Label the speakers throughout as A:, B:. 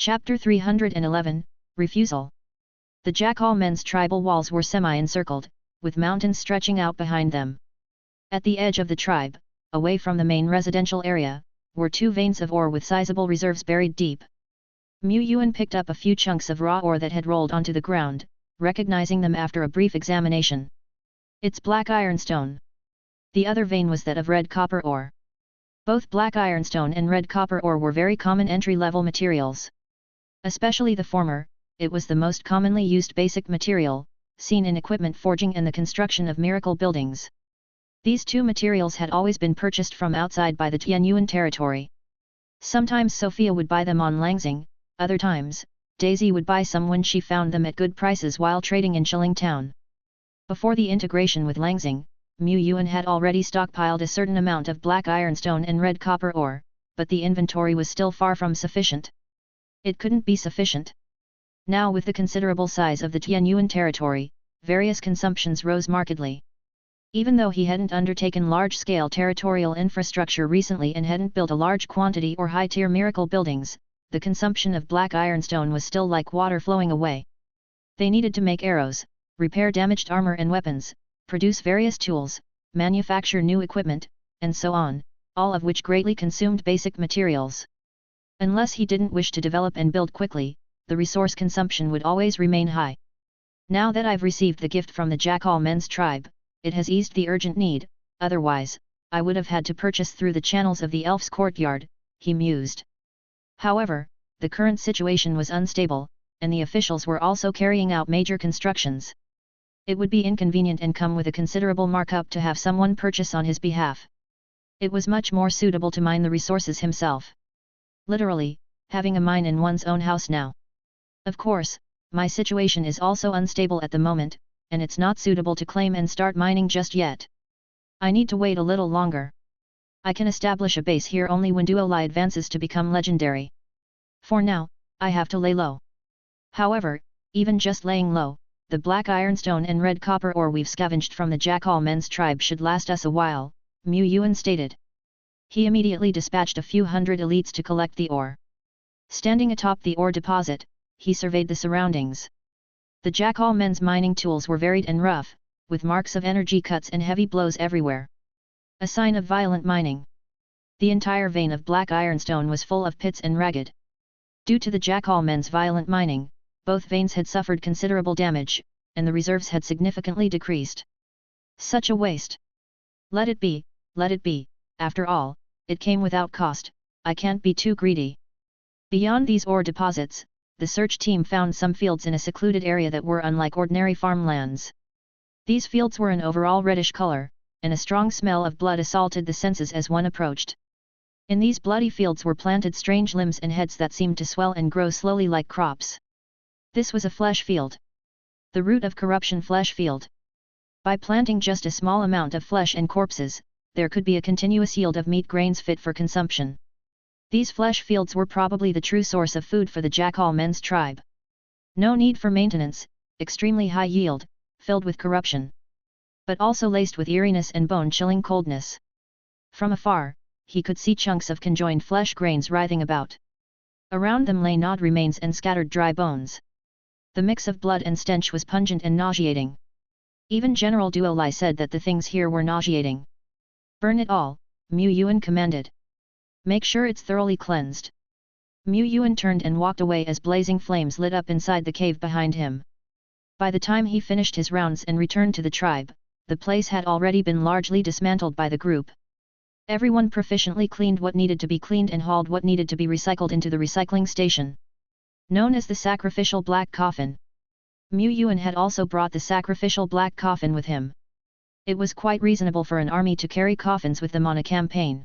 A: Chapter 311, Refusal. The Jackal men's tribal walls were semi-encircled, with mountains stretching out behind them. At the edge of the tribe, away from the main residential area, were two veins of ore with sizable reserves buried deep. Yuan picked up a few chunks of raw ore that had rolled onto the ground, recognizing them after a brief examination. It's black ironstone. The other vein was that of red copper ore. Both black ironstone and red copper ore were very common entry-level materials. Especially the former, it was the most commonly used basic material, seen in equipment forging and the construction of miracle buildings. These two materials had always been purchased from outside by the Tianyuan territory. Sometimes Sophia would buy them on Langsing, other times, Daisy would buy some when she found them at good prices while trading in Shilling Town. Before the integration with Langsing, Yuan had already stockpiled a certain amount of black ironstone and red copper ore, but the inventory was still far from sufficient. It couldn't be sufficient. Now with the considerable size of the Tianyuan territory, various consumptions rose markedly. Even though he hadn't undertaken large-scale territorial infrastructure recently and hadn't built a large quantity or high-tier miracle buildings, the consumption of black ironstone was still like water flowing away. They needed to make arrows, repair damaged armor and weapons, produce various tools, manufacture new equipment, and so on, all of which greatly consumed basic materials. Unless he didn't wish to develop and build quickly, the resource consumption would always remain high. Now that I've received the gift from the Jackal men's tribe, it has eased the urgent need, otherwise, I would have had to purchase through the channels of the elf's courtyard, he mused. However, the current situation was unstable, and the officials were also carrying out major constructions. It would be inconvenient and come with a considerable markup to have someone purchase on his behalf. It was much more suitable to mine the resources himself. Literally, having a mine in one's own house now. Of course, my situation is also unstable at the moment, and it's not suitable to claim and start mining just yet. I need to wait a little longer. I can establish a base here only when Duolai advances to become legendary. For now, I have to lay low. However, even just laying low, the black ironstone and red copper ore we've scavenged from the Jackal men's tribe should last us a while, Yuan stated. He immediately dispatched a few hundred elites to collect the ore. Standing atop the ore deposit, he surveyed the surroundings. The Jackal men's mining tools were varied and rough, with marks of energy cuts and heavy blows everywhere. A sign of violent mining. The entire vein of black ironstone was full of pits and ragged. Due to the Jackal men's violent mining, both veins had suffered considerable damage, and the reserves had significantly decreased. Such a waste! Let it be, let it be. After all, it came without cost, I can't be too greedy. Beyond these ore deposits, the search team found some fields in a secluded area that were unlike ordinary farmlands. These fields were an overall reddish color, and a strong smell of blood assaulted the senses as one approached. In these bloody fields were planted strange limbs and heads that seemed to swell and grow slowly like crops. This was a flesh field. The root of corruption flesh field. By planting just a small amount of flesh and corpses, there could be a continuous yield of meat grains fit for consumption. These flesh fields were probably the true source of food for the Jackal men's tribe. No need for maintenance, extremely high yield, filled with corruption. But also laced with eeriness and bone-chilling coldness. From afar, he could see chunks of conjoined flesh grains writhing about. Around them lay gnawed remains and scattered dry bones. The mix of blood and stench was pungent and nauseating. Even General Duolai said that the things here were nauseating. Burn it all, Yuan commanded. Make sure it's thoroughly cleansed. Yuan turned and walked away as blazing flames lit up inside the cave behind him. By the time he finished his rounds and returned to the tribe, the place had already been largely dismantled by the group. Everyone proficiently cleaned what needed to be cleaned and hauled what needed to be recycled into the recycling station. Known as the sacrificial black coffin. Yuan had also brought the sacrificial black coffin with him. It was quite reasonable for an army to carry coffins with them on a campaign.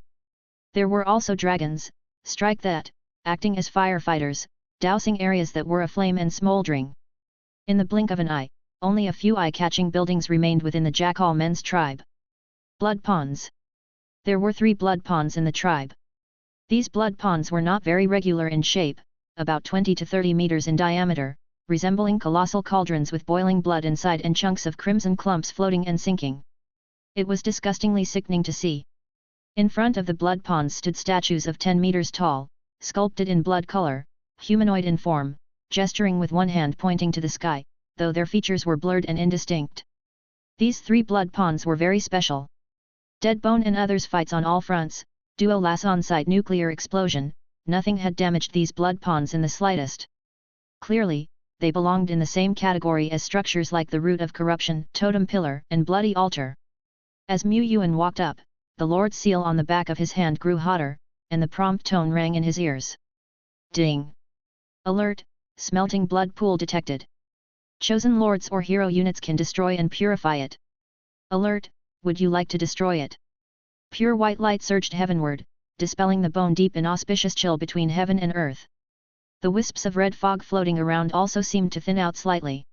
A: There were also dragons, strike that, acting as firefighters, dousing areas that were aflame and smoldering. In the blink of an eye, only a few eye-catching buildings remained within the Jackal men's tribe. Blood ponds. There were 3 blood ponds in the tribe. These blood ponds were not very regular in shape, about 20 to 30 meters in diameter, resembling colossal cauldrons with boiling blood inside and chunks of crimson clumps floating and sinking. It was disgustingly sickening to see. In front of the blood ponds stood statues of 10 meters tall, sculpted in blood color, humanoid in form, gesturing with one hand pointing to the sky, though their features were blurred and indistinct. These 3 blood pawns were very special. Deadbone and others fights on all fronts, duo last on-site nuclear explosion, nothing had damaged these blood pawns in the slightest. Clearly, they belonged in the same category as structures like the Root of Corruption, Totem Pillar, and Bloody Altar. As Mu Yuan walked up, the Lord's seal on the back of his hand grew hotter, and the prompt tone rang in his ears. Ding! Alert! Smelting blood pool detected. Chosen lords or hero units can destroy and purify it. Alert! Would you like to destroy it? Pure white light surged heavenward, dispelling the bone-deep inauspicious chill between heaven and earth. The wisps of red fog floating around also seemed to thin out slightly.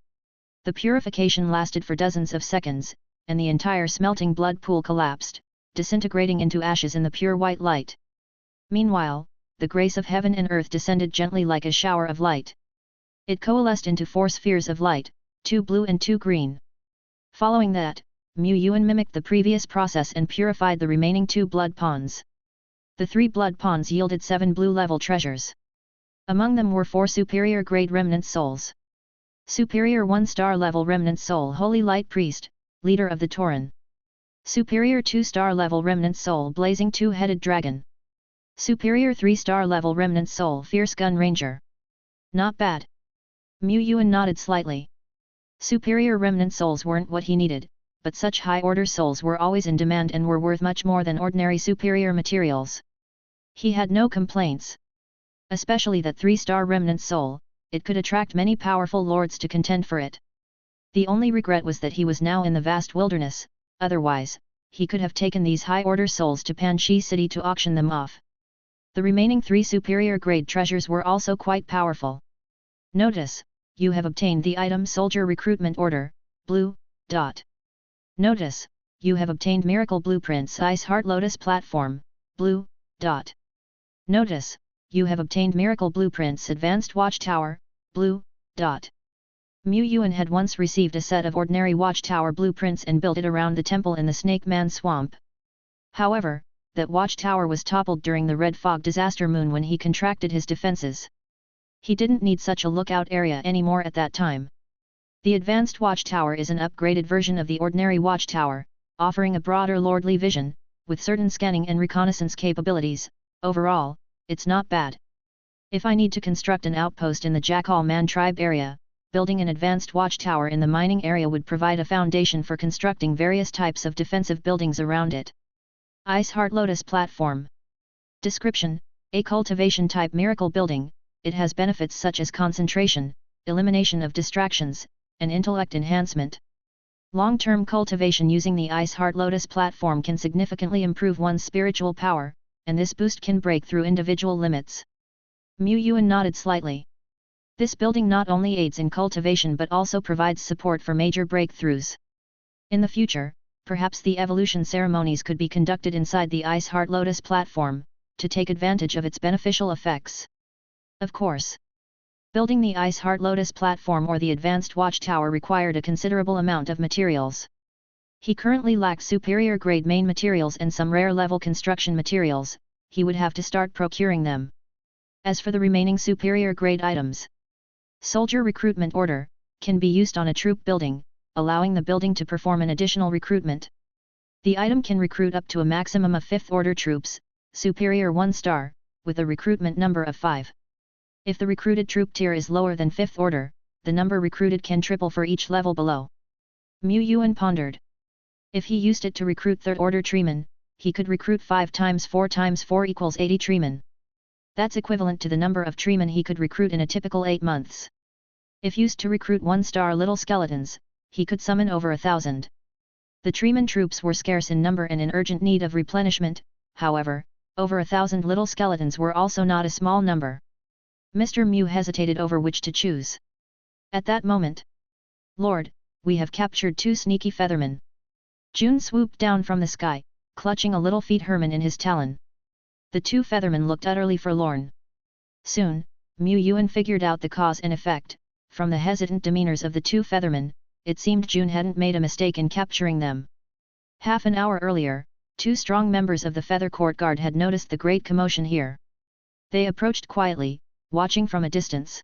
A: The purification lasted for dozens of seconds, and the entire smelting blood pool collapsed, disintegrating into ashes in the pure white light. Meanwhile, the grace of heaven and earth descended gently like a shower of light. It coalesced into 4 spheres of light, 2 blue and 2 green. Following that, Mu Yuan mimicked the previous process and purified the remaining 2 blood pawns. The 3 blood pawns yielded 7 blue-level treasures. Among them were 4 superior-grade remnant souls. Superior 1-star level remnant soul Holy Light Priest, leader of the Tauren. Superior 2-star level remnant soul Blazing 2-headed Dragon. Superior 3-star level remnant soul Fierce Gun Ranger. Not bad. Mu Yuan nodded slightly. Superior remnant souls weren't what he needed, but such high-order souls were always in demand and were worth much more than ordinary superior materials. He had no complaints. Especially that 3-star remnant soul, it could attract many powerful lords to contend for it. The only regret was that he was now in the vast wilderness, otherwise, he could have taken these high-order souls to Panchi City to auction them off. The remaining 3 superior-grade treasures were also quite powerful. Notice, you have obtained the item Soldier Recruitment Order, blue, dot. Notice, you have obtained Miracle Blueprints Ice Heart Lotus Platform, blue, dot. Notice, you have obtained Miracle Blueprints Advanced Watchtower, blue, dot. Mu Yuan had once received a set of ordinary watchtower blueprints and built it around the temple in the Snake Man Swamp. However, that watchtower was toppled during the Red Fog disaster moon when he contracted his defenses. He didn't need such a lookout area anymore at that time. The Advanced Watchtower is an upgraded version of the ordinary watchtower, offering a broader lordly vision, with certain scanning and reconnaissance capabilities. Overall, it's not bad. If I need to construct an outpost in the Jackal Man tribe area, building an advanced watchtower in the mining area would provide a foundation for constructing various types of defensive buildings around it. Ice Heart Lotus Platform. Description: a cultivation-type miracle building, it has benefits such as concentration, elimination of distractions, and intellect enhancement. Long-term cultivation using the Ice Heart Lotus Platform can significantly improve one's spiritual power, and this boost can break through individual limits. Mu Yuan nodded slightly. This building not only aids in cultivation but also provides support for major breakthroughs. In the future, perhaps the evolution ceremonies could be conducted inside the Ice Heart Lotus Platform, to take advantage of its beneficial effects. Of course, building the Ice Heart Lotus Platform or the Advanced Watchtower required a considerable amount of materials. He currently lacks superior-grade main materials and some rare-level construction materials, he would have to start procuring them. As for the remaining superior-grade items, Soldier Recruitment Order can be used on a troop building, allowing the building to perform an additional recruitment. The item can recruit up to a maximum of 5th Order troops, superior 1-star, with a recruitment number of 5. If the recruited troop tier is lower than 5th Order, the number recruited can triple for each level below. Mu Yuan pondered. If he used it to recruit 3rd Order treemen, he could recruit 5 times 4 times 4 equals 80 treemen. That's equivalent to the number of treemen he could recruit in a typical 8 months. If used to recruit 1-star little skeletons, he could summon over 1,000. The treeman troops were scarce in number and in urgent need of replenishment, however, over 1,000 little skeletons were also not a small number. Mr. Mu hesitated over which to choose. At that moment, "Lord, we have captured 2 sneaky feathermen." June swooped down from the sky, clutching a little feet Herman in his talon. The 2 feathermen looked utterly forlorn. Soon, Mu Yuan figured out the cause and effect. From the hesitant demeanors of the 2 feathermen, it seemed June hadn't made a mistake in capturing them. Half an hour earlier, 2 strong members of the Feather Court Guard had noticed the great commotion here. They approached quietly, watching from a distance.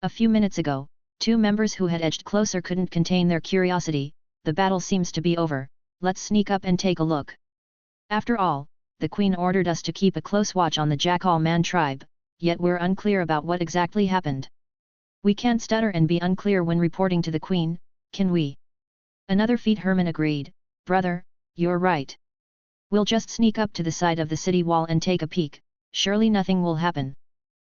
A: A few minutes ago, two members who had edged closer couldn't contain their curiosity. The battle seems to be over, let's sneak up and take a look. After all, the Queen ordered us to keep a close watch on the Jackal Man tribe, yet we're unclear about what exactly happened. We can't stutter and be unclear when reporting to the Queen, can we? Another Feet Herman agreed, brother, you're right. We'll just sneak up to the side of the city wall and take a peek, surely nothing will happen.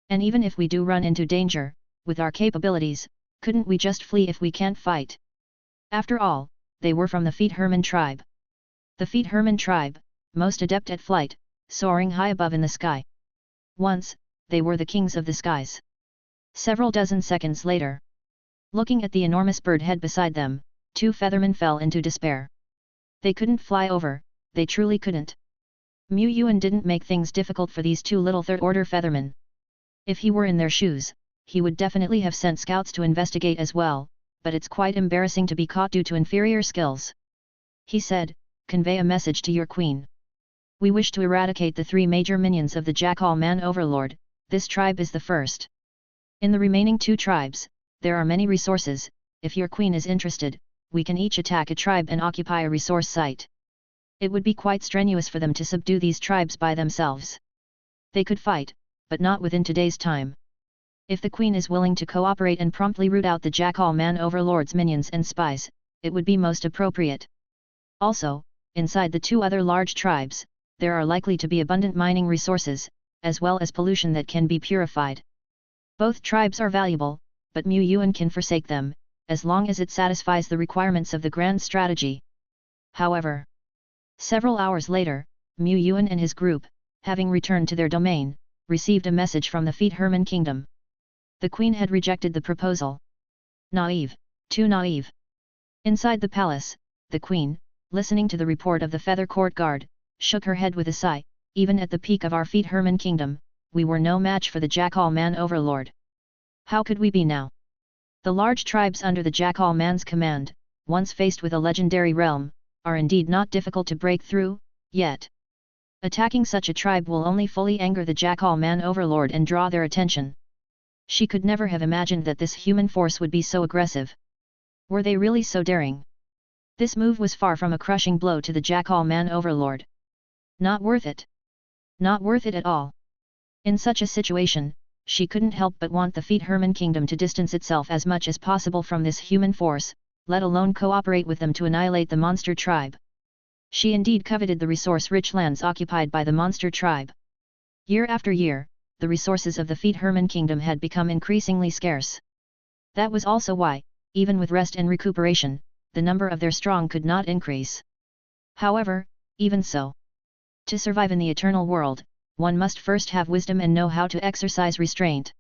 A: And even if we do run into danger, with our capabilities, couldn't we just flee if we can't fight? After all, they were from the Feet Herman tribe. The Feet Herman tribe, most adept at flight, soaring high above in the sky. Once, they were the kings of the skies. Several dozen seconds later, looking at the enormous bird head beside them, two feathermen fell into despair. They couldn't fly over, they truly couldn't. Yuan didn't make things difficult for these two little third-order feathermen. If he were in their shoes, he would definitely have sent scouts to investigate as well, but it's quite embarrassing to be caught due to inferior skills. He said, convey a message to your queen. We wish to eradicate the three major minions of the Jackal Man Overlord, this tribe is the first. In the remaining two tribes, there are many resources, if your queen is interested, we can each attack a tribe and occupy a resource site. It would be quite strenuous for them to subdue these tribes by themselves. They could fight, but not within today's time. If the Queen is willing to cooperate and promptly root out the Jackal Man Overlord's minions and spies, it would be most appropriate. Also, inside the two other large tribes, there are likely to be abundant mining resources, as well as pollution that can be purified. Both tribes are valuable, but Yuan can forsake them, as long as it satisfies the requirements of the grand strategy. However, several hours later, Yuan and his group, having returned to their domain, received a message from the Feet Herman Kingdom. The Queen had rejected the proposal. Naive, too naive. Inside the palace, the Queen, listening to the report of the Feather Court Guard, shook her head with a sigh. Even at the peak of our Feet Herman Kingdom, we were no match for the Jackal Man Overlord. How could we be now? The large tribes under the Jackal Man's command, once faced with a legendary realm, are indeed not difficult to break through, yet. Attacking such a tribe will only fully anger the Jackal Man Overlord and draw their attention. She could never have imagined that this human force would be so aggressive. Were they really so daring? This move was far from a crushing blow to the Jackal Man Overlord. Not worth it. Not worth it at all. In such a situation, she couldn't help but want the Feet Herman Kingdom to distance itself as much as possible from this human force, let alone cooperate with them to annihilate the monster tribe. She indeed coveted the resource-rich lands occupied by the monster tribe. Year after year, the resources of the Feet Herman Kingdom had become increasingly scarce. That was also why, even with rest and recuperation, the number of their strong could not increase. However, even so, to survive in the eternal world, one must first have wisdom and know how to exercise restraint.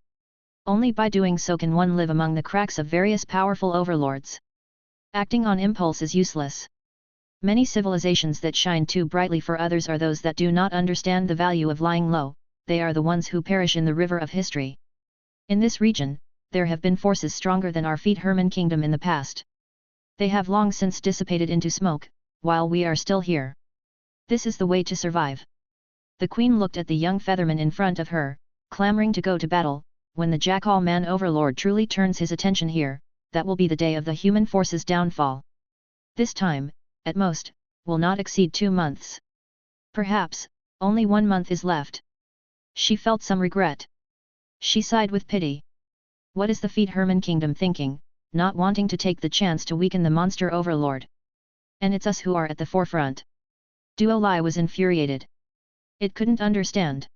A: Only by doing so can one live among the cracks of various powerful overlords. Acting on impulse is useless. Many civilizations that shine too brightly for others are those that do not understand the value of lying low. They are the ones who perish in the river of history. In this region, there have been forces stronger than our Feet Herman Kingdom in the past. They have long since dissipated into smoke, while we are still here. This is the way to survive. The Queen looked at the young featherman in front of her, clamoring to go to battle. When the Jackal Man Overlord truly turns his attention here, that will be the day of the human force's downfall. This time, at most, will not exceed 2 months. Perhaps, only 1 month is left. She felt some regret. She sighed with pity. What is the Feet Herman Kingdom thinking, not wanting to take the chance to weaken the monster overlord? And it's us who are at the forefront. Duo Lai was infuriated. It couldn't understand.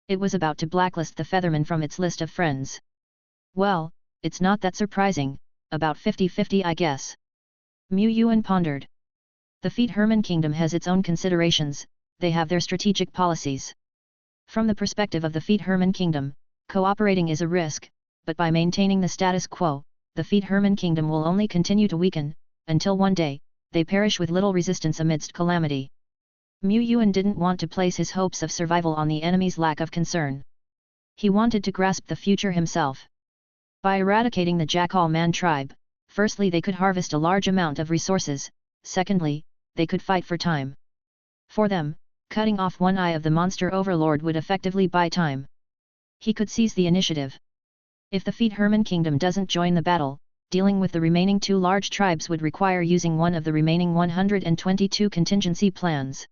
A: It was about to blacklist the Featherman from its list of friends. Well, it's not that surprising, about 50-50 I guess. Yuan pondered. The Feet Herman Kingdom has its own considerations, they have their strategic policies. From the perspective of the Feet Herman Kingdom, cooperating is a risk, but by maintaining the status quo, the Feet Herman Kingdom will only continue to weaken, until one day, they perish with little resistance amidst calamity. Yuan didn't want to place his hopes of survival on the enemy's lack of concern. He wanted to grasp the future himself. By eradicating the Jackal Man tribe, firstly they could harvest a large amount of resources, secondly, they could fight for time. For them, cutting off one eye of the monster overlord would effectively buy time. He could seize the initiative. If the Feet Herman Kingdom doesn't join the battle, dealing with the remaining 2 large tribes would require using one of the remaining 122 contingency plans.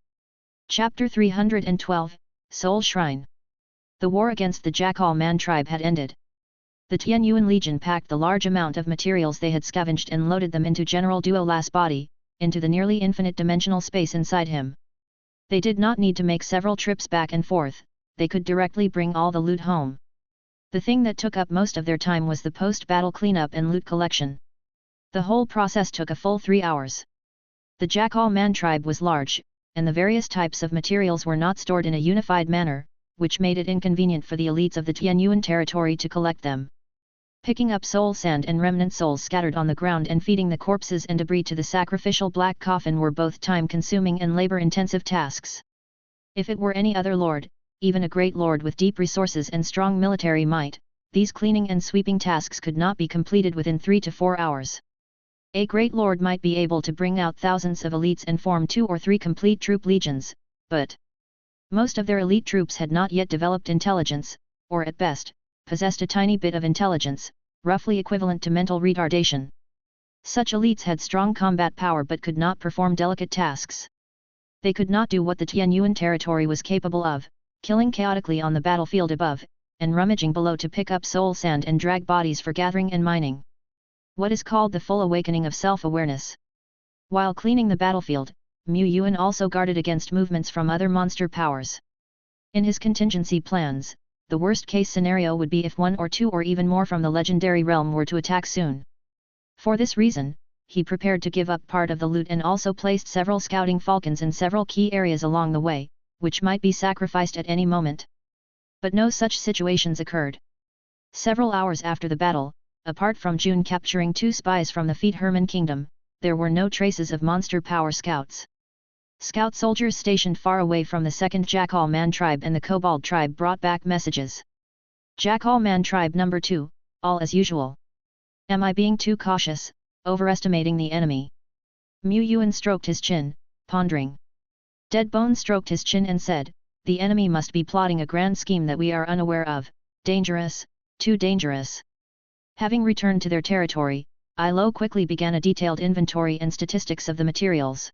A: Chapter 312, Soul Shrine. The war against the Jackal Man tribe had ended. The Tianyuan Legion packed the large amount of materials they had scavenged and loaded them into General Duolas' body, into the nearly infinite dimensional space inside him. They did not need to make several trips back and forth, they could directly bring all the loot home. The thing that took up most of their time was the post-battle cleanup and loot collection. The whole process took a full 3 hours. The Jackal Man tribe was large, and the various types of materials were not stored in a unified manner, which made it inconvenient for the elites of the Tianyuan territory to collect them. Picking up soul sand and remnant souls scattered on the ground and feeding the corpses and debris to the sacrificial black coffin were both time-consuming and labor-intensive tasks. If it were any other lord, even a great lord with deep resources and strong military might, these cleaning and sweeping tasks could not be completed within 3 to 4 hours. A great lord might be able to bring out thousands of elites and form 2 or 3 complete troop legions, but most of their elite troops had not yet developed intelligence, or at best, possessed a tiny bit of intelligence, roughly equivalent to mental retardation. Such elites had strong combat power but could not perform delicate tasks. They could not do what the Tianyuan territory was capable of, killing chaotically on the battlefield above, and rummaging below to pick up soul sand and drag bodies for gathering and mining. What is called the full awakening of self-awareness. While cleaning the battlefield, Yuan also guarded against movements from other monster powers. In his contingency plans, the worst-case scenario would be if 1 or 2 or even more from the legendary realm were to attack soon. For this reason, he prepared to give up part of the loot and also placed several scouting falcons in several key areas along the way, which might be sacrificed at any moment. But no such situations occurred. Several hours after the battle, apart from June capturing 2 spies from the Feet Herman Kingdom, there were no traces of monster power scouts. Scout soldiers stationed far away from the second Jackal Man tribe and the Kobold tribe brought back messages. Jackal Man tribe number 2, all as usual. Am I being too cautious, overestimating the enemy? Yuan stroked his chin, pondering. Deadbone stroked his chin and said, the enemy must be plotting a grand scheme that we are unaware of, dangerous, too dangerous. Having returned to their territory, Ilo quickly began a detailed inventory and statistics of the materials.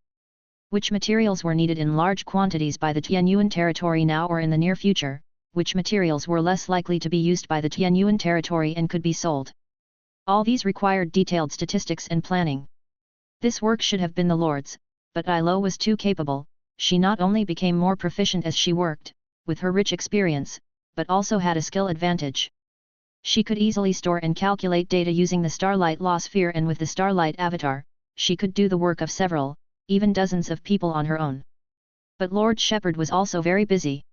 A: Which materials were needed in large quantities by the Tianyuan territory now or in the near future, which materials were less likely to be used by the Tianyuan territory and could be sold. All these required detailed statistics and planning. This work should have been the Lord's, but Ilo was too capable. She not only became more proficient as she worked, with her rich experience, but also had a skill advantage. She could easily store and calculate data using the Starlight Law Sphere, and with the Starlight Avatar, she could do the work of several, even dozens of people on her own. But Lord Shepherd was also very busy.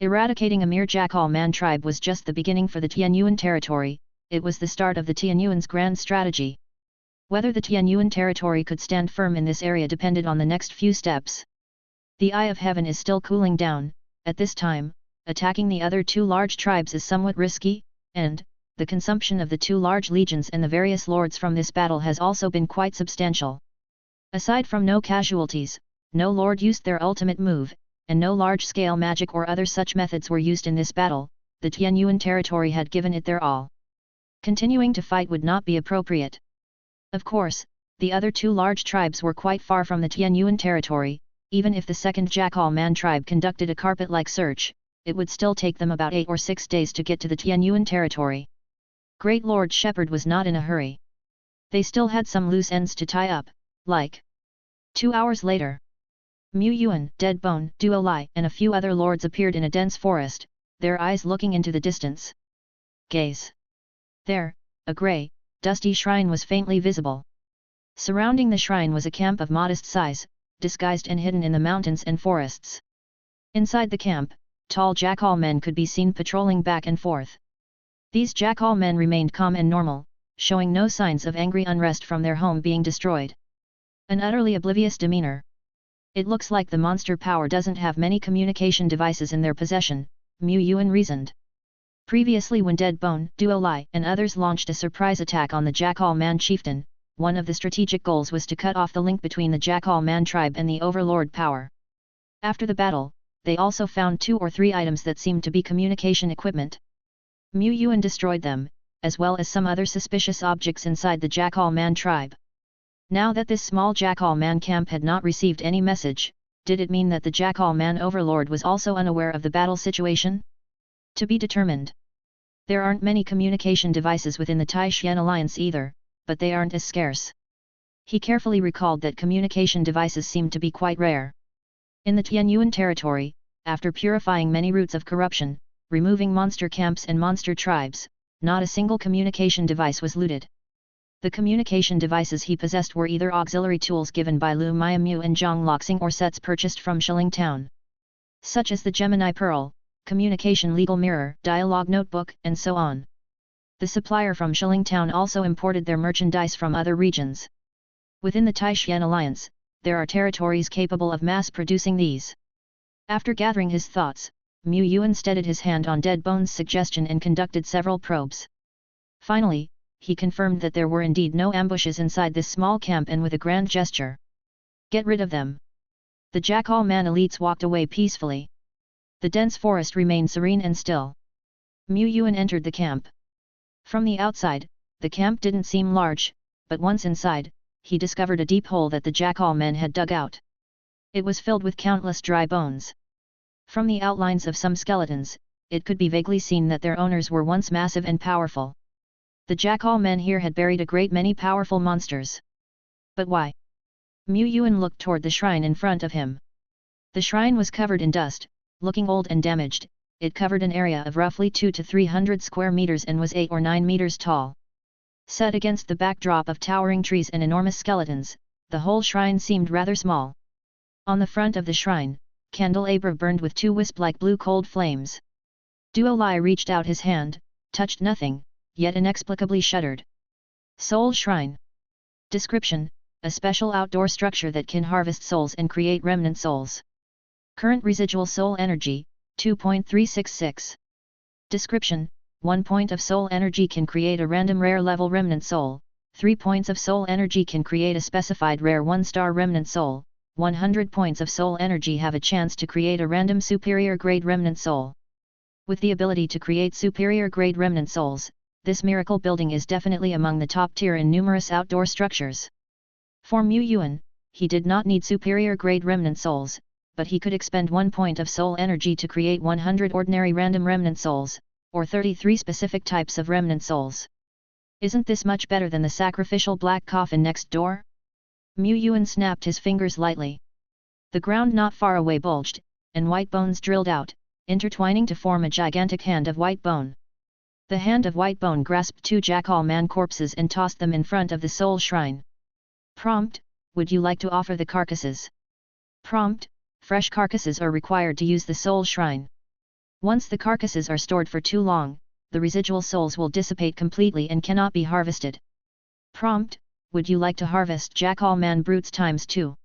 A: Eradicating a mere Jackal Man tribe was just the beginning for the Tianyuan territory, it was the start of the Tianyuan's grand strategy. Whether the Tianyuan territory could stand firm in this area depended on the next few steps. The Eye of Heaven is still cooling down, at this time, attacking the other 2 large tribes is somewhat risky, and the consumption of the 2 large legions and the various lords from this battle has also been quite substantial. Aside from no casualties, no lord used their ultimate move, and no large-scale magic or other such methods were used in this battle, the Tianyuan territory had given it their all. Continuing to fight would not be appropriate. Of course, the other 2 large tribes were quite far from the Tianyuan territory. Even if the second Jackal Man tribe conducted a carpet-like search, it would still take them about 8 or 6 days to get to the Tianyuan territory. Great Lord Shepherd was not in a hurry. They still had some loose ends to tie up, like 2 hours later. Yuan, Deadbone, Duolai, and a few other lords appeared in a dense forest, their eyes looking into the distance. Gaze. There, a grey, dusty shrine was faintly visible. Surrounding the shrine was a camp of modest size, disguised and hidden in the mountains and forests. Inside the camp, tall Jackal men could be seen patrolling back and forth. These Jackal men remained calm and normal, showing no signs of angry unrest from their home being destroyed. An utterly oblivious demeanor. It looks like the monster power doesn't have many communication devices in their possession, Yuan reasoned. Previously, when Deadbone, Duolai, and others launched a surprise attack on the Jackal Man chieftain, one of the strategic goals was to cut off the link between the Jackal Man tribe and the Overlord power. After the battle, they also found 2 or 3 items that seemed to be communication equipment. Mu Yuan destroyed them, as well as some other suspicious objects inside the Jackal Man tribe. Now that this small Jackal Man camp had not received any message, did it mean that the Jackal Man overlord was also unaware of the battle situation? To be determined. There aren't many communication devices within the Taishan Alliance either, but they aren't as scarce. He carefully recalled that communication devices seemed to be quite rare. In the Tianyuan territory, after purifying many roots of corruption, removing monster camps and monster tribes, not a single communication device was looted. The communication devices he possessed were either auxiliary tools given by Lu Miamu and Zhang Loxing or sets purchased from Shiling Town, such as the Gemini Pearl, communication legal mirror, dialogue notebook, and so on. The supplier from Shiling Town also imported their merchandise from other regions. Within the Taishan Alliance, there are territories capable of mass-producing these. After gathering his thoughts, Mu Yuan steadied his hand on Dead Bone's suggestion and conducted several probes. Finally, he confirmed that there were indeed no ambushes inside this small camp and with a grand gesture. Get rid of them. The Jackal Man elites walked away peacefully. The dense forest remained serene and still. Mu Yuan entered the camp. From the outside, the camp didn't seem large, but once inside, he discovered a deep hole that the Jackal Men had dug out. It was filled with countless dry bones. From the outlines of some skeletons, it could be vaguely seen that their owners were once massive and powerful. The Jackal Men here had buried a great many powerful monsters. But why? Mu Yuan looked toward the shrine in front of him. The shrine was covered in dust, looking old and damaged. It covered an area of roughly 200 to 300 square meters and was 8 or 9 meters tall. Set against the backdrop of towering trees and enormous skeletons, the whole shrine seemed rather small. On the front of the shrine, candelabra burned with 2 wisp-like blue cold flames. Duo Lai reached out his hand, touched nothing, yet inexplicably shuddered. Soul Shrine. Description: a special outdoor structure that can harvest souls and create remnant souls. Current residual soul energy, 2.366. Description: 1 point of soul energy can create a random rare level remnant soul, 3 points of soul energy can create a specified rare 1-star remnant soul, 100 points of soul energy have a chance to create a random superior grade remnant soul. With the ability to create superior grade remnant souls, this miracle building is definitely among the top tier in numerous outdoor structures. For Mu Yuan, he did not need superior grade remnant souls, but he could expend 1 point of soul energy to create 100 ordinary random remnant souls, or 33 specific types of remnant souls. Isn't this much better than the sacrificial black coffin next door? Mu Yuan snapped his fingers lightly. The ground not far away bulged, and white bones drilled out, intertwining to form a gigantic hand of white bone. The hand of white bone grasped 2 Jackal Man corpses and tossed them in front of the soul shrine. Prompt: would you like to offer the carcasses? Prompt: fresh carcasses are required to use the soul shrine. Once the carcasses are stored for too long, the residual souls will dissipate completely and cannot be harvested. Prompt: would you like to harvest Jackal Man brutes times 2?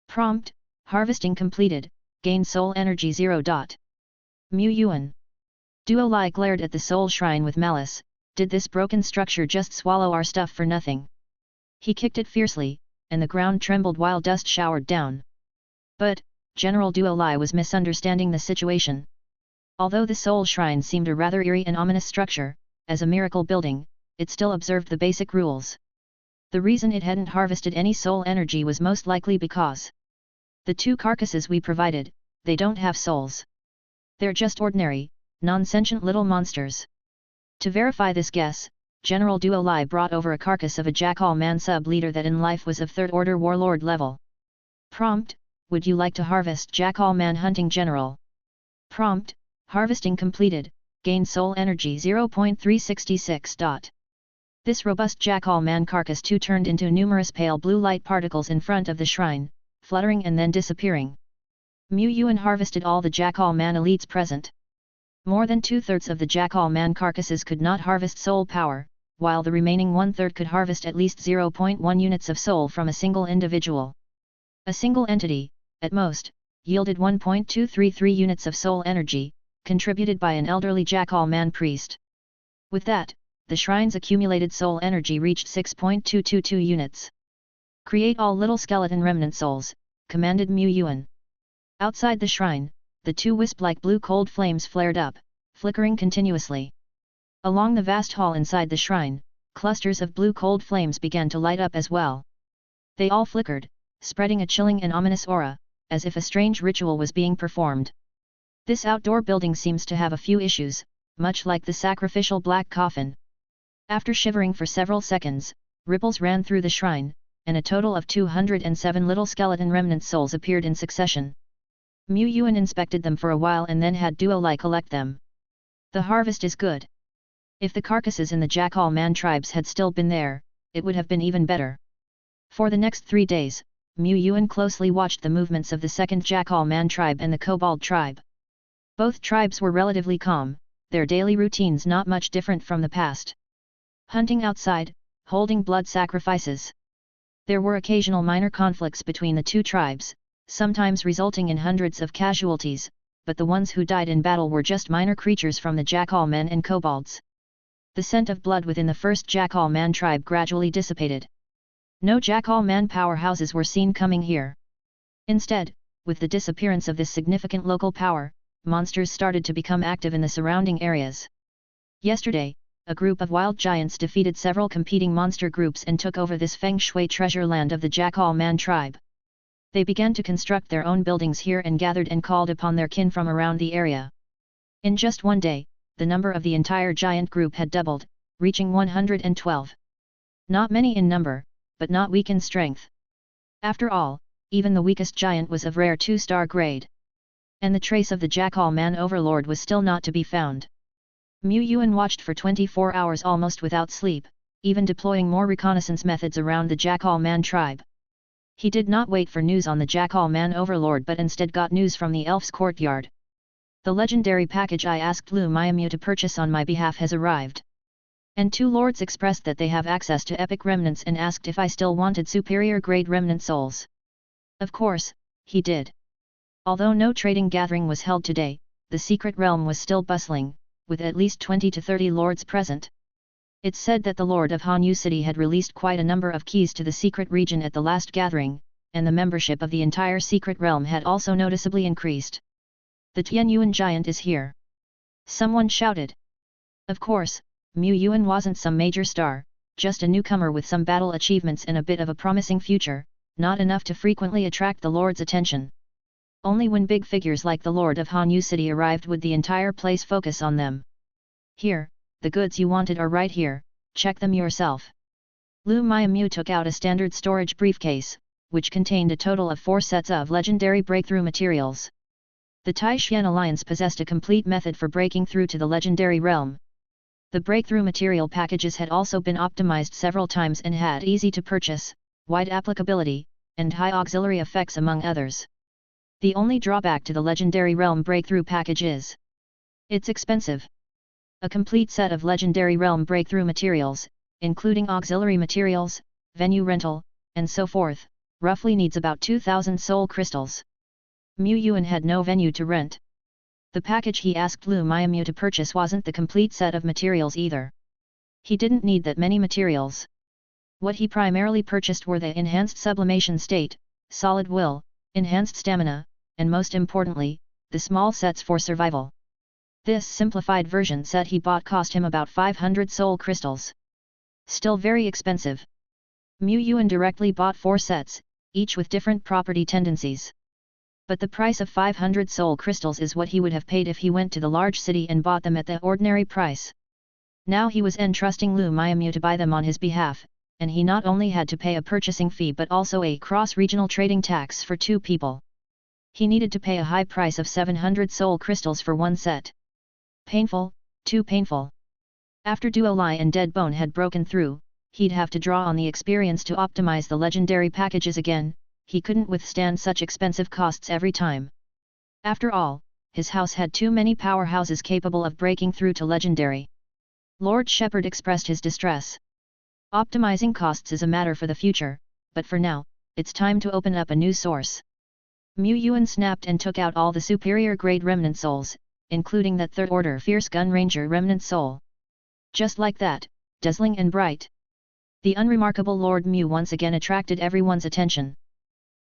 A: Prompt: harvesting completed, gain soul energy 0. Mu Yuan. Duo Lai glared at the soul shrine with malice. Did this broken structure just swallow our stuff for nothing? He kicked it fiercely, and the ground trembled while dust showered down. But, General Duo Lai was misunderstanding the situation. Although the soul shrine seemed a rather eerie and ominous structure, as a miracle building, it still observed the basic rules. The reason it hadn't harvested any soul energy was most likely because the 2 carcasses we provided, they don't have souls. They're just ordinary, non-sentient little monsters. To verify this guess, General Duo Lai brought over a carcass of a Jackal Man sub-leader that in life was of 3rd order warlord level. Prompt: would you like to harvest Jackal Man hunting general? Prompt: harvesting completed, gain soul energy 0.366. This robust Jackal Man carcass too turned into numerous pale blue light particles in front of the shrine, fluttering and then disappearing. Mu Yuan harvested all the Jackal Man elites present. More than 2/3 of the Jackal Man carcasses could not harvest soul power, while the remaining 1/3 could harvest at least 0.1 units of soul from a single individual. A single entity, at most, yielded 1.233 units of soul energy, contributed by an elderly Jackal Man priest. With that, the shrine's accumulated soul energy reached 6.222 units. Create all little skeleton remnant souls, commanded Mu Yuan. Outside the shrine, the 2 wisp-like blue cold flames flared up, flickering continuously. Along the vast hall inside the shrine, clusters of blue cold flames began to light up as well. They all flickered, spreading a chilling and ominous aura, as if a strange ritual was being performed. This outdoor building seems to have a few issues, much like the sacrificial black coffin. After shivering for several seconds, ripples ran through the shrine, and a total of 207 little skeleton remnant souls appeared in succession. Yuan inspected them for a while and then had Duolai collect them. The harvest is good. If the carcasses in the Jackal Man tribes had still been there, it would have been even better. For the next 3 days, Yuan closely watched the movements of the second Jackal Man tribe and the Kobold tribe. Both tribes were relatively calm, their daily routines not much different from the past. Hunting outside, holding blood sacrifices. There were occasional minor conflicts between the two tribes, sometimes resulting in hundreds of casualties, but the ones who died in battle were just minor creatures from the Jackal Men and Kobolds. The scent of blood within the first Jackal Man tribe gradually dissipated. No Jackal Man powerhouses were seen coming here. Instead, with the disappearance of this significant local power, monsters started to become active in the surrounding areas. Yesterday, a group of wild giants defeated several competing monster groups and took over this feng shui treasure land of the Jackal Man tribe. They began to construct their own buildings here and gathered and called upon their kin from around the area. In just one day, the number of the entire giant group had doubled, reaching 112. Not many in number, but not weak in strength. After all, even the weakest giant was of rare 2-star grade. And the trace of the Jackal Man overlord was still not to be found. Yuan watched for 24 hours almost without sleep, even deploying more reconnaissance methods around the Jackal Man tribe. He did not wait for news on the Jackal Man overlord but instead got news from the elf's courtyard. The legendary package I asked Lu Miamu to purchase on my behalf has arrived. And 2 lords expressed that they have access to epic remnants and asked if I still wanted superior grade remnant souls. Of course, he did. Although no trading gathering was held today, the secret realm was still bustling, with at least 20 to 30 lords present. It's said that the Lord of Hanyu City had released quite a number of keys to the secret region at the last gathering, and the membership of the entire secret realm had also noticeably increased. The Tianyuan giant is here. Someone shouted. Of course, Yuan wasn't some major star, just a newcomer with some battle achievements and a bit of a promising future, not enough to frequently attract the Lord's attention. Only when big figures like the Lord of Hanyu City arrived would the entire place focus on them. Here, the goods you wanted are right here, check them yourself. Lu Miamu took out a standard storage briefcase, which contained a total of 4 sets of legendary breakthrough materials. The Taishan Alliance possessed a complete method for breaking through to the legendary realm. The breakthrough material packages had also been optimized several times and had easy to purchase, wide applicability, and high auxiliary effects among others. The only drawback to the legendary realm breakthrough package is it's expensive. A complete set of legendary realm breakthrough materials, including auxiliary materials, venue rental, and so forth, roughly needs about 2,000 soul crystals. Yuan had no venue to rent. The package he asked Lu Miamu to purchase wasn't the complete set of materials either. He didn't need that many materials. What he primarily purchased were the enhanced sublimation state, solid will, enhanced stamina, and most importantly, the small sets for survival. This simplified version set he bought cost him about 500 soul crystals. Still very expensive. Yuan directly bought 4 sets, each with different property tendencies. But the price of 500 soul crystals is what he would have paid if he went to the large city and bought them at the ordinary price. Now he was entrusting Lu Miamu to buy them on his behalf, and he not only had to pay a purchasing fee but also a cross-regional trading tax for 2 people. He needed to pay a high price of 700 soul crystals for 1 set. Painful, too painful. After Duolai and Deadbone had broken through, he'd have to draw on the experience to optimize the legendary packages again. He couldn't withstand such expensive costs every time. After all, his house had too many powerhouses capable of breaking through to legendary. Lord Shepherd expressed his distress. Optimizing costs is a matter for the future, but for now, it's time to open up a new source. Yuan snapped and took out all the superior grade remnant souls, including that 3rd order Fierce Gun Ranger remnant soul. Just like that, dazzling and bright. The unremarkable Lord Mu once again attracted everyone's attention.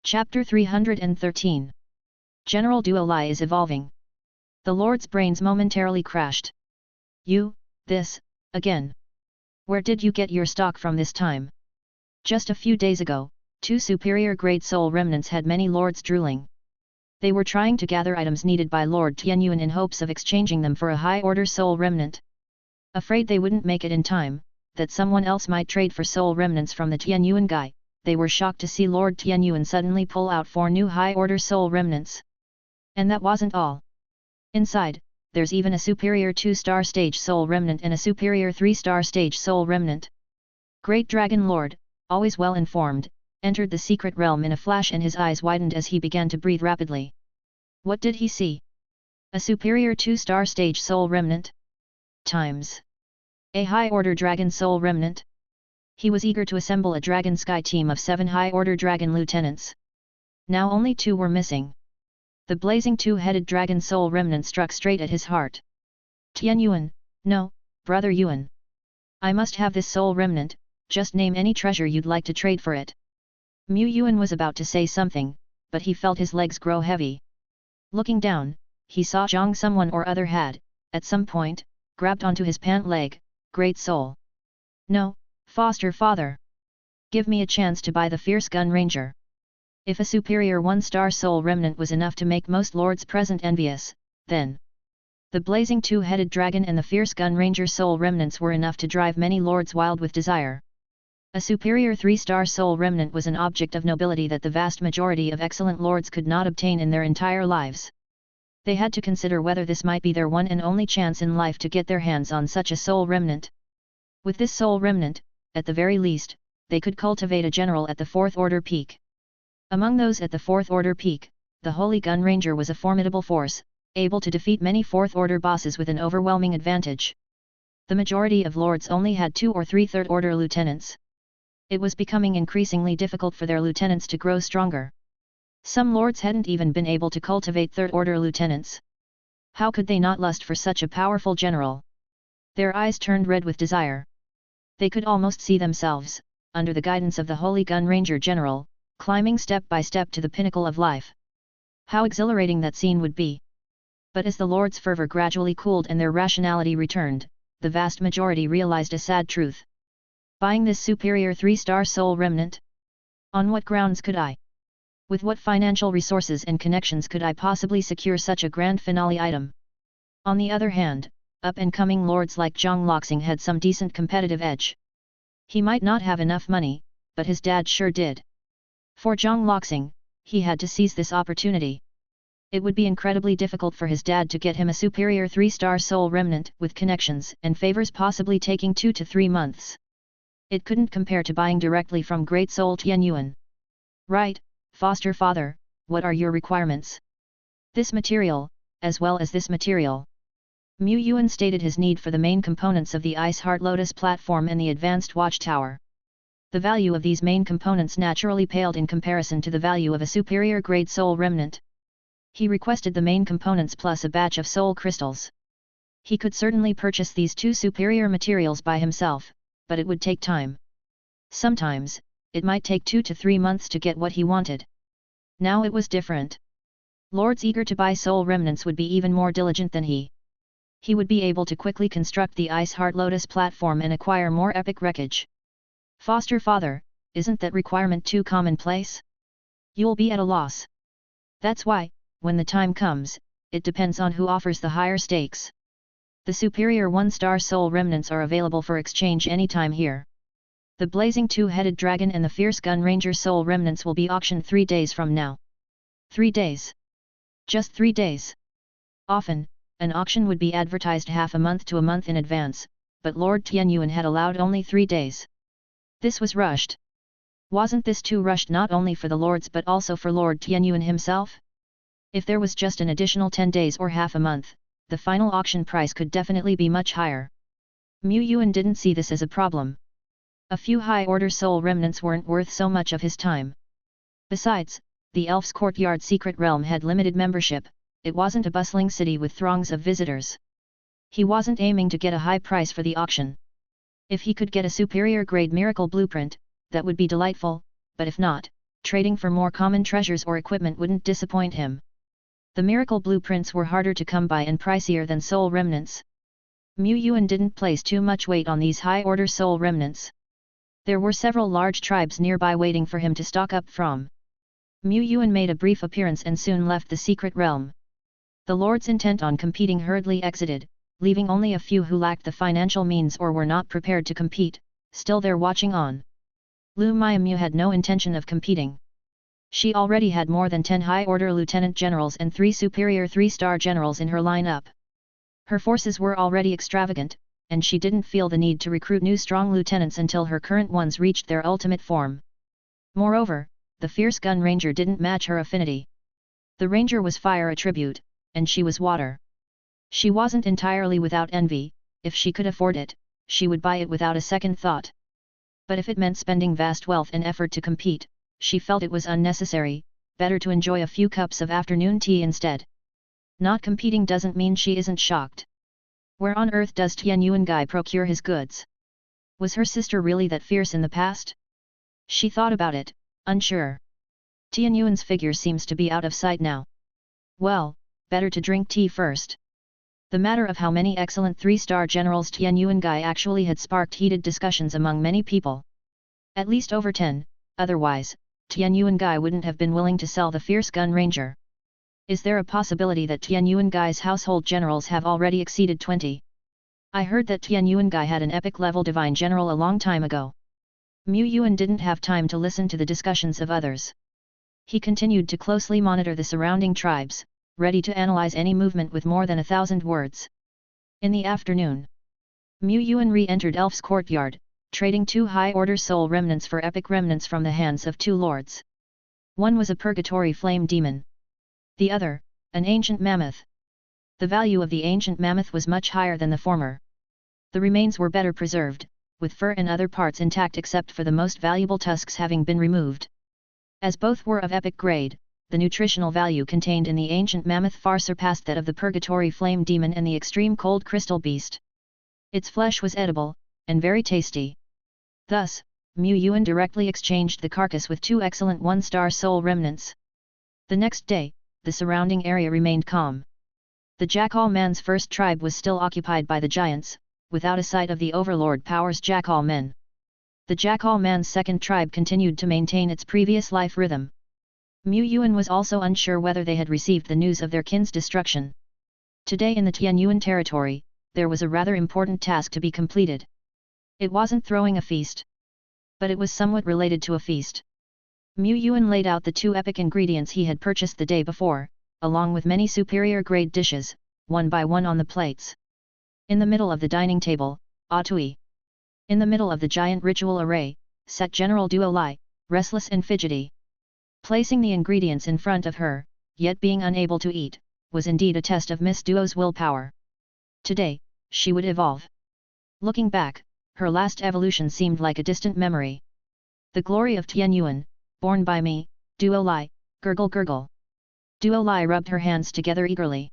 A: Chapter 313. General Duolai is evolving. The Lord's brains momentarily crashed. This Again. Where did you get your stock from this time? Just a few days ago, 2 superior grade soul remnants had many lords drooling. They were trying to gather items needed by Lord Tianyuan in hopes of exchanging them for a high-order soul remnant. Afraid they wouldn't make it in time, that someone else might trade for soul remnants from the Tianyuan guy, they were shocked to see Lord Tianyuan suddenly pull out 4 new high-order soul remnants. And that wasn't all. Inside, there's even a superior 2-star stage soul remnant and a superior 3-star stage soul remnant. Great Dragon Lord, always well informed, entered the secret realm in a flash and his eyes widened as he began to breathe rapidly. What did he see? A superior 2-star stage soul remnant? Times a high-order dragon soul remnant? He was eager to assemble a dragon sky team of 7 high-order dragon lieutenants. Now only 2 were missing. The blazing 2-headed dragon soul remnant struck straight at his heart. Tianyuan, no, brother Yuan. I must have this soul remnant, just name any treasure you'd like to trade for it. Mu Yuan was about to say something, but he felt his legs grow heavy. Looking down, he saw Zhang someone or other had, at some point, grabbed onto his pant leg. Great soul. No, foster father. Give me a chance to buy the fierce gun ranger. If a superior 1-star soul remnant was enough to make most lords present envious, then the blazing 2-headed dragon and the fierce gun ranger soul remnants were enough to drive many lords wild with desire. A superior 3-star soul remnant was an object of nobility that the vast majority of excellent lords could not obtain in their entire lives. They had to consider whether this might be their one and only chance in life to get their hands on such a soul remnant. With this soul remnant, at the very least, they could cultivate a general at the 4th order peak. Among those at the 4th order peak, the Holy Gun Ranger was a formidable force, able to defeat many 4th order bosses with an overwhelming advantage. The majority of lords only had 2 or 3 3rd order lieutenants. It was becoming increasingly difficult for their lieutenants to grow stronger. Some lords hadn't even been able to cultivate 3rd order lieutenants. How could they not lust for such a powerful general? Their eyes turned red with desire. They could almost see themselves, under the guidance of the Holy Gun Ranger General, climbing step by step to the pinnacle of life. How exhilarating that scene would be! But as the lords' fervor gradually cooled and their rationality returned, the vast majority realized a sad truth. Buying this superior 3-star soul remnant? On what grounds could I? With what financial resources and connections could I possibly secure such a grand finale item? On the other hand, up-and-coming lords like Zhang Loxing had some decent competitive edge. He might not have enough money, but his dad sure did. For Zhang Loxing, he had to seize this opportunity. It would be incredibly difficult for his dad to get him a superior 3-star soul remnant with connections and favors possibly taking 2 to 3 months. It couldn't compare to buying directly from Great Soul Tianyuan. Right, foster father, what are your requirements? This material, as well as this material. Mu Yuan stated his need for the main components of the Ice Heart Lotus platform and the advanced watchtower. The value of these main components naturally paled in comparison to the value of a superior grade soul remnant. He requested the main components plus a batch of soul crystals. He could certainly purchase these 2 superior materials by himself, but it would take time. Sometimes, it might take 2 to 3 months to get what he wanted. Now it was different. Lords eager to buy soul remnants would be even more diligent than he. He would be able to quickly construct the Ice Heart Lotus platform and acquire more epic wreckage. Foster father, isn't that requirement too commonplace? You'll be at a loss. That's why, when the time comes, it depends on who offers the higher stakes. The superior 1-star soul remnants are available for exchange anytime here. The blazing 2-headed dragon and the fierce gun ranger soul remnants will be auctioned 3 days from now. 3 days. Just 3 days. Often, an auction would be advertised half a month to a month in advance, but Lord Tianyuan had allowed only 3 days. This was rushed. Wasn't this too rushed not only for the lords but also for Lord Tianyuan himself? If there was just an additional 10 days or half a month, the final auction price could definitely be much higher. Mu Yuan didn't see this as a problem. A few high-order soul remnants weren't worth so much of his time. Besides, the Elf's Courtyard Secret Realm had limited membership. It wasn't a bustling city with throngs of visitors. He wasn't aiming to get a high price for the auction. If he could get a superior grade miracle blueprint, that would be delightful, but if not, trading for more common treasures or equipment wouldn't disappoint him. The miracle blueprints were harder to come by and pricier than soul remnants. Mu Yuan didn't place too much weight on these high-order soul remnants. There were several large tribes nearby waiting for him to stock up from. Mu Yuan made a brief appearance and soon left the secret realm. The lords intent on competing hurriedly exited, leaving only a few who lacked the financial means or were not prepared to compete, still there watching on. Lu Miamu had no intention of competing. She already had more than 10 high-order lieutenant generals and 3 superior 3-star generals in her lineup. Her forces were already extravagant, and she didn't feel the need to recruit new strong lieutenants until her current ones reached their ultimate form. Moreover, the fierce gun ranger didn't match her affinity. The ranger was fire attribute, and she was water. She wasn't entirely without envy. If she could afford it, she would buy it without a second thought. But if it meant spending vast wealth and effort to compete, she felt it was unnecessary, better to enjoy a few cups of afternoon tea instead. Not competing doesn't mean she isn't shocked. Where on earth does Tian Yuangai procure his goods? Was her sister really that fierce in the past? She thought about it, unsure. Tian Yuan's figure seems to be out of sight now. Well, better to drink tea first. The matter of how many excellent 3-star generals Tian Yuangai actually had sparked heated discussions among many people. At least over 10, otherwise, Tian Yuangai wouldn't have been willing to sell the fierce gun ranger. Is there a possibility that Tian Yuangai's household generals have already exceeded 20? I heard that Tian Yuangai had an epic-level divine general a long time ago. Mu Yuan didn't have time to listen to the discussions of others. He continued to closely monitor the surrounding tribes, ready to analyze any movement with more than 1,000 words. In the afternoon, Mu Yuan re-entered Elf's courtyard, trading 2 high-order soul remnants for epic remnants from the hands of 2 lords. One was a purgatory flame demon. The other, an ancient mammoth. The value of the ancient mammoth was much higher than the former. The remains were better preserved, with fur and other parts intact except for the most valuable tusks having been removed. As both were of epic grade, the nutritional value contained in the ancient mammoth far surpassed that of the purgatory flame demon and the extreme cold crystal beast. Its flesh was edible, and very tasty. Thus, Mu Yuan directly exchanged the carcass with 2 excellent 1-star soul remnants. The next day, the surrounding area remained calm. The Jackal man's first tribe was still occupied by the giants, without a sight of the Overlord Power's Jackal men. The Jackal man's second tribe continued to maintain its previous life rhythm. Mu Yuan was also unsure whether they had received the news of their kin's destruction. Today in the Tian Yuan territory, there was a rather important task to be completed. It wasn't throwing a feast. But it was somewhat related to a feast. Mu Yuan laid out the 2 epic ingredients he had purchased the day before, along with many superior grade dishes, one by one on the plates. In the middle of the dining table, Atui. In the middle of the giant ritual array, sat General Duo Lai, restless and fidgety. Placing the ingredients in front of her, yet being unable to eat, was indeed a test of Miss Duo's willpower. Today, she would evolve. Looking back, her last evolution seemed like a distant memory. The glory of Tian Yuan, born by me, Duo Lai, gurgle gurgle. Duo Lai rubbed her hands together eagerly.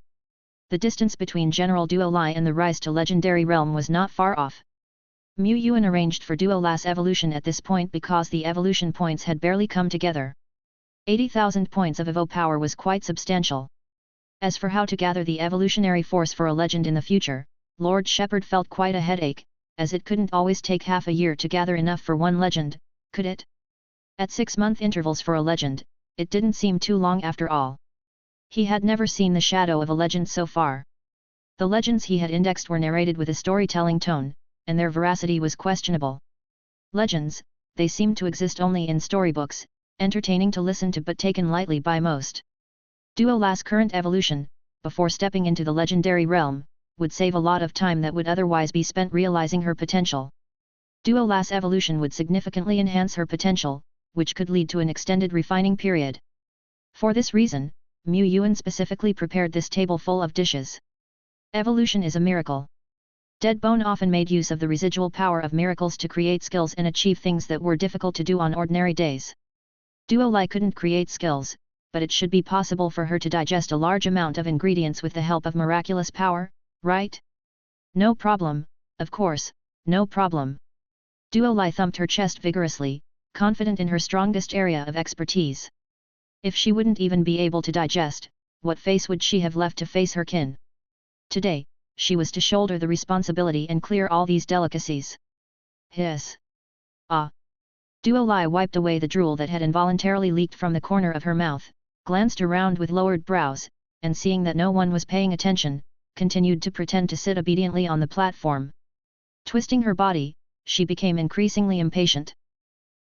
A: The distance between General Duo Lai and the rise to legendary realm was not far off. Mu Yuan arranged for Duo Lai's evolution at this point because the evolution points had barely come together. 80,000 points of evo power was quite substantial. As for how to gather the evolutionary force for a legend in the future, Lord Shepherd felt quite a headache, as it couldn't always take half a year to gather enough for one legend, could it? At 6-month intervals for a legend, it didn't seem too long after all. He had never seen the shadow of a legend so far. The legends he had indexed were narrated with a storytelling tone, and their veracity was questionable. Legends, they seemed to exist only in storybooks, entertaining to listen to but taken lightly by most. Duo Lai's current evolution, before stepping into the legendary realm, would save a lot of time that would otherwise be spent realizing her potential. Duo Lai's evolution would significantly enhance her potential, which could lead to an extended refining period. For this reason, Mu Yuan specifically prepared this table full of dishes. Evolution is a miracle. Dead Bone often made use of the residual power of miracles to create skills and achieve things that were difficult to do on ordinary days. Duo Lai couldn't create skills, but it should be possible for her to digest a large amount of ingredients with the help of miraculous power, right? No problem, of course, no problem. Duo Lai thumped her chest vigorously, confident in her strongest area of expertise. If she wouldn't even be able to digest, what face would she have left to face her kin? Today, she was to shoulder the responsibility and clear all these delicacies. Hiss! Ah! Duolai wiped away the drool that had involuntarily leaked from the corner of her mouth, glanced around with lowered brows, and seeing that no one was paying attention, continued to pretend to sit obediently on the platform. Twisting her body, she became increasingly impatient.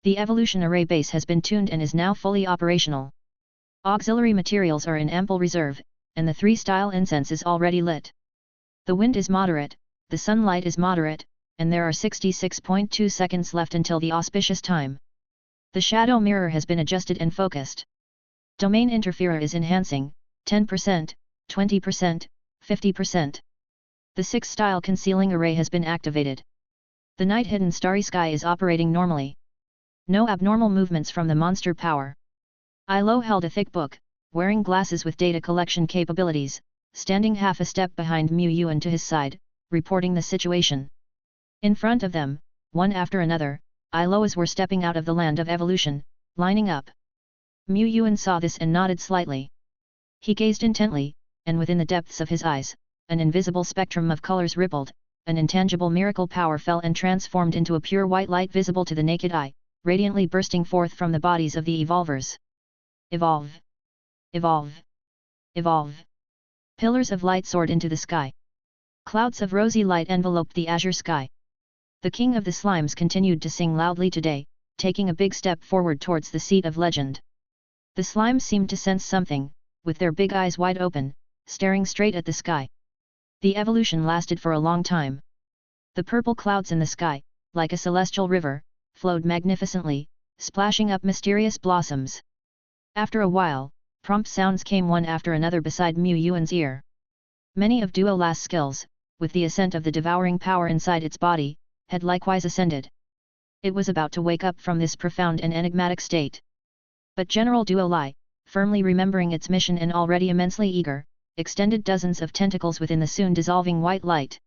A: The evolution array base has been tuned and is now fully operational. Auxiliary materials are in ample reserve, and the 3-style incense is already lit. The wind is moderate, the sunlight is moderate, and there are 66.2 seconds left until the auspicious time. The shadow mirror has been adjusted and focused. Domain interferer is enhancing, 10%, 20%, 50%. The 6-style concealing array has been activated. The night-hidden starry sky is operating normally. No abnormal movements from the monster power. Ilo held a thick book, wearing glasses with data collection capabilities, standing half a step behind Yuan to his side, reporting the situation. In front of them, one after another, Iloas were stepping out of the land of evolution, lining up. Yuan saw this and nodded slightly. He gazed intently, and within the depths of his eyes, an invisible spectrum of colors rippled, an intangible miracle power fell and transformed into a pure white light visible to the naked eye, radiantly bursting forth from the bodies of the evolvers. Evolve! Evolve! Evolve! Pillars of light soared into the sky. Clouds of rosy light enveloped the azure sky. The king of the slimes continued to sing loudly today, taking a big step forward towards the seat of legend. The slimes seemed to sense something, with their big eyes wide open, staring straight at the sky. The evolution lasted for a long time. The purple clouds in the sky, like a celestial river, flowed magnificently, splashing up mysterious blossoms. After a while, prompt sounds came one after another beside Yuan's ear. Many of Duolai's skills, with the ascent of the devouring power inside its body, had likewise ascended. It was about to wake up from this profound and enigmatic state. But General Duolai, firmly remembering its mission and already immensely eager, extended dozens of tentacles within the soon dissolving white light.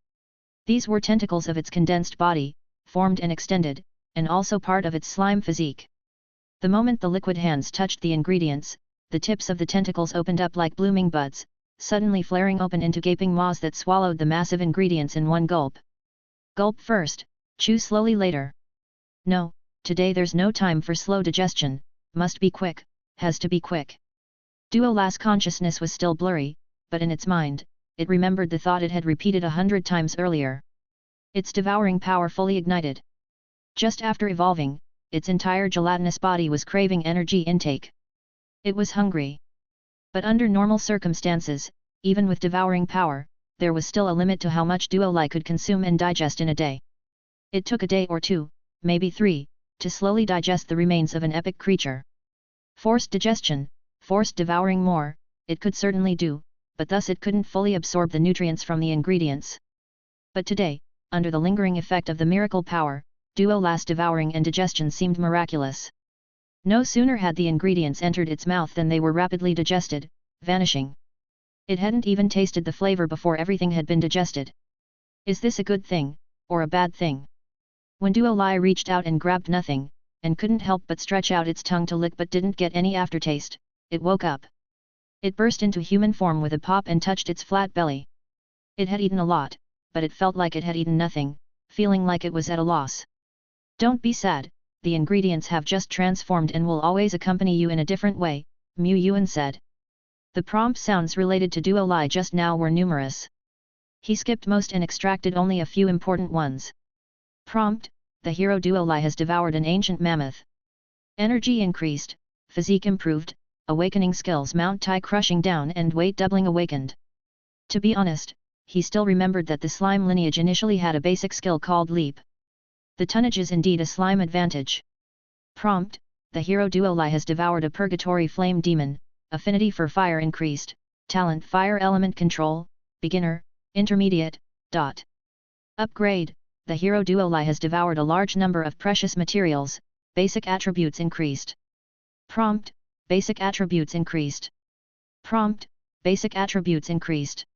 A: These were tentacles of its condensed body, formed and extended, and also part of its slime physique. The moment the liquid hands touched the ingredients, the tips of the tentacles opened up like blooming buds, suddenly flaring open into gaping maws that swallowed the massive ingredients in one gulp. Gulp first, chew slowly later. No, today there's no time for slow digestion, must be quick, has to be quick. Duolai's consciousness was still blurry, but in its mind, it remembered the thought it had repeated 100 times earlier. Its devouring power fully ignited. Just after evolving, its entire gelatinous body was craving energy intake. It was hungry. But under normal circumstances, even with devouring power, there was still a limit to how much Duolai could consume and digest in a day. It took a day or two, maybe 3, to slowly digest the remains of an epic creature. Forced digestion, forced devouring more, it could certainly do, but thus it couldn't fully absorb the nutrients from the ingredients. But today, under the lingering effect of the miracle power, Duolai's devouring and digestion seemed miraculous. No sooner had the ingredients entered its mouth than they were rapidly digested, vanishing. It hadn't even tasted the flavor before everything had been digested. Is this a good thing, or a bad thing? When Duolai reached out and grabbed nothing, and couldn't help but stretch out its tongue to lick but didn't get any aftertaste, it woke up. It burst into human form with a pop and touched its flat belly. It had eaten a lot, but it felt like it had eaten nothing, feeling like it was at a loss. Don't be sad, the ingredients have just transformed and will always accompany you in a different way, Yuan said. The prompt sounds related to Duolai just now were numerous. He skipped most and extracted only a few important ones. Prompt: the hero Duolai has devoured an ancient mammoth. Energy increased, physique improved, awakening skills mount tie crushing down and weight doubling awakened. To be honest, he still remembered that the slime lineage initially had a basic skill called leap. The tonnage is indeed a slime advantage. Prompt: the hero Duolai has devoured a purgatory flame demon, affinity for fire increased, talent fire element control, beginner, intermediate, Upgrade: the hero Duolai has devoured a large number of precious materials, basic attributes increased. Prompt: basic attributes increased. Prompt: basic attributes increased.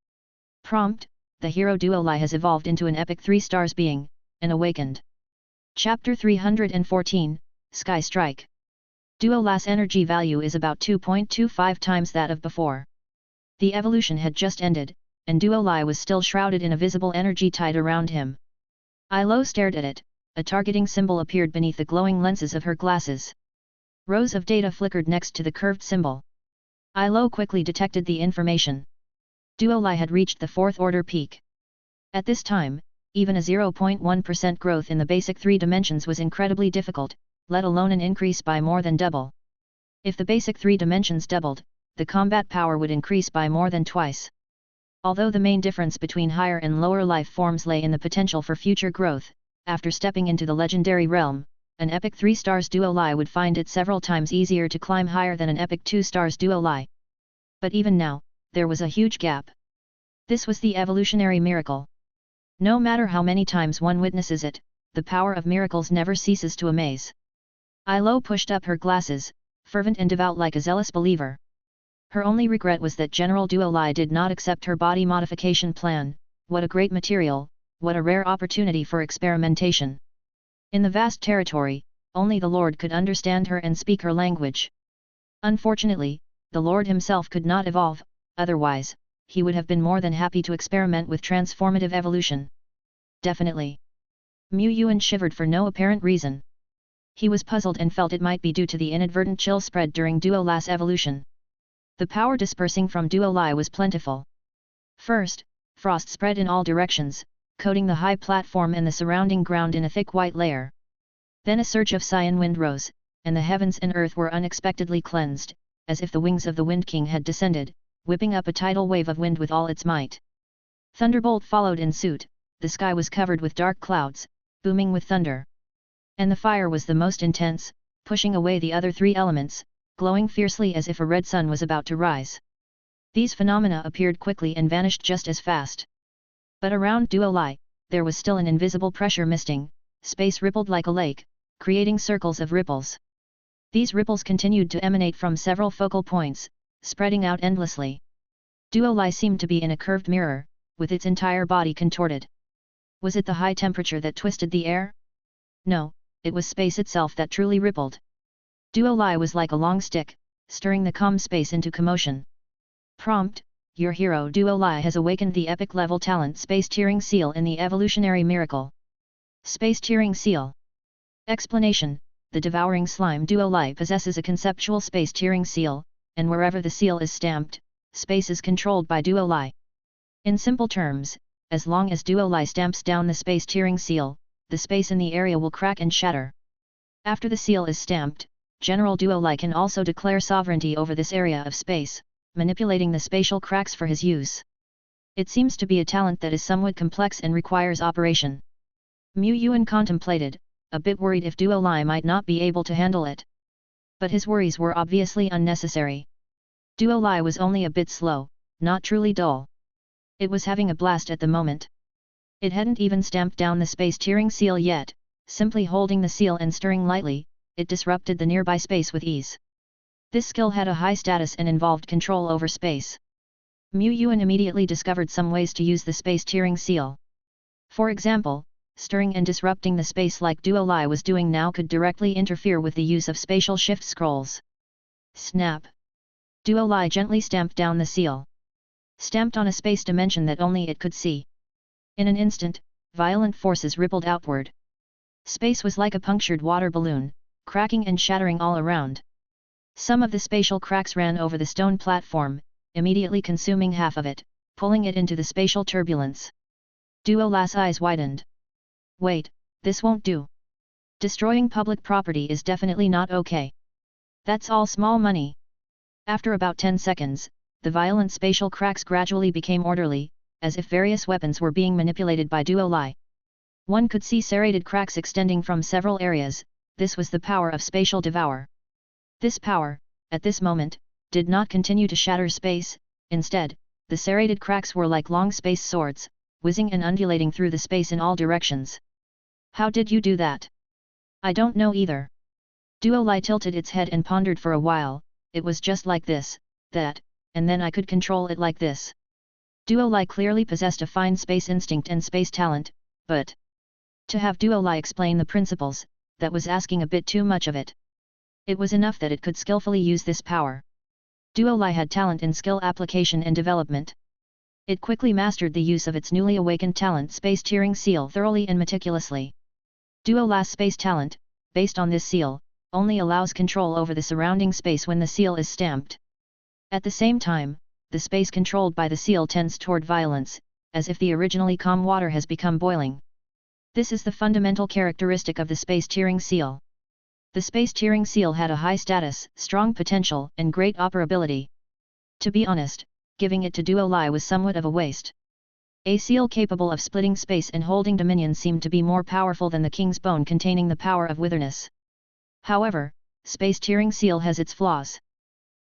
A: Prompt: the hero Duolai has evolved into an epic 3 stars being, and awakened. Chapter 314, Sky Strike. Duolai's energy value is about 2.25 times that of before. The evolution had just ended, and Duo Lai was still shrouded in a visible energy tied around him. I Lo stared at it. A targeting symbol appeared beneath the glowing lenses of her glasses. Rows of data flickered next to the curved symbol. I Lo quickly detected the information. Duo Lai had reached the fourth order peak. At this time, even a 0.1% growth in the basic 3 dimensions was incredibly difficult, let alone an increase by more than double. If the basic 3 dimensions doubled, the combat power would increase by more than twice. Although the main difference between higher and lower life forms lay in the potential for future growth, after stepping into the legendary realm, an epic 3 stars Duo Lai would find it several times easier to climb higher than an epic 2 stars Duo Lai. But even now, there was a huge gap. This was the evolutionary miracle. No matter how many times one witnesses it, the power of miracles never ceases to amaze. I Lo pushed up her glasses, fervent and devout like a zealous believer. Her only regret was that General Duo Lai did not accept her body modification plan. What a great material, what a rare opportunity for experimentation. In the vast territory, only the Lord could understand her and speak her language. Unfortunately, the Lord himself could not evolve, otherwise, he would have been more than happy to experiment with transformative evolution. Definitely. Mu Yuan shivered for no apparent reason. He was puzzled and felt it might be due to the inadvertent chill spread during Duo Lai's evolution. The power dispersing from Duo Lai was plentiful. First, frost spread in all directions, coating the high platform and the surrounding ground in a thick white layer. Then a surge of cyan wind rose, and the heavens and earth were unexpectedly cleansed, as if the wings of the Wind King had descended, whipping up a tidal wave of wind with all its might. Thunderbolt followed in suit, the sky was covered with dark clouds, booming with thunder. And the fire was the most intense, pushing away the other 3 elements, glowing fiercely as if a red sun was about to rise. These phenomena appeared quickly and vanished just as fast. But around Duo Lai, there was still an invisible pressure misting, space rippled like a lake, creating circles of ripples. These ripples continued to emanate from several focal points, spreading out endlessly. Duo Lai seemed to be in a curved mirror, with its entire body contorted. Was it the high temperature that twisted the air? No, it was space itself that truly rippled. Duo Lai was like a long stick, stirring the calm space into commotion. Prompt: your hero Duo Lai has awakened the epic level talent Space Tearing Seal in the evolutionary miracle. Space Tearing Seal. Explanation: the devouring slime Duo Lai possesses a conceptual space tearing seal, and wherever the seal is stamped, space is controlled by Duo Lai. In simple terms, as long as Duo Lai stamps down the space tearing seal, the space in the area will crack and shatter. After the seal is stamped, General Duo Lai can also declare sovereignty over this area of space, manipulating the spatial cracks for his use. It seems to be a talent that is somewhat complex and requires operation. Mu Yuan contemplated, a bit worried if Duo Lai might not be able to handle it. But his worries were obviously unnecessary. Duo Lai was only a bit slow, not truly dull. It was having a blast at the moment. It hadn't even stamped down the space tearing seal yet, simply holding the seal and stirring lightly, it disrupted the nearby space with ease. This skill had a high status and involved control over space. Mu Yuan immediately discovered some ways to use the space tearing seal. For example, stirring and disrupting the space like Duo Lai was doing now could directly interfere with the use of spatial shift scrolls. Snap! Duo Lai gently stamped down the seal. Stamped on a space dimension that only it could see. In an instant, violent forces rippled outward. Space was like a punctured water balloon, cracking and shattering all around. Some of the spatial cracks ran over the stone platform, immediately consuming half of it, pulling it into the spatial turbulence. Duo Lai's eyes widened. Wait, this won't do. Destroying public property is definitely not okay. That's all small money. After about 10 seconds, the violent spatial cracks gradually became orderly, as if various weapons were being manipulated by Duo Lai. One could see serrated cracks extending from several areas. This was the power of spatial devour. This power, at this moment, did not continue to shatter space. Instead, the serrated cracks were like long space swords, whizzing and undulating through the space in all directions. How did you do that? I don't know either. Duo Lai tilted its head and pondered for a while. It was just like this, that, and then I could control it like this. Duo Lai clearly possessed a fine space instinct and space talent, but to have Duo Lai explain the principles, that was asking a bit too much of it. It was enough that it could skillfully use this power. Duo Lai had talent in skill application and development. It quickly mastered the use of its newly awakened talent space-tearing seal thoroughly and meticulously. Duolas space talent, based on this seal, only allows control over the surrounding space when the seal is stamped. At the same time, the space controlled by the seal tends toward violence, as if the originally calm water has become boiling. This is the fundamental characteristic of the space-tearing seal. The space-tearing seal had a high status, strong potential, and great operability. To be honest, giving it to Duolai was somewhat of a waste. A seal capable of splitting space and holding dominion seemed to be more powerful than the king's bone containing the power of witherness. However, space-tearing seal has its flaws.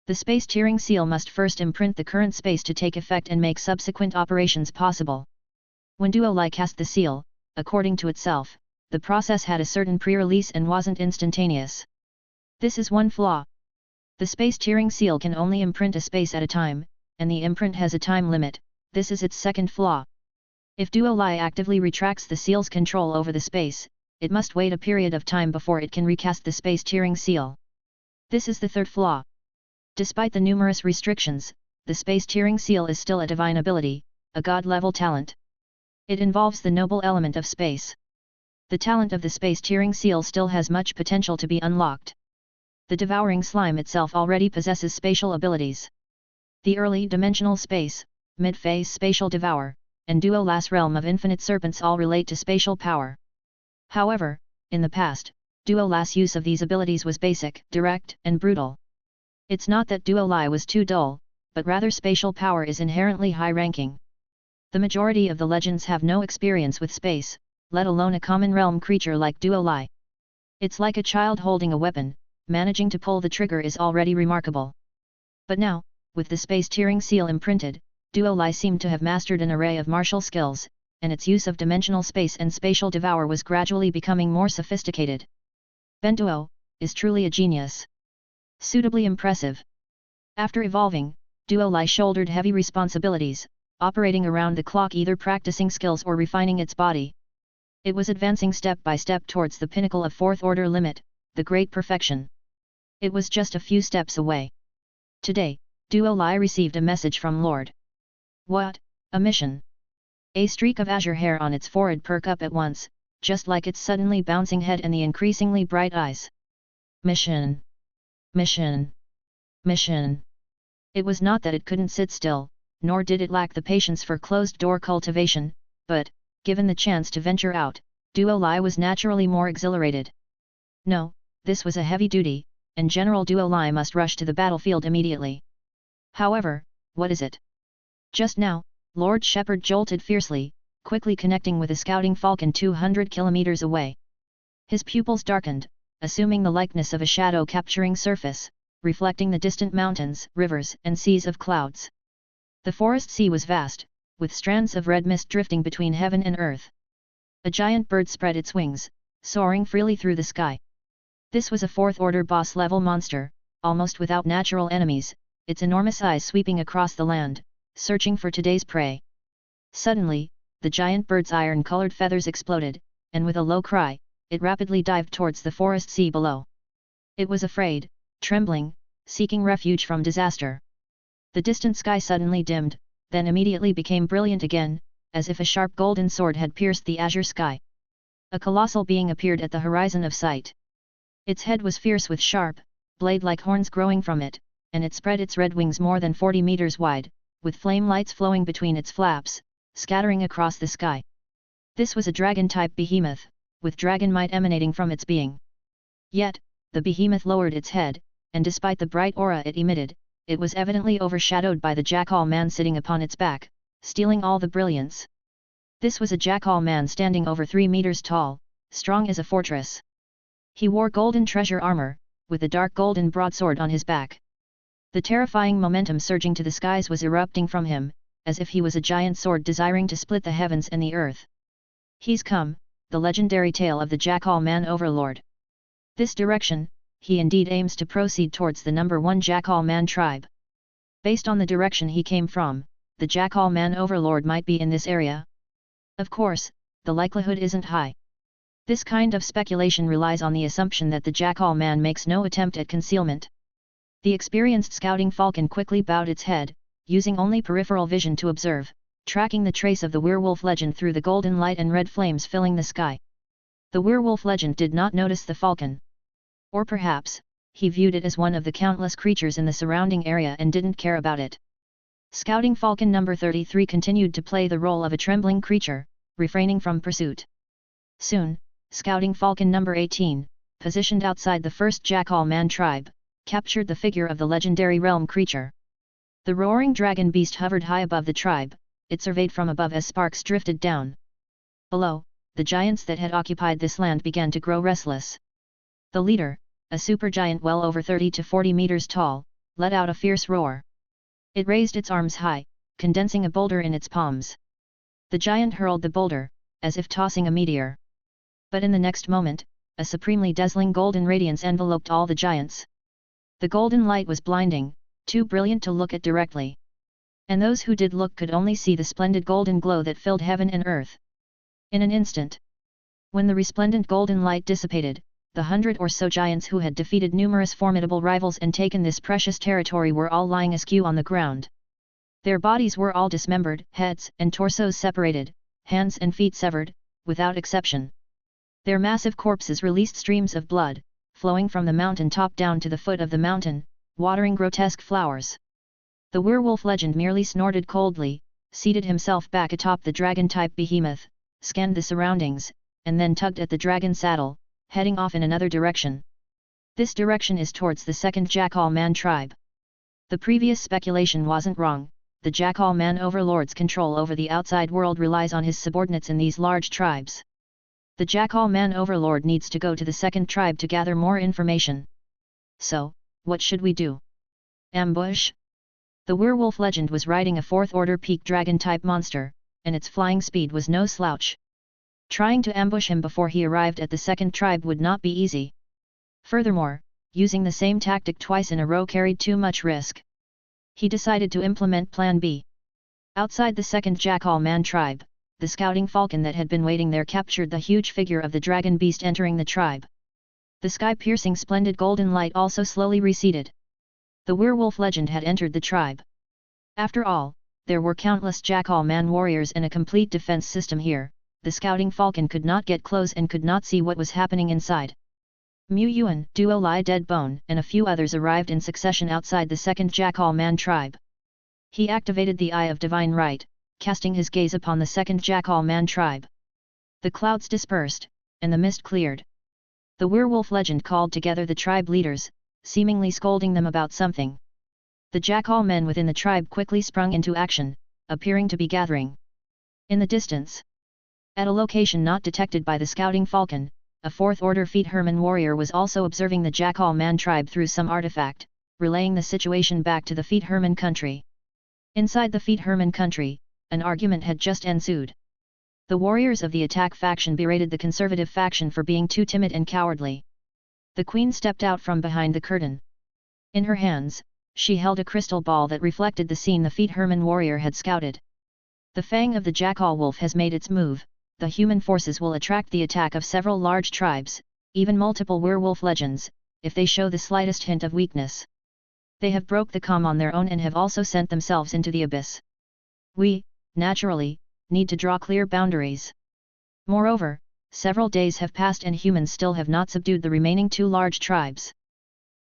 A: The space-tearing seal must first imprint the current space to take effect and make subsequent operations possible. When Duolai cast the seal, according to itself, the process had a certain pre-release and wasn't instantaneous. This is one flaw. The space-tearing seal can only imprint a space at a time, and the imprint has a time limit. This is its second flaw. If Duolai actively retracts the seal's control over the space, it must wait a period of time before it can recast the space-tearing seal. This is the third flaw. Despite the numerous restrictions, the space-tearing seal is still a divine ability, a god-level talent. It involves the noble element of space. The talent of the space-tearing seal still has much potential to be unlocked. The devouring slime itself already possesses spatial abilities. The early dimensional space, mid-phase spatial devour, and Duolas realm of infinite serpents all relate to spatial power. However, in the past, Duolas' use of these abilities was basic, direct, and brutal. It's not that Duolai was too dull, but rather spatial power is inherently high-ranking. The majority of the legends have no experience with space, let alone a common realm creature like Duolai. It's like a child holding a weapon, managing to pull the trigger is already remarkable. But now, with the space-tearing seal imprinted, Duolai seemed to have mastered an array of martial skills, and its use of dimensional space and spatial devour was gradually becoming more sophisticated. Benduo is truly a genius. Suitably impressive. After evolving, Duolai shouldered heavy responsibilities, operating around the clock either practicing skills or refining its body. It was advancing step by step towards the pinnacle of fourth order limit, the great perfection. It was just a few steps away. Today, Duolai received a message from Lord. What? A mission? A streak of azure hair on its forehead perked up at once, just like its suddenly bouncing head and the increasingly bright eyes. Mission. Mission. Mission. It was not that it couldn't sit still, nor did it lack the patience for closed-door cultivation, but, given the chance to venture out, Duolai was naturally more exhilarated. No, this was a heavy duty, and General Duolai must rush to the battlefield immediately. However, what is it? Just now, Lord Shepherd jolted fiercely, quickly connecting with a scouting falcon 200 kilometers away. His pupils darkened, assuming the likeness of a shadow-capturing surface, reflecting the distant mountains, rivers, and seas of clouds. The forest sea was vast, with strands of red mist drifting between heaven and earth. A giant bird spread its wings, soaring freely through the sky. This was a fourth-order boss-level monster, almost without natural enemies, its enormous eyes sweeping across the land, searching for today's prey. Suddenly, the giant bird's iron-colored feathers exploded, and with a low cry, it rapidly dived towards the forest sea below. It was afraid, trembling, seeking refuge from disaster. The distant sky suddenly dimmed, then immediately became brilliant again, as if a sharp golden sword had pierced the azure sky. A colossal being appeared at the horizon of sight. Its head was fierce with sharp, blade-like horns growing from it, and it spread its red wings more than 40 meters wide, with flame lights flowing between its flaps, scattering across the sky. This was a dragon-type behemoth, with dragon might emanating from its being. Yet, the behemoth lowered its head, and despite the bright aura it emitted, it was evidently overshadowed by the jackal man sitting upon its back, stealing all the brilliance. This was a jackal man standing over 3 meters tall, strong as a fortress. He wore golden treasure armor, with a dark golden broadsword on his back. The terrifying momentum surging to the skies was erupting from him, as if he was a giant sword desiring to split the heavens and the earth. He's come, the legendary tale of the Jackal Man Overlord. This direction, he indeed aims to proceed towards the number 1 Jackal Man tribe. Based on the direction he came from, the Jackal Man Overlord might be in this area. Of course, the likelihood isn't high. This kind of speculation relies on the assumption that the Jackal Man makes no attempt at concealment. The experienced scouting falcon quickly bowed its head, using only peripheral vision to observe, tracking the trace of the werewolf legend through the golden light and red flames filling the sky. The werewolf legend did not notice the falcon. Or perhaps, he viewed it as one of the countless creatures in the surrounding area and didn't care about it. Scouting Falcon number 33 continued to play the role of a trembling creature, refraining from pursuit. Soon, Scouting Falcon number 18, positioned outside the first Jackal Man tribe, captured the figure of the legendary realm creature. The roaring dragon beast hovered high above the tribe, it surveyed from above as sparks drifted down. Below, the giants that had occupied this land began to grow restless. The leader, a supergiant well over 30 to 40 meters tall, let out a fierce roar. It raised its arms high, condensing a boulder in its palms. The giant hurled the boulder, as if tossing a meteor. But in the next moment, a supremely dazzling golden radiance enveloped all the giants. The golden light was blinding, too brilliant to look at directly. And those who did look could only see the splendid golden glow that filled heaven and earth. In an instant, when the resplendent golden light dissipated, the 100 or so giants who had defeated numerous formidable rivals and taken this precious territory were all lying askew on the ground. Their bodies were all dismembered, heads and torsos separated, hands and feet severed, without exception. Their massive corpses released streams of blood, flowing from the mountain top down to the foot of the mountain, watering grotesque flowers. The werewolf legend merely snorted coldly, seated himself back atop the dragon-type behemoth, scanned the surroundings, and then tugged at the dragon saddle, heading off in another direction. This direction is towards the second Jackal Man tribe. The previous speculation wasn't wrong, the Jackal Man overlord's control over the outside world relies on his subordinates in these large tribes. The Jackal Man overlord needs to go to the second tribe to gather more information. So, what should we do? Ambush? The werewolf legend was riding a fourth-order peak dragon-type monster, and its flying speed was no slouch. Trying to ambush him before he arrived at the second tribe would not be easy. Furthermore, using the same tactic twice in a row carried too much risk. He decided to implement Plan B. Outside the second Jackal Man tribe, the scouting falcon that had been waiting there captured the huge figure of the dragon beast entering the tribe. The sky-piercing splendid golden light also slowly receded. The werewolf legend had entered the tribe. After all, there were countless Jackal Man warriors and a complete defense system here. The scouting falcon could not get close and could not see what was happening inside. Yuan, Duo Lai Deadbone and a few others arrived in succession outside the second Jackal Man tribe. He activated the Eye of Divine Right, casting his gaze upon the second Jackal Man tribe. The clouds dispersed, and the mist cleared. The werewolf legend called together the tribe leaders, seemingly scolding them about something. The Jackal men within the tribe quickly sprung into action, appearing to be gathering. In the distance, at a location not detected by the scouting falcon, a fourth-order Feet Herman warrior was also observing the Jackal Man tribe through some artifact, relaying the situation back to the Feet Herman country. Inside the Feet Herman country, an argument had just ensued. The warriors of the attack faction berated the conservative faction for being too timid and cowardly. The queen stepped out from behind the curtain. In her hands, she held a crystal ball that reflected the scene the Feet Herman warrior had scouted. The fang of the Jackal wolf has made its move. The human forces will attract the attack of several large tribes, even multiple werewolf legends, if they show the slightest hint of weakness. They have broke the calm on their own and have also sent themselves into the abyss. We, naturally, need to draw clear boundaries. Moreover, several days have passed and humans still have not subdued the remaining two large tribes.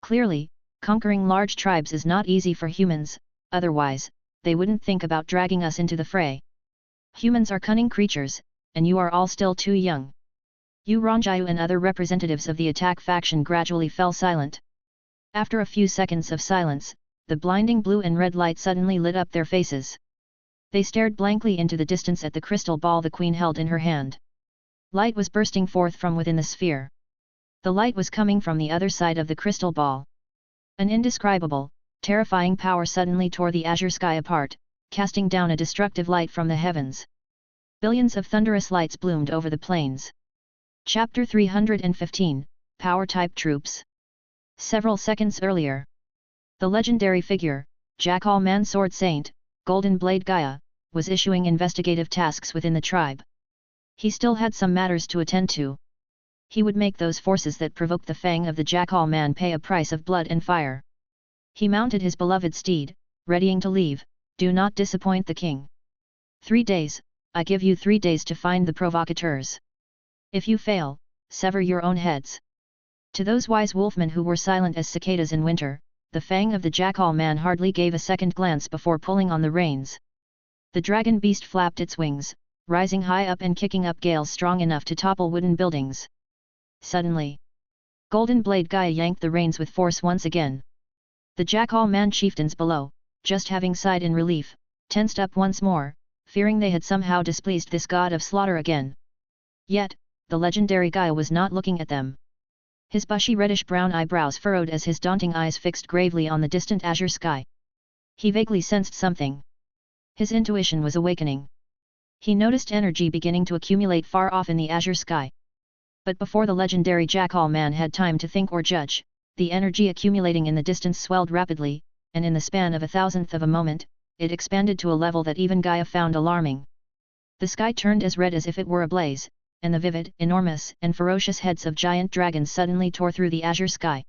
A: Clearly, conquering large tribes is not easy for humans, otherwise, they wouldn't think about dragging us into the fray. Humans are cunning creatures, and you are all still too young. Ranjayu and other representatives of the attack faction gradually fell silent. After a few seconds of silence, the blinding blue and red light suddenly lit up their faces. They stared blankly into the distance at the crystal ball the queen held in her hand. Light was bursting forth from within the sphere. The light was coming from the other side of the crystal ball. An indescribable, terrifying power suddenly tore the azure sky apart, casting down a destructive light from the heavens. Billions of thunderous lights bloomed over the plains. Chapter 315, Power-Type Troops. Several seconds earlier, the legendary figure, Jackal Man Sword Saint, Golden Blade Gaia, was issuing investigative tasks within the tribe. He still had some matters to attend to. He would make those forces that provoked the fang of the Jackal Man pay a price of blood and fire. He mounted his beloved steed, readying to leave. Do not disappoint the king. 3 days, I give you 3 days to find the provocateurs. If you fail, sever your own heads. To those wise wolfmen who were silent as cicadas in winter, the fang of the jackal man hardly gave a second glance before pulling on the reins. The dragon beast flapped its wings, rising high up and kicking up gales strong enough to topple wooden buildings. Suddenly, Golden Blade Gaia yanked the reins with force once again. The jackal man chieftains below, just having sighed in relief, tensed up once more, fearing they had somehow displeased this god of slaughter again. Yet, the legendary Gaia was not looking at them. His bushy reddish-brown eyebrows furrowed as his daunting eyes fixed gravely on the distant azure sky. He vaguely sensed something. His intuition was awakening. He noticed energy beginning to accumulate far off in the azure sky. But before the legendary jackal man had time to think or judge, the energy accumulating in the distance swelled rapidly, and in the span of 1,000th of a moment, it expanded to a level that even Gaia found alarming. The sky turned as red as if it were ablaze, and the vivid, enormous, and ferocious heads of giant dragons suddenly tore through the azure sky.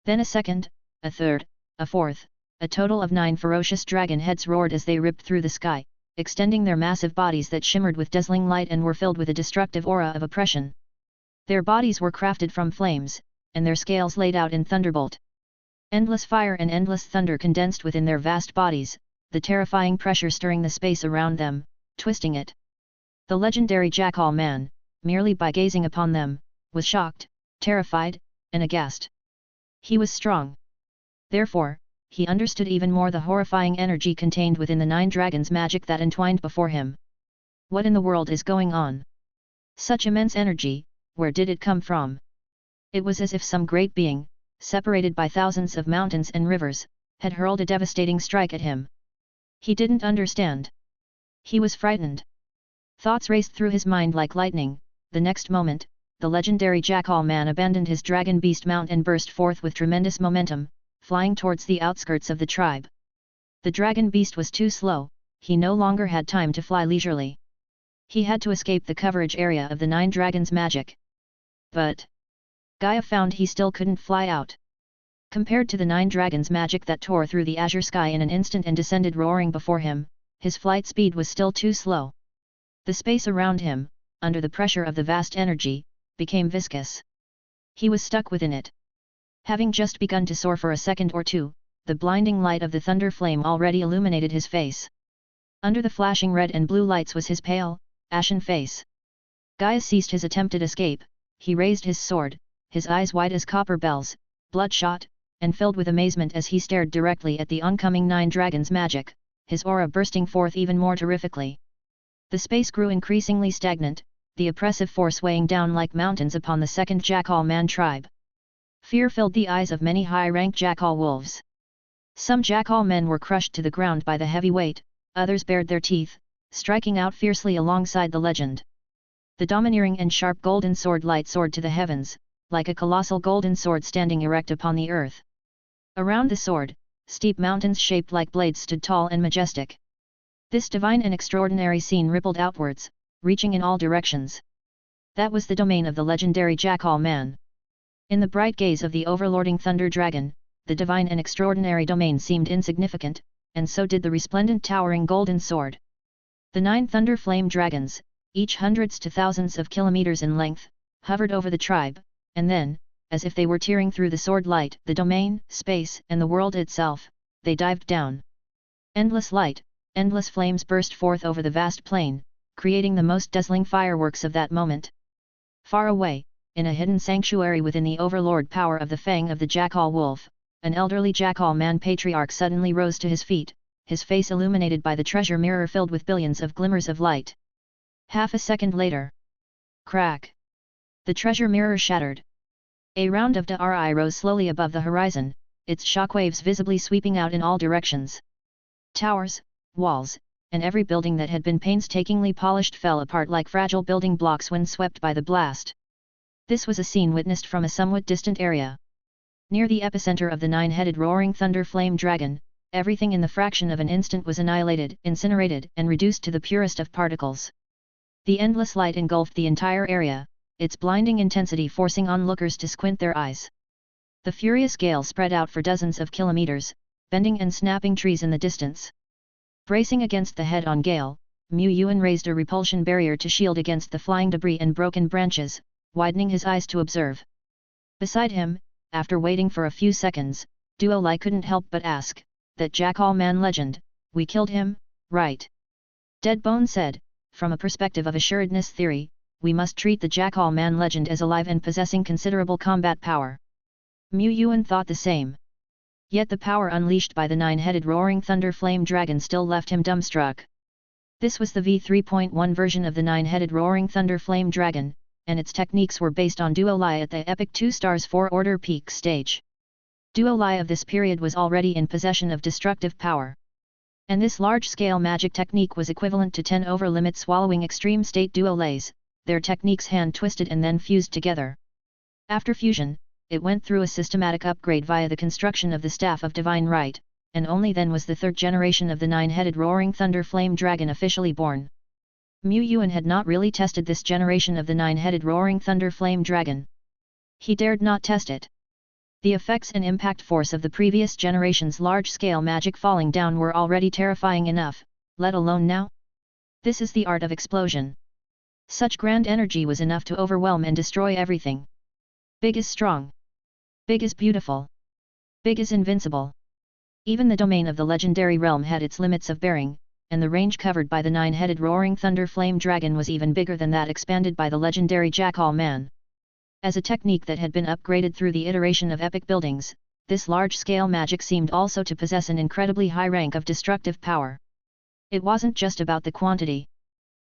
A: Then a second, a third, a fourth, a total of 9 ferocious dragon heads roared as they ripped through the sky, extending their massive bodies that shimmered with dazzling light and were filled with a destructive aura of oppression. Their bodies were crafted from flames, and their scales laid out in thunderbolt. Endless fire and endless thunder condensed within their vast bodies, the terrifying pressure stirring the space around them, twisting it. The legendary jackal man, merely by gazing upon them, was shocked, terrified, and aghast. He was strong. Therefore, he understood even more the horrifying energy contained within the 9 dragons' magic that entwined before him. What in the world is going on? Such immense energy, where did it come from? It was as if some great being, separated by thousands of mountains and rivers, had hurled a devastating strike at him. He didn't understand. He was frightened. Thoughts raced through his mind like lightning. The next moment, the legendary jackal man abandoned his dragon beast mount and burst forth with tremendous momentum, flying towards the outskirts of the tribe. The dragon beast was too slow, he no longer had time to fly leisurely. He had to escape the coverage area of the 9 dragons' magic. But Gaia found he still couldn't fly out. Compared to the 9 dragons' magic that tore through the azure sky in an instant and descended roaring before him, his flight speed was still too slow. The space around him, under the pressure of the vast energy, became viscous. He was stuck within it. Having just begun to soar for a second or two, the blinding light of the thunder flame already illuminated his face. Under the flashing red and blue lights was his pale, ashen face. Gaia ceased his attempted escape. He raised his sword, his eyes white as copper bells, bloodshot, and filled with amazement as he stared directly at the oncoming 9 dragons' magic, his aura bursting forth even more terrifically. The space grew increasingly stagnant, the oppressive force weighing down like mountains upon the second jackal man tribe. Fear filled the eyes of many high-ranked jackal wolves. Some jackal men were crushed to the ground by the heavy weight, others bared their teeth, striking out fiercely alongside the legend. The domineering and sharp golden sword light soared to the heavens, like a colossal golden sword standing erect upon the earth. Around the sword, steep mountains shaped like blades stood tall and majestic. This divine and extraordinary scene rippled outwards, reaching in all directions. That was the domain of the legendary jackal man. In the bright gaze of the overlording thunder dragon, the divine and extraordinary domain seemed insignificant, and so did the resplendent towering golden sword. The 9 thunder flame dragons, each hundreds to thousands of kilometers in length, hovered over the tribe, and then, as if they were tearing through the sword light, the domain, space, and the world itself, they dived down. Endless light, endless flames burst forth over the vast plain, creating the most dazzling fireworks of that moment. Far away, in a hidden sanctuary within the overlord power of the fang of the jackal wolf, an elderly jackal man patriarch suddenly rose to his feet, his face illuminated by the treasure mirror filled with billions of glimmers of light. Half a second later. Crack! The treasure mirror shattered. A round of Dari rose slowly above the horizon, its shockwaves visibly sweeping out in all directions. Towers, walls, and every building that had been painstakingly polished fell apart like fragile building blocks when swept by the blast. This was a scene witnessed from a somewhat distant area. Near the epicenter of the 9-headed roaring thunder flame dragon, everything in the fraction of an instant was annihilated, incinerated, and reduced to the purest of particles. The endless light engulfed the entire area, its blinding intensity forcing onlookers to squint their eyes. The furious gale spread out for dozens of kilometers, bending and snapping trees in the distance. Bracing against the head-on gale, Yuan raised a repulsion barrier to shield against the flying debris and broken branches, widening his eyes to observe. Beside him, after waiting for a few seconds, Duo Lai couldn't help but ask, "That Jackal man legend, we killed him, right?" Deadbone said, "From a perspective of assuredness theory, we must treat the Jackal man legend as alive and possessing considerable combat power." Yuan thought the same. Yet the power unleashed by the nine-headed roaring thunder flame dragon still left him dumbstruck. This was the V3.1 version of the nine-headed roaring thunder flame dragon, and its techniques were based on Duo Lai at the epic 2 stars 4 order peak stage. Duo Lai of this period was already in possession of destructive power. And this large-scale magic technique was equivalent to 10 over limit swallowing extreme state Duo Lais, their techniques hand-twisted and then fused together. After fusion, it went through a systematic upgrade via the construction of the Staff of Divine Right, and only then was the third generation of the nine-headed roaring thunder flame dragon officially born. Yuan had not really tested this generation of the nine-headed roaring thunder flame dragon. He dared not test it. The effects and impact force of the previous generation's large-scale magic falling down were already terrifying enough, let alone now? This is the art of explosion. Such grand energy was enough to overwhelm and destroy everything. Big is strong. Big is beautiful. Big is invincible. Even the domain of the legendary realm had its limits of bearing, and the range covered by the nine-headed roaring thunder flame dragon was even bigger than that expanded by the legendary Jackal man. As a technique that had been upgraded through the iteration of epic buildings, this large-scale magic seemed also to possess an incredibly high rank of destructive power. It wasn't just about the quantity.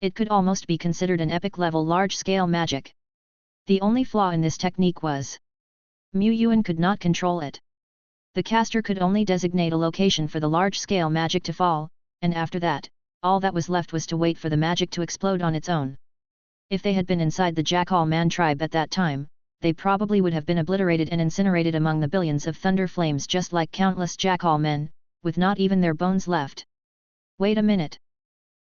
A: It could almost be considered an epic-level large-scale magic. The only flaw in this technique was Yuan could not control it. The caster could only designate a location for the large-scale magic to fall, and after that, all that was left was to wait for the magic to explode on its own. If they had been inside the Jackal man tribe at that time, they probably would have been obliterated and incinerated among the billions of thunder flames just like countless Jackal men, with not even their bones left. Wait a minute.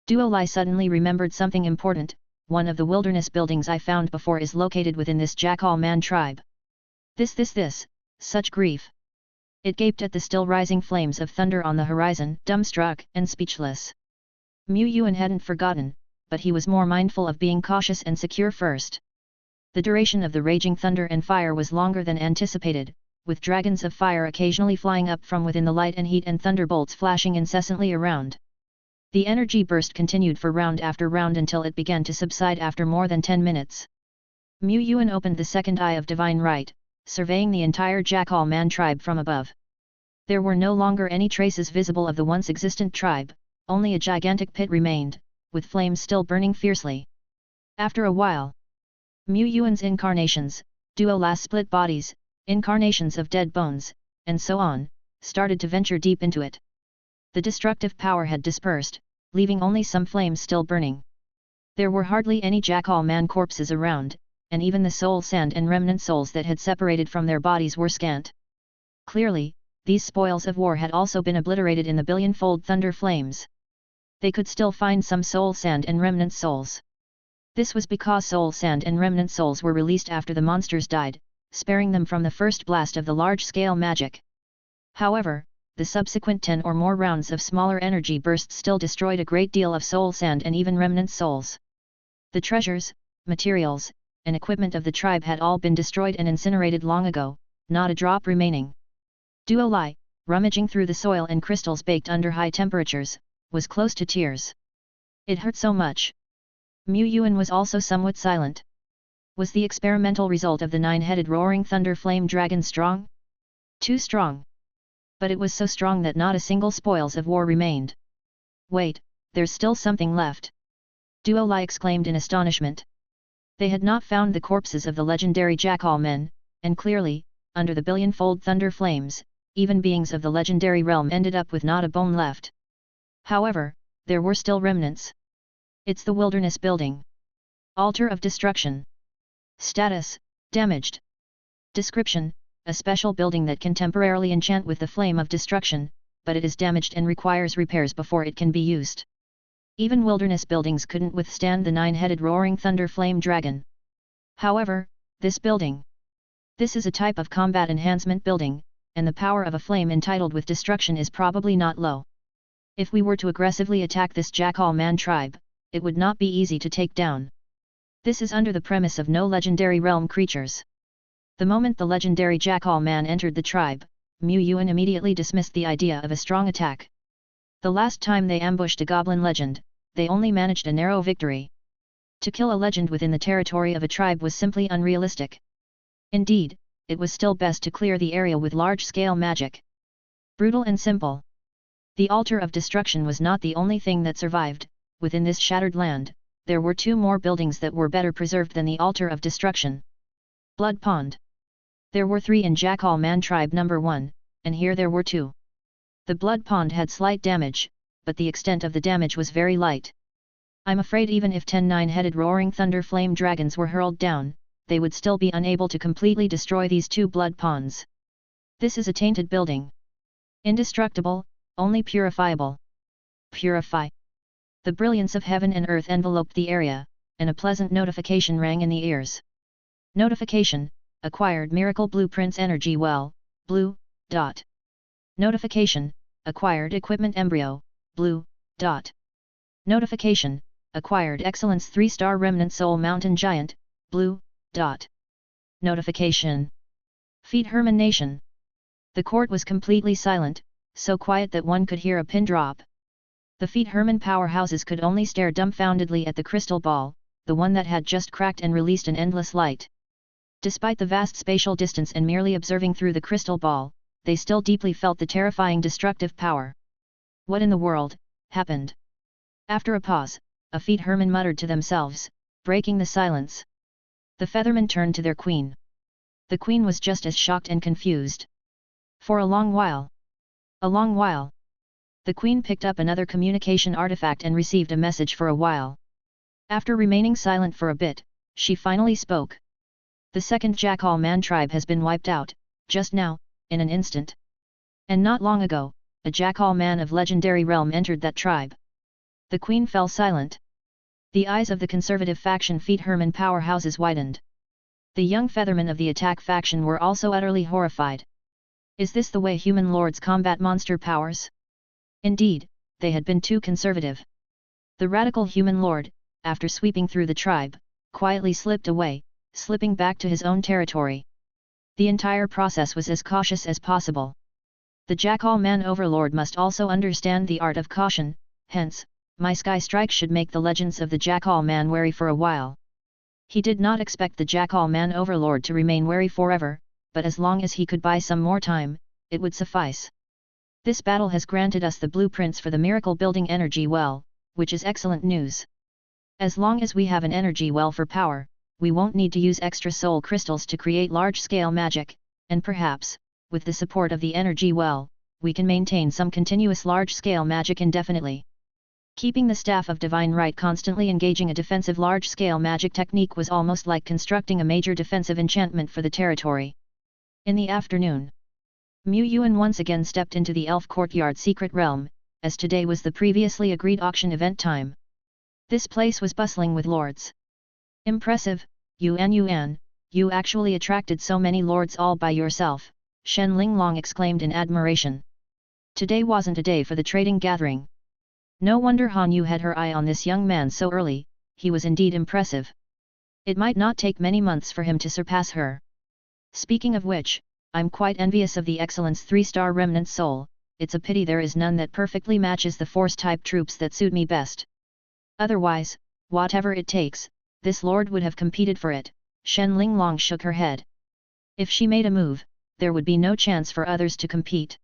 A: Duo Lai suddenly remembered something important. One of the wilderness buildings I found before is located within this Jackal man tribe. This, such grief. It gaped at the still rising flames of thunder on the horizon, dumbstruck and speechless. Yuan hadn't forgotten, but he was more mindful of being cautious and secure first. The duration of the raging thunder and fire was longer than anticipated, with dragons of fire occasionally flying up from within the light and heat and thunderbolts flashing incessantly around. The energy burst continued for round after round until it began to subside after more than 10 minutes. Yuan opened the second eye of divine right, surveying the entire Jackal man tribe from above. There were no longer any traces visible of the once existent tribe, only a gigantic pit remained, with flames still burning fiercely. After a while, Yuan's incarnations, Duo Lai's split bodies, incarnations of dead bones, and so on, started to venture deep into it. The destructive power had dispersed, leaving only some flames still burning. There were hardly any Jackal man corpses around, and even the soul sand and remnant souls that had separated from their bodies were scant. Clearly, these spoils of war had also been obliterated in the billion-fold thunder flames. They could still find some soul sand and remnant souls. This was because soul sand and remnant souls were released after the monsters died, sparing them from the first blast of the large-scale magic. However, the subsequent 10 or more rounds of smaller energy bursts still destroyed a great deal of soul sand and even remnant souls. The treasures, materials, and equipment of the tribe had all been destroyed and incinerated long ago, not a drop remaining. Duo Lai, rummaging through the soil and crystals baked under high temperatures, was close to tears. It hurt so much. Yuan was also somewhat silent. Was the experimental result of the nine-headed roaring thunder flame dragon strong? Too strong. But it was so strong that not a single spoils of war remained. Wait, there's still something left. Duo Lai exclaimed in astonishment. They had not found the corpses of the legendary Jackal men, and clearly, under the billion-fold thunder flames, even beings of the legendary realm ended up with not a bone left. However, there were still remnants. It's the wilderness building. Altar of Destruction. Status, damaged. Description, a special building that can temporarily enchant with the flame of destruction, but it is damaged and requires repairs before it can be used. Even wilderness buildings couldn't withstand the nine-headed roaring thunder flame dragon. However, this building. This is a type of combat enhancement building, and the power of a flame entitled with destruction is probably not low. If we were to aggressively attack this Jackal Man tribe, it would not be easy to take down. This is under the premise of no legendary realm creatures. The moment the legendary Jackal Man entered the tribe, Yuan immediately dismissed the idea of a strong attack. The last time they ambushed a goblin legend, they only managed a narrow victory. To kill a legend within the territory of a tribe was simply unrealistic. Indeed, it was still best to clear the area with large-scale magic. Brutal and simple. The altar of destruction was not the only thing that survived. Within this shattered land, there were 2 more buildings that were better preserved than the altar of destruction. Blood Pond. There were 3 in Jackal Man tribe number 1, and here there were 2. The Blood Pond had slight damage, but the extent of the damage was very light. I'm afraid even if 10 9-headed roaring thunder flame dragons were hurled down, they would still be unable to completely destroy these 2 blood ponds. This is a tainted building. Indestructible, only purifiable. Purify. The brilliance of heaven and earth enveloped the area, and a pleasant notification rang in the ears. Notification: acquired miracle blueprints energy well, blue, dot. Notification: acquired equipment embryo, blue, dot. Notification: acquired excellence 3-star remnant soul mountain giant, blue, dot. Notification: feed Herman Nation. The court was completely silent, so quiet that one could hear a pin drop. The Feed Herman powerhouses could only stare dumbfoundedly at the crystal ball, the one that had just cracked and released an endless light. Despite the vast spatial distance and merely observing through the crystal ball, they still deeply felt the terrifying destructive power. What in the world happened? After a pause, a Feed Herman muttered to themselves, breaking the silence. The Feathermen turned to their queen. The queen was just as shocked and confused. For a long while. The queen picked up another communication artifact and received a message for a while. After remaining silent for a bit, she finally spoke. The second Jackal Man tribe has been wiped out, just now, in an instant. And not long ago, a Jackal Man of legendary realm entered that tribe. The queen fell silent. The eyes of the conservative faction Feed Herman powerhouses widened. The young feathermen of the attack faction were also utterly horrified. Is this the way human lords combat monster powers? Indeed, they had been too conservative. The radical human lord, after sweeping through the tribe, quietly slipped away, slipping back to his own territory. The entire process was as cautious as possible. The Jackal Man overlord must also understand the art of caution, hence, my sky strike should make the legends of the Jackal Man wary for a while. He did not expect the Jackal Man overlord to remain wary forever, but as long as he could buy some more time, it would suffice. This battle has granted us the blueprints for the miracle building energy well, which is excellent news. As long as we have an energy well for power, we won't need to use extra soul crystals to create large-scale magic, and perhaps, with the support of the energy well, we can maintain some continuous large-scale magic indefinitely. Keeping the staff of Divine Right constantly engaging a defensive large-scale magic technique was almost like constructing a major defensive enchantment for the territory. In the afternoon, Yuan once again stepped into the elf courtyard secret realm, as today was the previously agreed auction event time. This place was bustling with lords. Impressive, Yuan, you actually attracted so many lords all by yourself, Shen Linglong exclaimed in admiration. Today wasn't a day for the trading gathering. No wonder Han Yu had her eye on this young man so early, he was indeed impressive. It might not take many months for him to surpass her. Speaking of which, I'm quite envious of the Excellence 3-star remnant soul, it's a pity there is none that perfectly matches the force-type troops that suit me best. Otherwise, whatever it takes, this lord would have competed for it, Shen Linglong shook her head. If she made a move, there would be no chance for others to compete.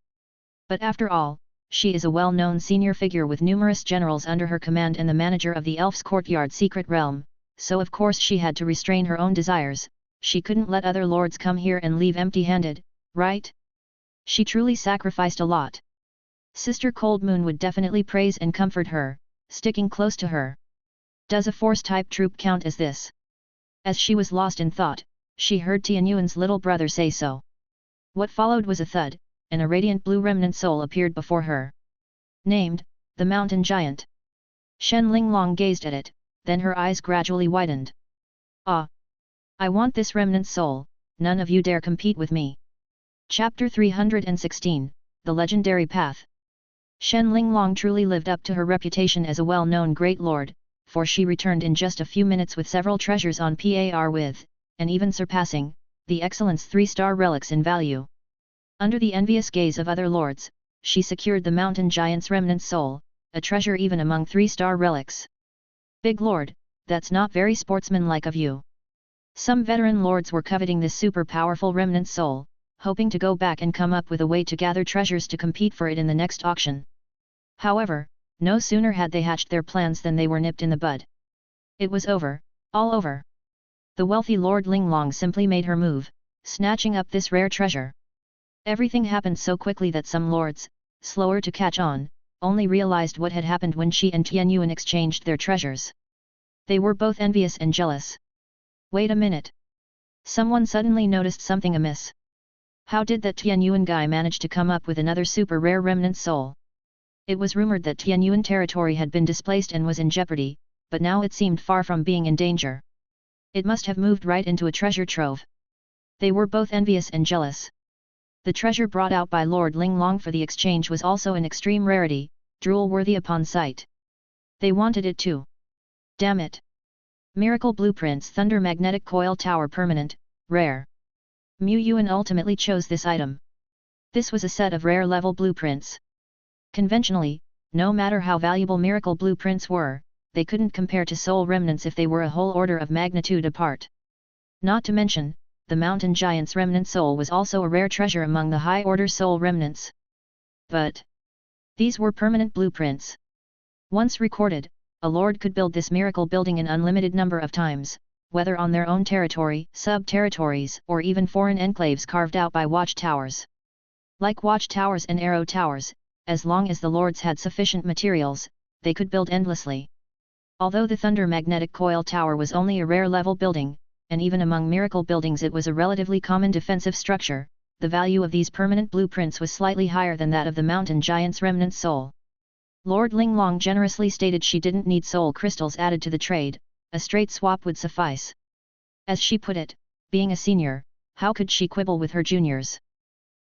A: But after all, she is a well-known senior figure with numerous generals under her command and the manager of the Elf's Courtyard secret realm, so of course she had to restrain her own desires. She couldn't let other lords come here and leave empty-handed, right? She truly sacrificed a lot. Sister Cold Moon would definitely praise and comfort her, sticking close to her. Does a force-type troop count as this? As she was lost in thought, she heard Tianyuan's little brother say so. What followed was a thud, and a radiant blue remnant soul appeared before her. Named, the Mountain Giant. Shen Linglong gazed at it, then her eyes gradually widened. Ah! I want this remnant soul, none of you dare compete with me. Chapter 316, The Legendary Path. Shen Linglong truly lived up to her reputation as a well-known great lord, for she returned in just a few minutes with several treasures on par with, and even surpassing, the excellence 3-star relics in value. Under the envious gaze of other lords, she secured the mountain giant's remnant soul, a treasure even among 3-star relics. Big lord, that's not very sportsmanlike of you. Some veteran lords were coveting this super powerful remnant soul, hoping to go back and come up with a way to gather treasures to compete for it in the next auction. However, no sooner had they hatched their plans than they were nipped in the bud. It was over, all over. The wealthy Lord Linglong simply made her move, snatching up this rare treasure. Everything happened so quickly that some lords, slower to catch on, only realized what had happened when she and Tian Yuan exchanged their treasures. They were both envious and jealous. Wait a minute. Someone suddenly noticed something amiss. How did that Tian Yuan guy manage to come up with another super rare remnant soul? It was rumored that Tian Yuan territory had been displaced and was in jeopardy, but now it seemed far from being in danger. It must have moved right into a treasure trove. They were both envious and jealous. The treasure brought out by Lord Linglong for the exchange was also an extreme rarity, drool-worthy upon sight. They wanted it too. Damn it! Miracle Blueprints Thunder Magnetic Coil Tower Permanent, Rare. Mu Yuan ultimately chose this item. This was a set of rare-level blueprints. Conventionally, no matter how valuable miracle blueprints were, they couldn't compare to soul remnants if they were a whole order of magnitude apart. Not to mention, the mountain giant's remnant soul was also a rare treasure among the high-order soul remnants. But these were permanent blueprints. Once recorded, a lord could build this miracle building an unlimited number of times, whether on their own territory, sub-territories, or even foreign enclaves carved out by watchtowers. Like watchtowers and arrow towers, as long as the lords had sufficient materials, they could build endlessly. Although the Thunder Magnetic Coil Tower was only a rare level building, and even among miracle buildings it was a relatively common defensive structure, the value of these permanent blueprints was slightly higher than that of the mountain giant's remnant soul. Lord Linglong generously stated she didn't need soul crystals added to the trade, a straight swap would suffice. As she put it, being a senior, how could she quibble with her juniors?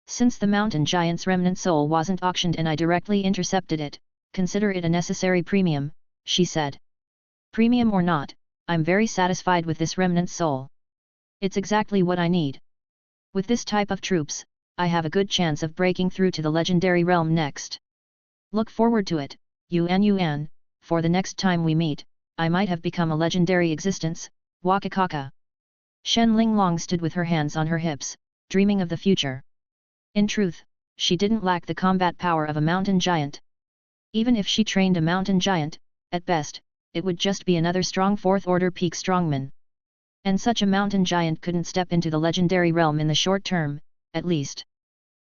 A: Since the mountain giant's remnant soul wasn't auctioned and I directly intercepted it, consider it a necessary premium, she said. Premium or not, I'm very satisfied with this remnant soul. It's exactly what I need. With this type of troops, I have a good chance of breaking through to the legendary realm next. Look forward to it, Yuan, for the next time we meet, I might have become a legendary existence, Wakakaka. Shen Linglong stood with her hands on her hips, dreaming of the future. In truth, she didn't lack the combat power of a mountain giant. Even if she trained a mountain giant, at best, it would just be another strong 4th-order peak strongman. And such a mountain giant couldn't step into the legendary realm in the short term, at least.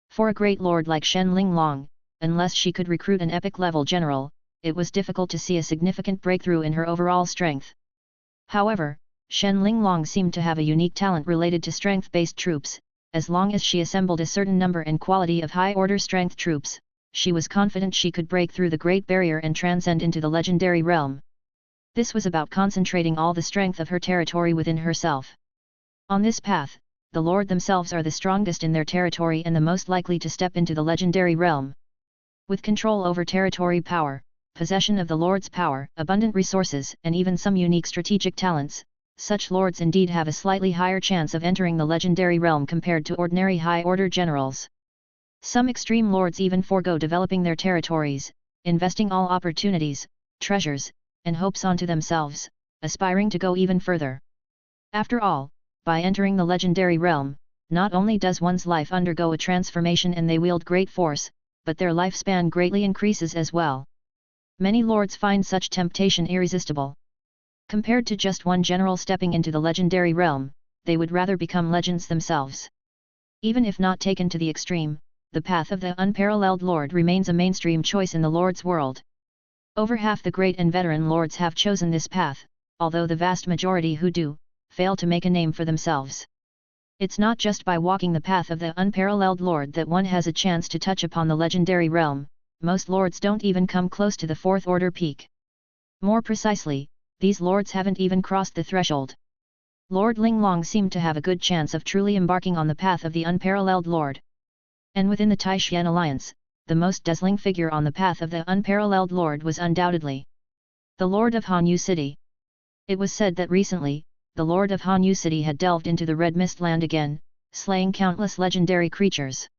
A: For a great lord like Shen Linglong, unless she could recruit an epic-level general, it was difficult to see a significant breakthrough in her overall strength. However, Shen Linglong seemed to have a unique talent related to strength-based troops. As long as she assembled a certain number and quality of high-order strength troops, she was confident she could break through the Great Barrier and transcend into the legendary realm. This was about concentrating all the strength of her territory within herself. On this path, the lord themselves are the strongest in their territory and the most likely to step into the legendary realm. With control over territory power, possession of the lord's power, abundant resources, and even some unique strategic talents, such lords indeed have a slightly higher chance of entering the legendary realm compared to ordinary high-order generals. Some extreme lords even forego developing their territories, investing all opportunities, treasures, and hopes onto themselves, aspiring to go even further. After all, by entering the legendary realm, not only does one's life undergo a transformation and they wield great force, but their lifespan greatly increases as well. Many lords find such temptation irresistible. Compared to just one general stepping into the legendary realm, they would rather become legends themselves. Even if not taken to the extreme, the path of the unparalleled lord remains a mainstream choice in the lord's world. Over half the great and veteran lords have chosen this path, although the vast majority who do, fail to make a name for themselves. It's not just by walking the path of the unparalleled lord that one has a chance to touch upon the legendary realm, most lords don't even come close to the 4th-order peak. More precisely, these lords haven't even crossed the threshold. Lord Linglong seemed to have a good chance of truly embarking on the path of the unparalleled lord. And within the Taishan alliance, the most dazzling figure on the path of the unparalleled Lord was undoubtedly the Lord of Hanyu City. It was said that recently, the Lord of Hanyu City had delved into the Red Mist Land again, slaying countless legendary creatures.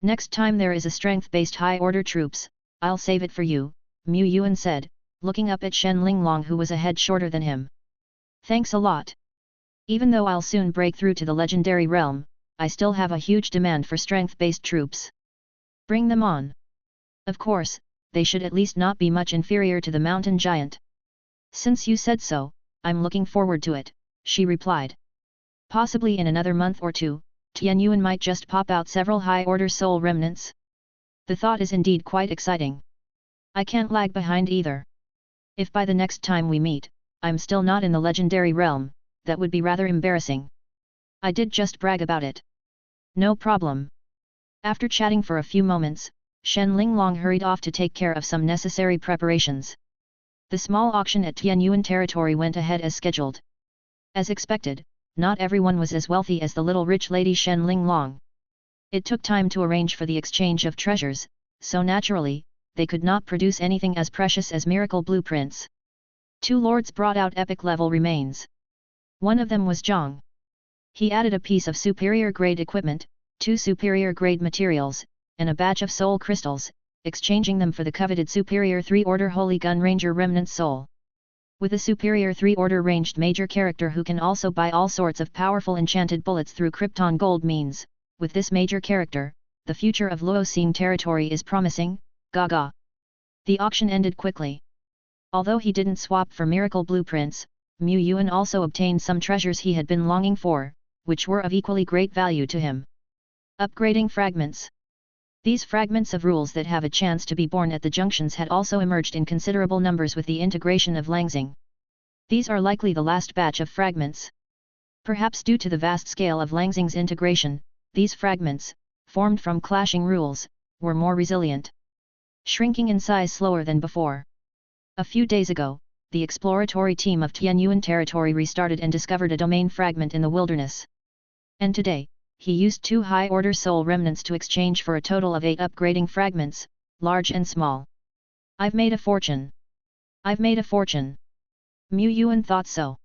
A: Next time there is a strength-based high-order troops, I'll save it for you, Mu Yuan said, looking up at Shen Linglong who was a head shorter than him. Thanks a lot. Even though I'll soon break through to the legendary realm, I still have a huge demand for strength-based troops. Bring them on. Of course, they should at least not be much inferior to the mountain giant. Since you said so, I'm looking forward to it, she replied. Possibly in another month or two, Tian Yuan might just pop out several high-order soul remnants. The thought is indeed quite exciting. I can't lag behind either. If by the next time we meet, I'm still not in the legendary realm, that would be rather embarrassing. I did just brag about it. No problem. After chatting for a few moments, Shen Linglong hurried off to take care of some necessary preparations. The small auction at Tianyuan territory went ahead as scheduled. As expected, not everyone was as wealthy as the little rich lady Shen Linglong. It took time to arrange for the exchange of treasures, so naturally, they could not produce anything as precious as miracle blueprints. Two lords brought out epic-level remains. One of them was Zhang. He added a piece of superior-grade equipment, 2 superior-grade materials, and a batch of soul crystals, exchanging them for the coveted superior 3-order Holy Gun Ranger Remnant Soul. With a superior 3-order ranged major character who can also buy all sorts of powerful enchanted bullets through Krypton Gold means, with this major character, the future of Luoxing territory is promising, gaga. The auction ended quickly. Although he didn't swap for miracle blueprints, Mu Yuan also obtained some treasures he had been longing for, which were of equally great value to him. Upgrading fragments. These fragments of rules that have a chance to be born at the junctions had also emerged in considerable numbers with the integration of Langxing. These are likely the last batch of fragments. Perhaps due to the vast scale of Langxing's integration, these fragments, formed from clashing rules, were more resilient. Shrinking in size slower than before. A few days ago, the exploratory team of Tianyuan territory restarted and discovered a domain fragment in the wilderness. And today, he used 2 high-order soul remnants to exchange for a total of 8 upgrading fragments, large and small. I've made a fortune. I've made a fortune. Mu Yuan thought so.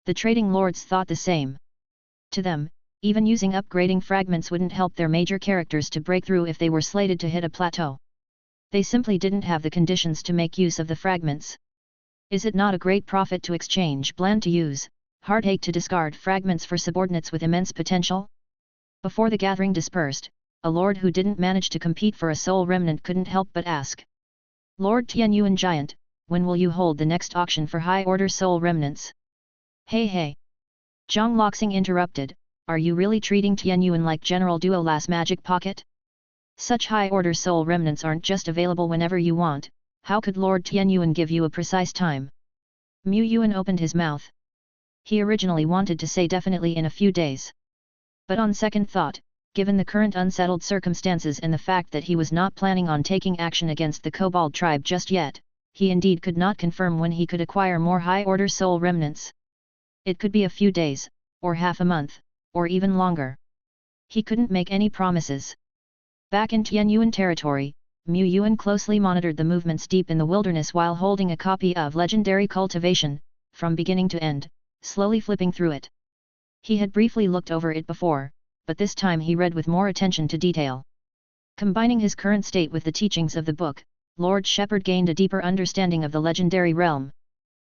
A: The trading lords thought the same. To them, even using upgrading fragments wouldn't help their major characters to break through if they were slated to hit a plateau. They simply didn't have the conditions to make use of the fragments. Is it not a great profit to exchange bland to use, heartache to discard fragments for subordinates with immense potential? Before the gathering dispersed, a lord who didn't manage to compete for a soul remnant couldn't help but ask. Lord Tianyuan Giant, when will you hold the next auction for high-order soul remnants? Hey! Zhang Loxing interrupted, are you really treating Tianyuan like General Duolas Magic Pocket? Such high-order soul remnants aren't just available whenever you want, how could Lord Tianyuan give you a precise time? Mu Yuan opened his mouth. He originally wanted to say definitely in a few days. But on second thought, given the current unsettled circumstances and the fact that he was not planning on taking action against the Kobold tribe just yet, he indeed could not confirm when he could acquire more high-order soul remnants. It could be a few days, or half a month, or even longer. He couldn't make any promises. Back in Tianyuan territory, Mu Yuan closely monitored the movements deep in the wilderness while holding a copy of Legendary Cultivation, from beginning to end, slowly flipping through it. He had briefly looked over it before, but this time he read with more attention to detail. Combining his current state with the teachings of the book, Lord Shepherd gained a deeper understanding of the legendary realm.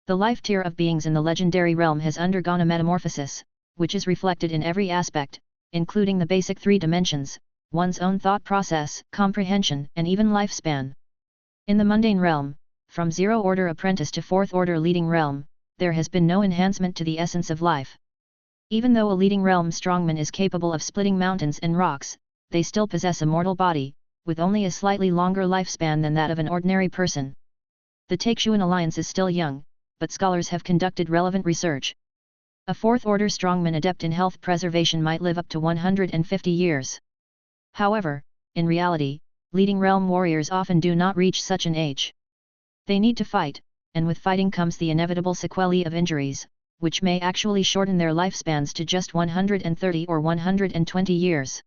A: The life tier of beings in the legendary realm has undergone a metamorphosis, which is reflected in every aspect, including the basic 3 dimensions, one's own thought process, comprehension, and even lifespan. In the mundane realm, from 0-order apprentice to 4th-order leading realm, there has been no enhancement to the essence of life. Even though a leading realm strongman is capable of splitting mountains and rocks, they still possess a mortal body, with only a slightly longer lifespan than that of an ordinary person. The Taixuan alliance is still young, but scholars have conducted relevant research. A 4th-order strongman adept in health preservation might live up to 150 years. However, in reality, leading realm warriors often do not reach such an age. They need to fight, and with fighting comes the inevitable sequelae of injuries, which may actually shorten their lifespans to just 130 or 120 years.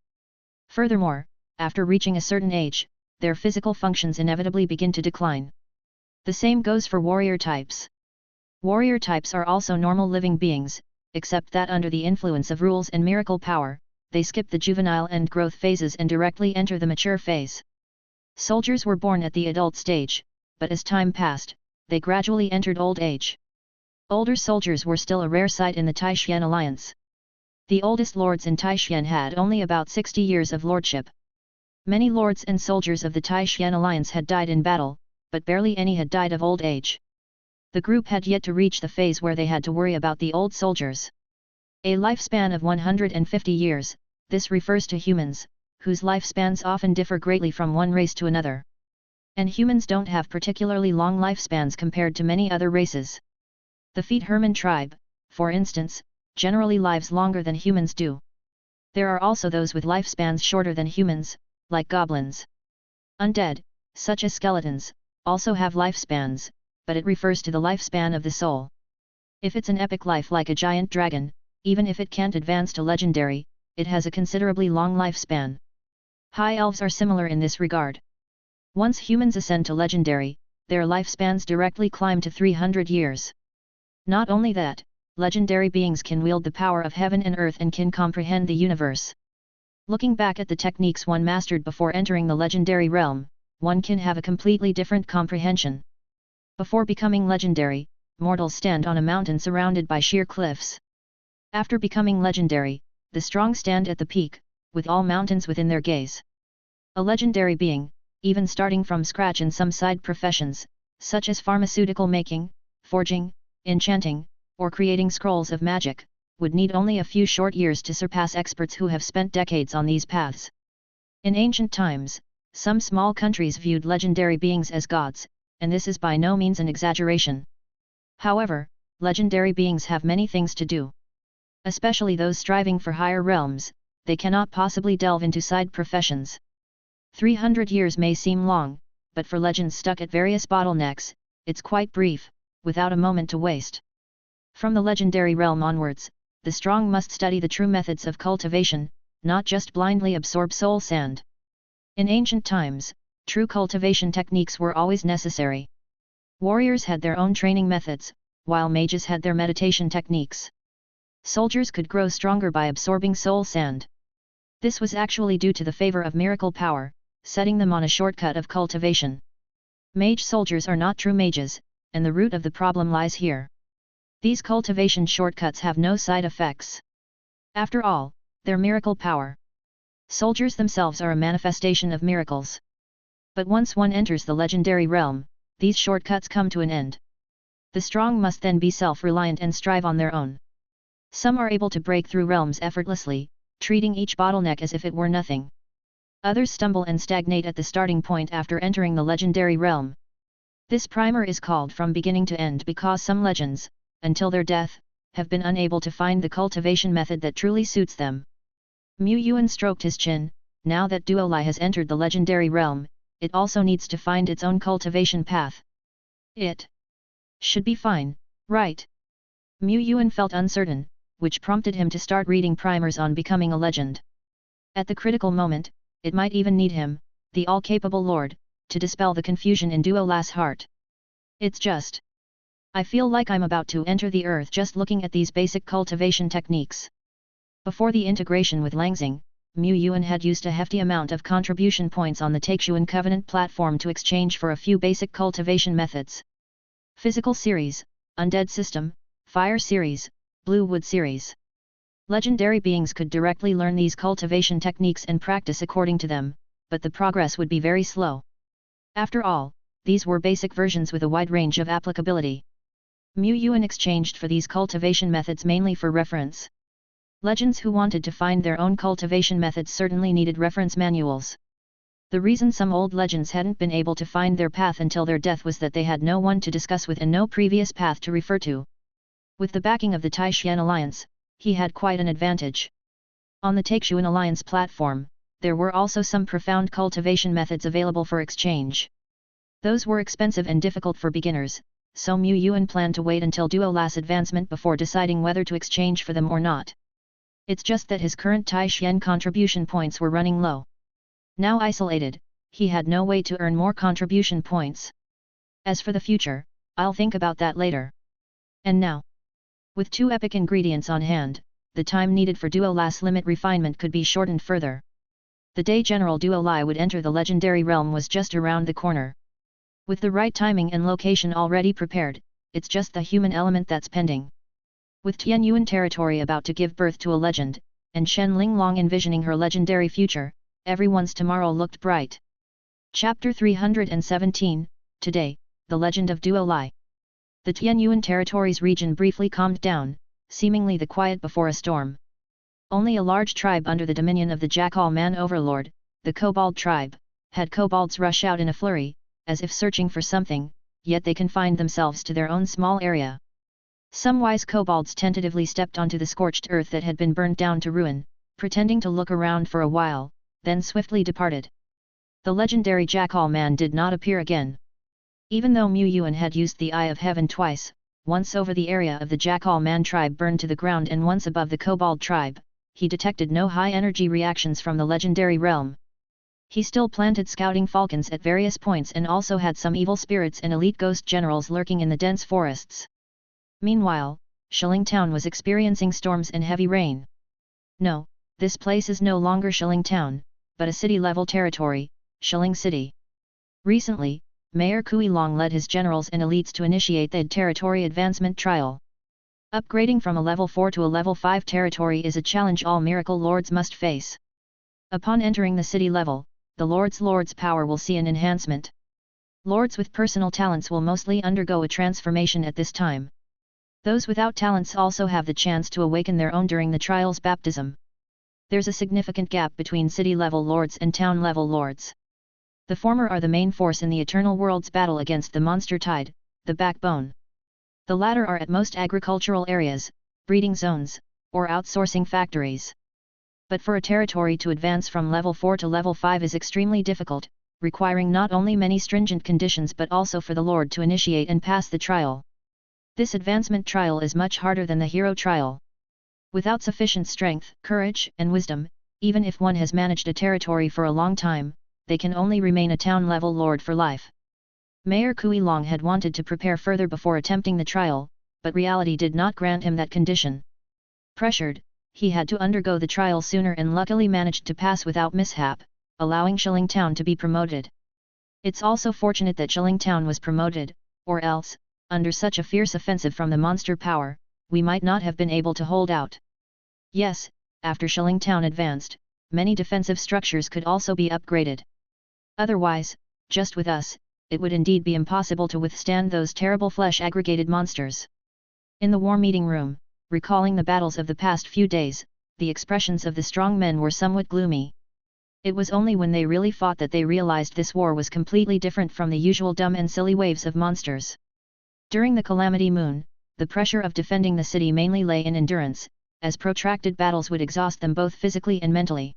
A: Furthermore, after reaching a certain age, their physical functions inevitably begin to decline. The same goes for warrior types. Warrior types are also normal living beings, except that under the influence of rules and miracle power, they skip the juvenile and growth phases and directly enter the mature phase. Soldiers were born at the adult stage, but as time passed, they gradually entered old age. Older soldiers were still a rare sight in the Taishan alliance. The oldest lords in Taishan had only about 60 years of lordship. Many lords and soldiers of the Taishan alliance had died in battle, but barely any had died of old age. The group had yet to reach the phase where they had to worry about the old soldiers. A lifespan of 150 years, this refers to humans, whose lifespans often differ greatly from one race to another. And humans don't have particularly long lifespans compared to many other races. The Feet Herman tribe, for instance, generally lives longer than humans do. There are also those with lifespans shorter than humans, like goblins. Undead, such as skeletons, also have lifespans, but it refers to the lifespan of the soul. If it's an epic life like a giant dragon, even if it can't advance to legendary, it has a considerably long lifespan. High elves are similar in this regard. Once humans ascend to legendary, their lifespans directly climb to 300 years. Not only that, legendary beings can wield the power of heaven and earth and can comprehend the universe. Looking back at the techniques one mastered before entering the legendary realm, one can have a completely different comprehension. Before becoming legendary, mortals stand on a mountain surrounded by sheer cliffs. After becoming legendary, the strong stand at the peak, with all mountains within their gaze. A legendary being, even starting from scratch in some side professions, such as pharmaceutical making, forging, enchanting, or creating scrolls of magic, would need only a few short years to surpass experts who have spent decades on these paths. In ancient times, some small countries viewed legendary beings as gods, and this is by no means an exaggeration. However, legendary beings have many things to do. Especially those striving for higher realms, they cannot possibly delve into side professions. 300 years may seem long, but for legends stuck at various bottlenecks, it's quite brief, without a moment to waste. From the legendary realm onwards, the strong must study the true methods of cultivation, not just blindly absorb soul sand. In ancient times, true cultivation techniques were always necessary. Warriors had their own training methods, while mages had their meditation techniques. Soldiers could grow stronger by absorbing soul sand. This was actually due to the favor of miracle power, setting them on a shortcut of cultivation. Mage soldiers are not true mages, and the root of the problem lies here. These cultivation shortcuts have no side effects. After all, they're miracle power. Soldiers themselves are a manifestation of miracles. But once one enters the legendary realm, these shortcuts come to an end. The strong must then be self-reliant and strive on their own. Some are able to break through realms effortlessly, treating each bottleneck as if it were nothing. Others stumble and stagnate at the starting point after entering the legendary realm. This primer is called from beginning to end because some legends, until their death, have been unable to find the cultivation method that truly suits them. Yuan stroked his chin. Now that Duolai has entered the legendary realm, it also needs to find its own cultivation path. It should be fine, right? Yuan felt uncertain, which prompted him to start reading primers on becoming a legend. At the critical moment, it might even need him, the all-capable Lord, to dispel the confusion in Duolai's heart. It's just, I feel like I'm about to enter the earth just looking at these basic cultivation techniques. Before the integration with Langxing, Yuan had used a hefty amount of contribution points on the Taishuan Covenant platform to exchange for a few basic cultivation methods. Physical series, Undead system, Fire series, Blue Wood series. Legendary beings could directly learn these cultivation techniques and practice according to them, but the progress would be very slow. After all, these were basic versions with a wide range of applicability. Yuan exchanged for these cultivation methods mainly for reference. Legends who wanted to find their own cultivation methods certainly needed reference manuals. The reason some old legends hadn't been able to find their path until their death was that they had no one to discuss with and no previous path to refer to. With the backing of the Taishan Alliance, he had quite an advantage. On the Taishuan Alliance platform, there were also some profound cultivation methods available for exchange. Those were expensive and difficult for beginners, so Yuan planned to wait until Duolai's advancement before deciding whether to exchange for them or not. It's just that his current Taishan contribution points were running low. Now isolated, he had no way to earn more contribution points. As for the future, I'll think about that later. And now, with 2 epic ingredients on hand, the time needed for Duo Lai's limit refinement could be shortened further. The day General Duo Lai would enter the legendary realm was just around the corner. With the right timing and location already prepared, it's just the human element that's pending. With Tian Yuan territory about to give birth to a legend, and Shen Linglong envisioning her legendary future, everyone's tomorrow looked bright. Chapter 317, Today, The Legend of Duo Lai. The Tian Yuan territory's region briefly calmed down, seemingly the quiet before a storm. Only a large tribe under the dominion of the Jackal Man Overlord, the Kobold tribe, had kobolds rush out in a flurry, as if searching for something, yet they confined themselves to their own small area. Some wise kobolds tentatively stepped onto the scorched earth that had been burned down to ruin, pretending to look around for a while, then swiftly departed. The legendary Jackal Man did not appear again. Even though Mu Yuan had used the Eye of Heaven twice, once over the area of the Jackal Man tribe burned to the ground and once above the Kobold tribe, he detected no high-energy reactions from the legendary realm. He still planted scouting falcons at various points and also had some evil spirits and elite ghost generals lurking in the dense forests. Meanwhile, Shilling Town was experiencing storms and heavy rain. No, this place is no longer Shilling Town, but a city-level territory, Shilling City. Recently, Mayor Kui Long led his generals and elites to initiate the territory advancement trial. Upgrading from a level 4 to a level 5 territory is a challenge all miracle lords must face. Upon entering the city level, the lord's power will see an enhancement. Lords with personal talents will mostly undergo a transformation at this time. Those without talents also have the chance to awaken their own during the trial's baptism. There's a significant gap between city-level lords and town-level lords. The former are the main force in the Eternal World's battle against the monster tide, the backbone. The latter are at most agricultural areas, breeding zones, or outsourcing factories. But for a territory to advance from level 4 to level 5 is extremely difficult, requiring not only many stringent conditions but also for the Lord to initiate and pass the trial. This advancement trial is much harder than the hero trial. Without sufficient strength, courage, and wisdom, even if one has managed a territory for a long time, they can only remain a town-level lord for life. Mayor Kui Long had wanted to prepare further before attempting the trial, but reality did not grant him that condition. Pressured, he had to undergo the trial sooner and luckily managed to pass without mishap, allowing Shilling Town to be promoted. It's also fortunate that Shilling Town was promoted, or else, under such a fierce offensive from the monster power, we might not have been able to hold out. Yes, after Shilling Town advanced, many defensive structures could also be upgraded. Otherwise, just with us, it would indeed be impossible to withstand those terrible flesh-aggregated monsters. In the war meeting room, recalling the battles of the past few days, the expressions of the strong men were somewhat gloomy. It was only when they really fought that they realized this war was completely different from the usual dumb and silly waves of monsters. During the Calamity Moon, the pressure of defending the city mainly lay in endurance, as protracted battles would exhaust them both physically and mentally.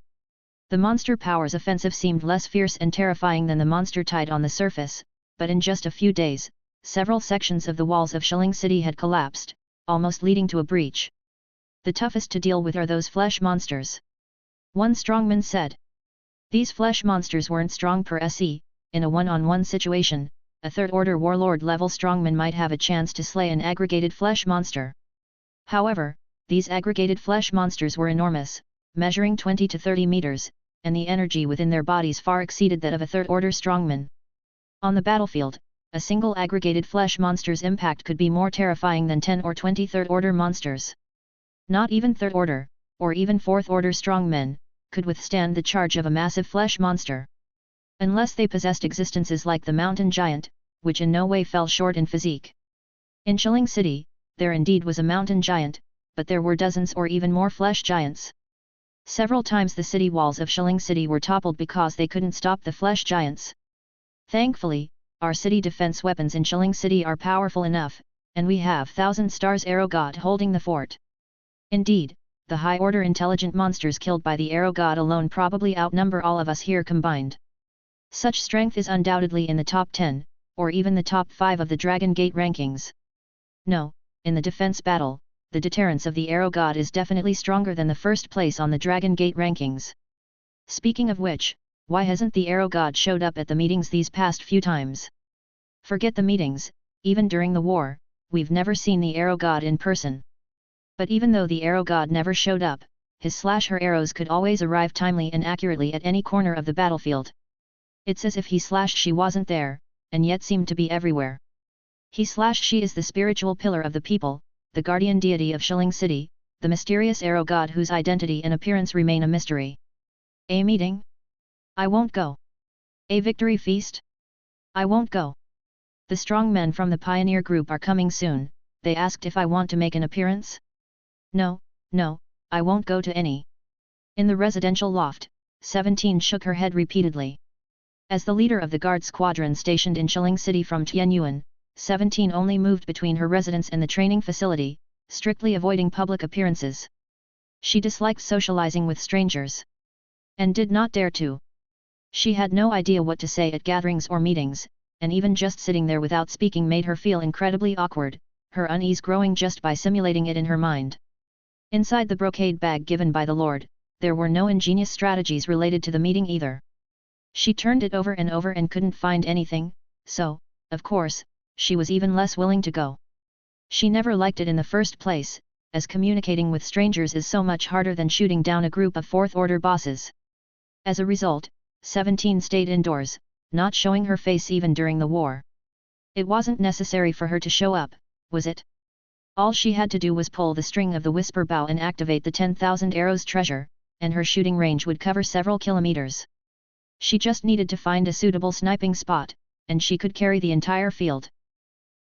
A: The monster power's offensive seemed less fierce and terrifying than the monster tide on the surface, but in just a few days, several sections of the walls of Shilling City had collapsed, almost leading to a breach. The toughest to deal with are those flesh monsters. One strongman said. These flesh monsters weren't strong per se. In a one-on-one situation, a third-order warlord-level strongman might have a chance to slay an aggregated flesh monster. However, these aggregated flesh monsters were enormous, measuring 20 to 30 meters, and the energy within their bodies far exceeded that of a third-order strongman. On the battlefield, a single aggregated flesh monster's impact could be more terrifying than 10 or 20 third-order monsters. Not even third-order, or even fourth-order strongmen, could withstand the charge of a massive flesh monster. Unless they possessed existences like the mountain giant, which in no way fell short in physique. In Shilling City, there indeed was a mountain giant, but there were dozens or even more flesh giants. Several times the city walls of Shilling City were toppled because they couldn't stop the flesh giants. Thankfully, our city defense weapons in Shilling City are powerful enough, and we have Thousand Stars Arrow God holding the fort. Indeed, the high-order intelligent monsters killed by the Arrow God alone probably outnumber all of us here combined. Such strength is undoubtedly in the top 10, or even the top 5 of the Dragon Gate rankings. No, in the defense battle, the deterrence of the Arrow God is definitely stronger than the first place on the Dragon Gate rankings. Speaking of which, Why hasn't the arrow god showed up at the meetings these past few times? Forget the meetings, even during the war, we've never seen the arrow god in person. But even though the arrow god never showed up, his/her arrows could always arrive timely and accurately at any corner of the battlefield. It's as if he/she wasn't there, and yet seemed to be everywhere. He/she is the spiritual pillar of the people, the guardian deity of Shilling City, the mysterious arrow god whose identity and appearance remain a mystery. A meeting? I won't go. A victory feast? I won't go. The strong men from the pioneer group are coming soon, they asked if I want to make an appearance? No, I won't go to any. In the residential loft, 17 shook her head repeatedly. As the leader of the guard squadron stationed in Shilling City from Tianyuan, 17 only moved between her residence and the training facility, strictly avoiding public appearances. She disliked socializing with strangers. And did not dare to. She had no idea what to say at gatherings or meetings, and even just sitting there without speaking made her feel incredibly awkward, her unease growing just by simulating it in her mind. Inside the brocade bag given by the Lord, there were no ingenious strategies related to the meeting either. She turned it over and couldn't find anything, so, of course, she was even less willing to go. She never liked it in the first place, as communicating with strangers is so much harder than shooting down a group of fourth-order bosses. As a result, 17 stayed indoors, not showing her face even during the war. It wasn't necessary for her to show up, was it? All she had to do was pull the string of the whisper bow and activate the 10,000 arrows treasure, and her shooting range would cover several kilometers. She just needed to find a suitable sniping spot, and she could carry the entire field.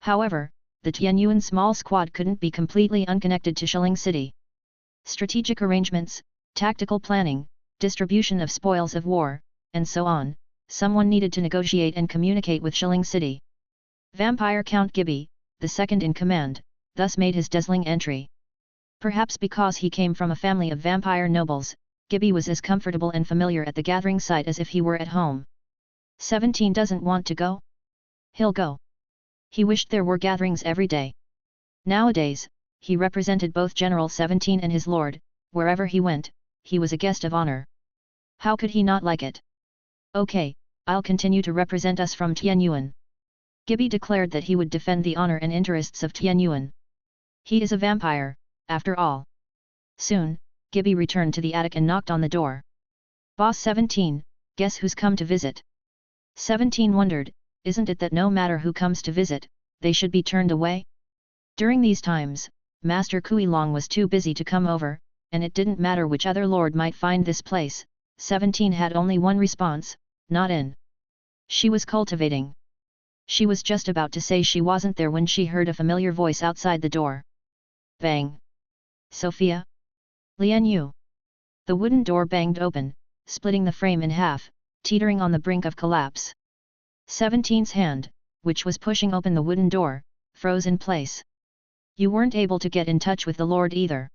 A: However, the Tianyuan small squad couldn't be completely unconnected to Shilling City. Strategic arrangements, tactical planning, distribution of spoils of war, and so on, someone needed to negotiate and communicate with Shilling City. Vampire Count Gibby, the second in command, thus made his dazzling entry. Perhaps because he came from a family of vampire nobles, Gibby was as comfortable and familiar at the gathering site as if he were at home. 17 doesn't want to go? He'll go. He wished there were gatherings every day. Nowadays, he represented both General 17 and his lord, wherever he went, he was a guest of honor. How could he not like it? Okay, I'll continue to represent us from Tianyuan. Gibby declared that he would defend the honor and interests of Tianyuan. He is a vampire, after all. Soon, Gibby returned to the attic and knocked on the door. Boss 17, guess who's come to visit? 17 wondered, isn't it that no matter who comes to visit, they should be turned away? During these times, Master Kui Long was too busy to come over, and it didn't matter which other lord might find this place, 17 had only one response, not in. She was cultivating. She was just about to say she wasn't there when she heard a familiar voice outside the door. Bang! Sophia? Lian Yu. The wooden door banged open, splitting the frame in half, teetering on the brink of collapse. 17's hand, which was pushing open the wooden door, froze in place. You weren't able to get in touch with the Lord either.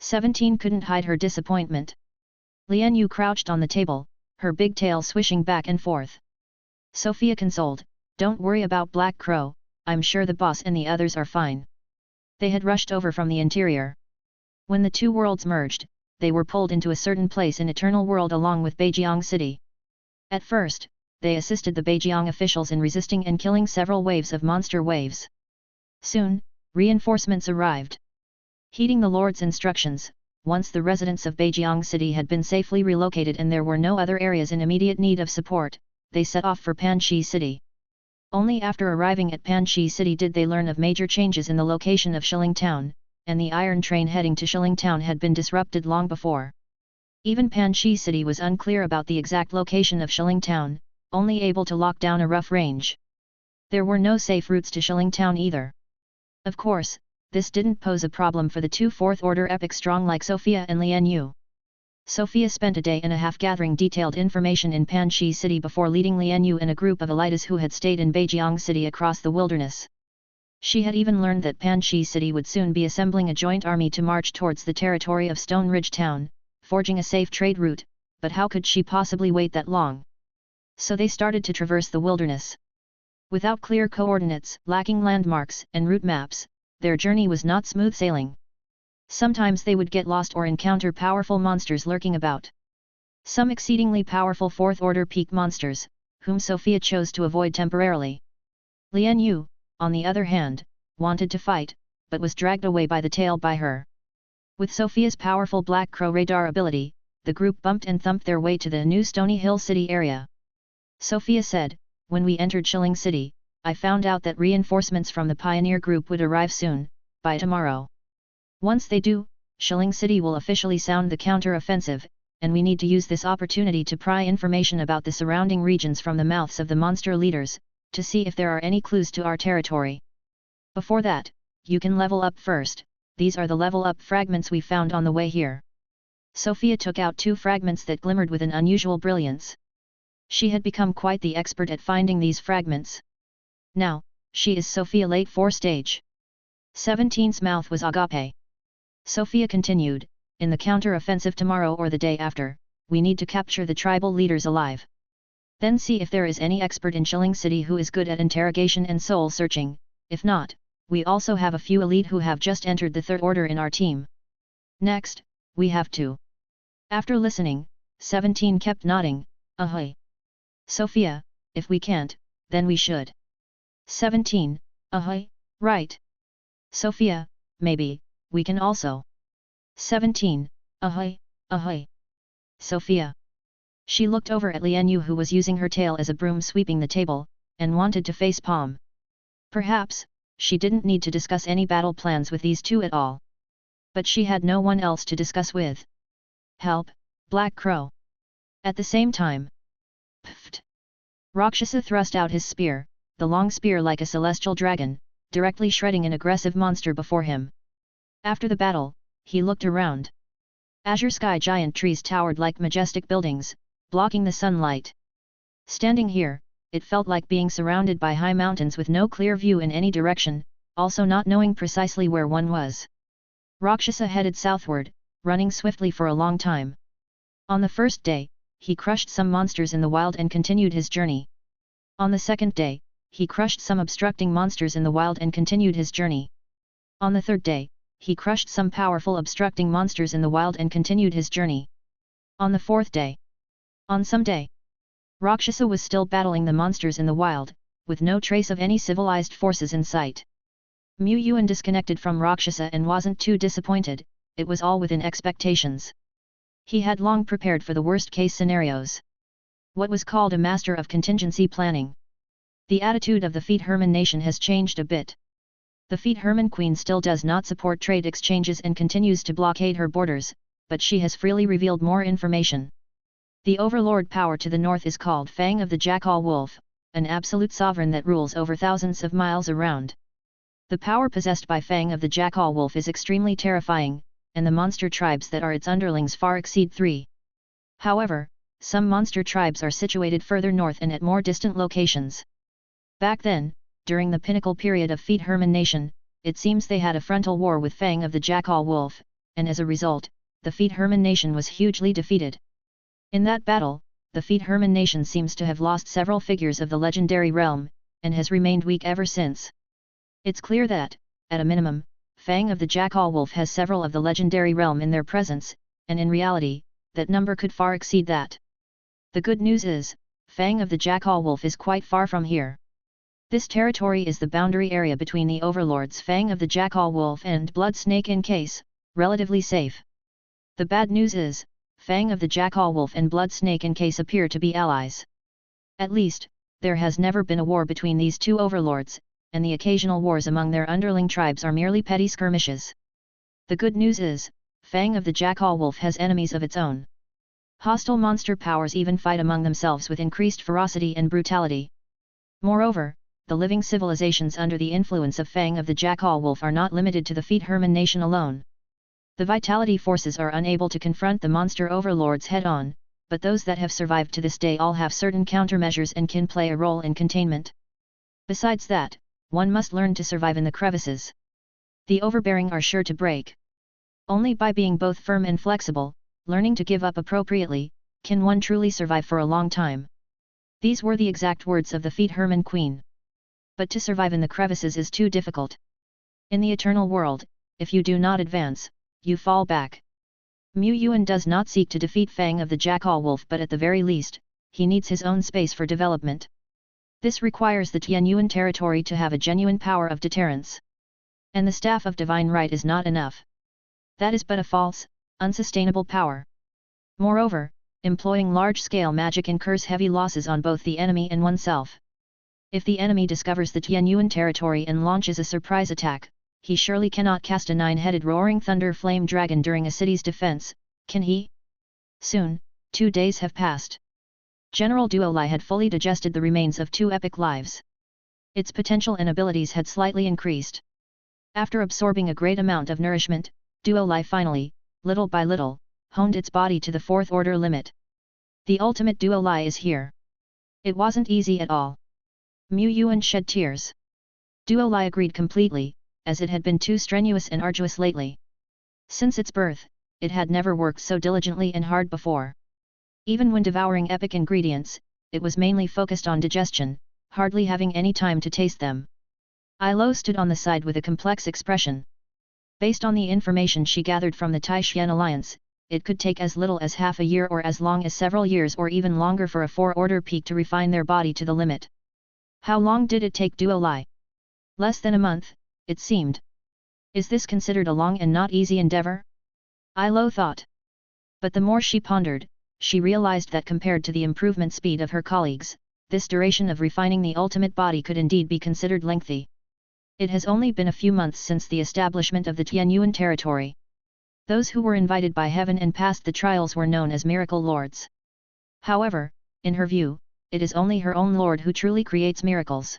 A: 17 couldn't hide her disappointment. Lian Yu crouched on the table, her big tail swishing back and forth. Sophia consoled, don't worry about Black Crow, I'm sure the boss and the others are fine. They had rushed over from the interior. When the two worlds merged, they were pulled into a certain place in Eternal World along with Beijiang City. At first, they assisted the Beijiang officials in resisting and killing several waves of monster waves. Soon, reinforcements arrived. Heeding the Lord's instructions, once the residents of Beijiang City had been safely relocated and there were no other areas in immediate need of support, they set off for Panchi City. Only after arriving at Panchi City did they learn of major changes in the location of Shilling Town, and the iron train heading to Shilling Town had been disrupted long before. Even Panchi City was unclear about the exact location of Shilling Town, only able to lock down a rough range. There were no safe routes to Shilling Town either. Of course, this didn't pose a problem for the two fourth-order epic strong like Sophia and Lian Yu. Sophia spent a day and a half gathering detailed information in Panchi City before leading Lian Yu and a group of elites who had stayed in Beijiang City across the wilderness. She had even learned that Panchi City would soon be assembling a joint army to march towards the territory of Stone Ridge Town, forging a safe trade route, but how could she possibly wait that long? So they started to traverse the wilderness. Without clear coordinates, lacking landmarks and route maps, their journey was not smooth sailing. Sometimes they would get lost or encounter powerful monsters lurking about. Some exceedingly powerful fourth-order peak monsters, whom Sophia chose to avoid temporarily. Lian Yu, on the other hand, wanted to fight, but was dragged away by the tail by her. With Sophia's powerful Black Crow radar ability, the group bumped and thumped their way to the new Stony Hill City area. Sophia said, "When we entered Shilling City, I found out that reinforcements from the Pioneer Group would arrive soon, by tomorrow. Once they do, Shilling City will officially sound the counter-offensive, and we need to use this opportunity to pry information about the surrounding regions from the mouths of the monster leaders, to see if there are any clues to our territory. Before that, you can level up first. These are the level up fragments we found on the way here." Sophia took out 2 fragments that glimmered with an unusual brilliance. She had become quite the expert at finding these fragments. Now, she is Sophia late 4 stage. 17's mouth was agape. Sophia continued, "In the counter-offensive tomorrow or the day after, we need to capture the tribal leaders alive. Then see if there is any expert in Shilling City who is good at interrogation and soul searching. If not, we also have a few elite who have just entered the third order in our team. Next, we have to." After listening, 17 kept nodding, "Ahoy. Sophia, if we can't, then we should." 17, "Ahoy, right. Sophia, maybe, we can also." 17, "Ahoy, ahoy. Sophia." She looked over at Lian Yu, who was using her tail as a broom sweeping the table, and wanted to face palm. Perhaps, she didn't need to discuss any battle plans with these two at all. But she had no one else to discuss with. "Help, Black Crow." At the same time, pfft! Rakshasa thrust out his spear, the long spear like a celestial dragon, directly shredding an aggressive monster before him. After the battle, he looked around. Azure sky giant trees towered like majestic buildings, blocking the sunlight. Standing here, it felt like being surrounded by high mountains with no clear view in any direction, also not knowing precisely where one was. Rakshasa headed southward, running swiftly for a long time. On the first day, he crushed some monsters in the wild and continued his journey. On the second day, he crushed some obstructing monsters in the wild and continued his journey. On the third day, he crushed some powerful obstructing monsters in the wild and continued his journey. On the fourth day. On some day, Rakshasa was still battling the monsters in the wild, with no trace of any civilized forces in sight. Yuan disconnected from Rakshasa and wasn't too disappointed, it was all within expectations. He had long prepared for the worst-case scenarios. What was called a master of contingency planning. The attitude of the Feet Herman nation has changed a bit. The Feet Herman Queen still does not support trade exchanges and continues to blockade her borders, but she has freely revealed more information. The overlord power to the north is called Fang of the Jackal Wolf, an absolute sovereign that rules over thousands of miles around. The power possessed by Fang of the Jackal Wolf is extremely terrifying, and the monster tribes that are its underlings far exceed 3. However, some monster tribes are situated further north and at more distant locations. Back then, during the pinnacle period of Feet Herman Nation, it seems they had a frontal war with Fang of the Jackal Wolf, and as a result, the Feet Herman Nation was hugely defeated. In that battle, the Feet Herman Nation seems to have lost several figures of the legendary realm, and has remained weak ever since. It's clear that, at a minimum, Fang of the Jackal Wolf has several of the legendary realm in their presence, and in reality, that number could far exceed that. The good news is, Fang of the Jackal Wolf is quite far from here. This territory is the boundary area between the overlords Fang of the Jackal Wolf and Blood Snake in case, relatively safe. The bad news is, Fang of the Jackal Wolf and Blood Snake in case appear to be allies. At least, there has never been a war between these two overlords, and the occasional wars among their underling tribes are merely petty skirmishes. The good news is, Fang of the Jackal Wolf has enemies of its own. Hostile monster powers even fight among themselves with increased ferocity and brutality. Moreover, the living civilizations under the influence of Fang of the Jackal Wolf are not limited to the Feet Herman nation alone. The Vitality forces are unable to confront the monster overlords head-on, but those that have survived to this day all have certain countermeasures and can play a role in containment. Besides that, one must learn to survive in the crevices. The overbearing are sure to break. Only by being both firm and flexible, learning to give up appropriately, can one truly survive for a long time. These were the exact words of the Feet Herman Queen. But to survive in the crevices is too difficult. In the eternal world, if you do not advance, you fall back. Mu Yuan does not seek to defeat Fang of the Jackal Wolf, but at the very least, he needs his own space for development. This requires the Tianyuan territory to have a genuine power of deterrence. And the staff of divine right is not enough. That is but a false, unsustainable power. Moreover, employing large-scale magic incurs heavy losses on both the enemy and oneself. If the enemy discovers the Tianyuan territory and launches a surprise attack, he surely cannot cast a 9-headed roaring thunder flame dragon during a city's defense, can he? Soon, 2 days have passed. General Duolai had fully digested the remains of 2 epic lives. Its potential and abilities had slightly increased. After absorbing a great amount of nourishment, Duolai finally, little by little, honed its body to the 4th order limit. The ultimate Duolai is here. It wasn't easy at all. Mu Yuan shed tears. Duolai agreed completely, as it had been too strenuous and arduous lately. Since its birth, it had never worked so diligently and hard before. Even when devouring epic ingredients, it was mainly focused on digestion, hardly having any time to taste them. Ilo stood on the side with a complex expression. Based on the information she gathered from the Tai-Xian alliance, it could take as little as half a year or as long as several years or even longer for a 4-order peak to refine their body to the limit. How long did it take Duolai? Less than a month, it seemed. Is this considered a long and not easy endeavor? Ilo thought. But the more she pondered, she realized that compared to the improvement speed of her colleagues, this duration of refining the ultimate body could indeed be considered lengthy. It has only been a few months since the establishment of the Tianyuan territory. Those who were invited by heaven and passed the trials were known as miracle lords. However, in her view, it is only her own lord who truly creates miracles.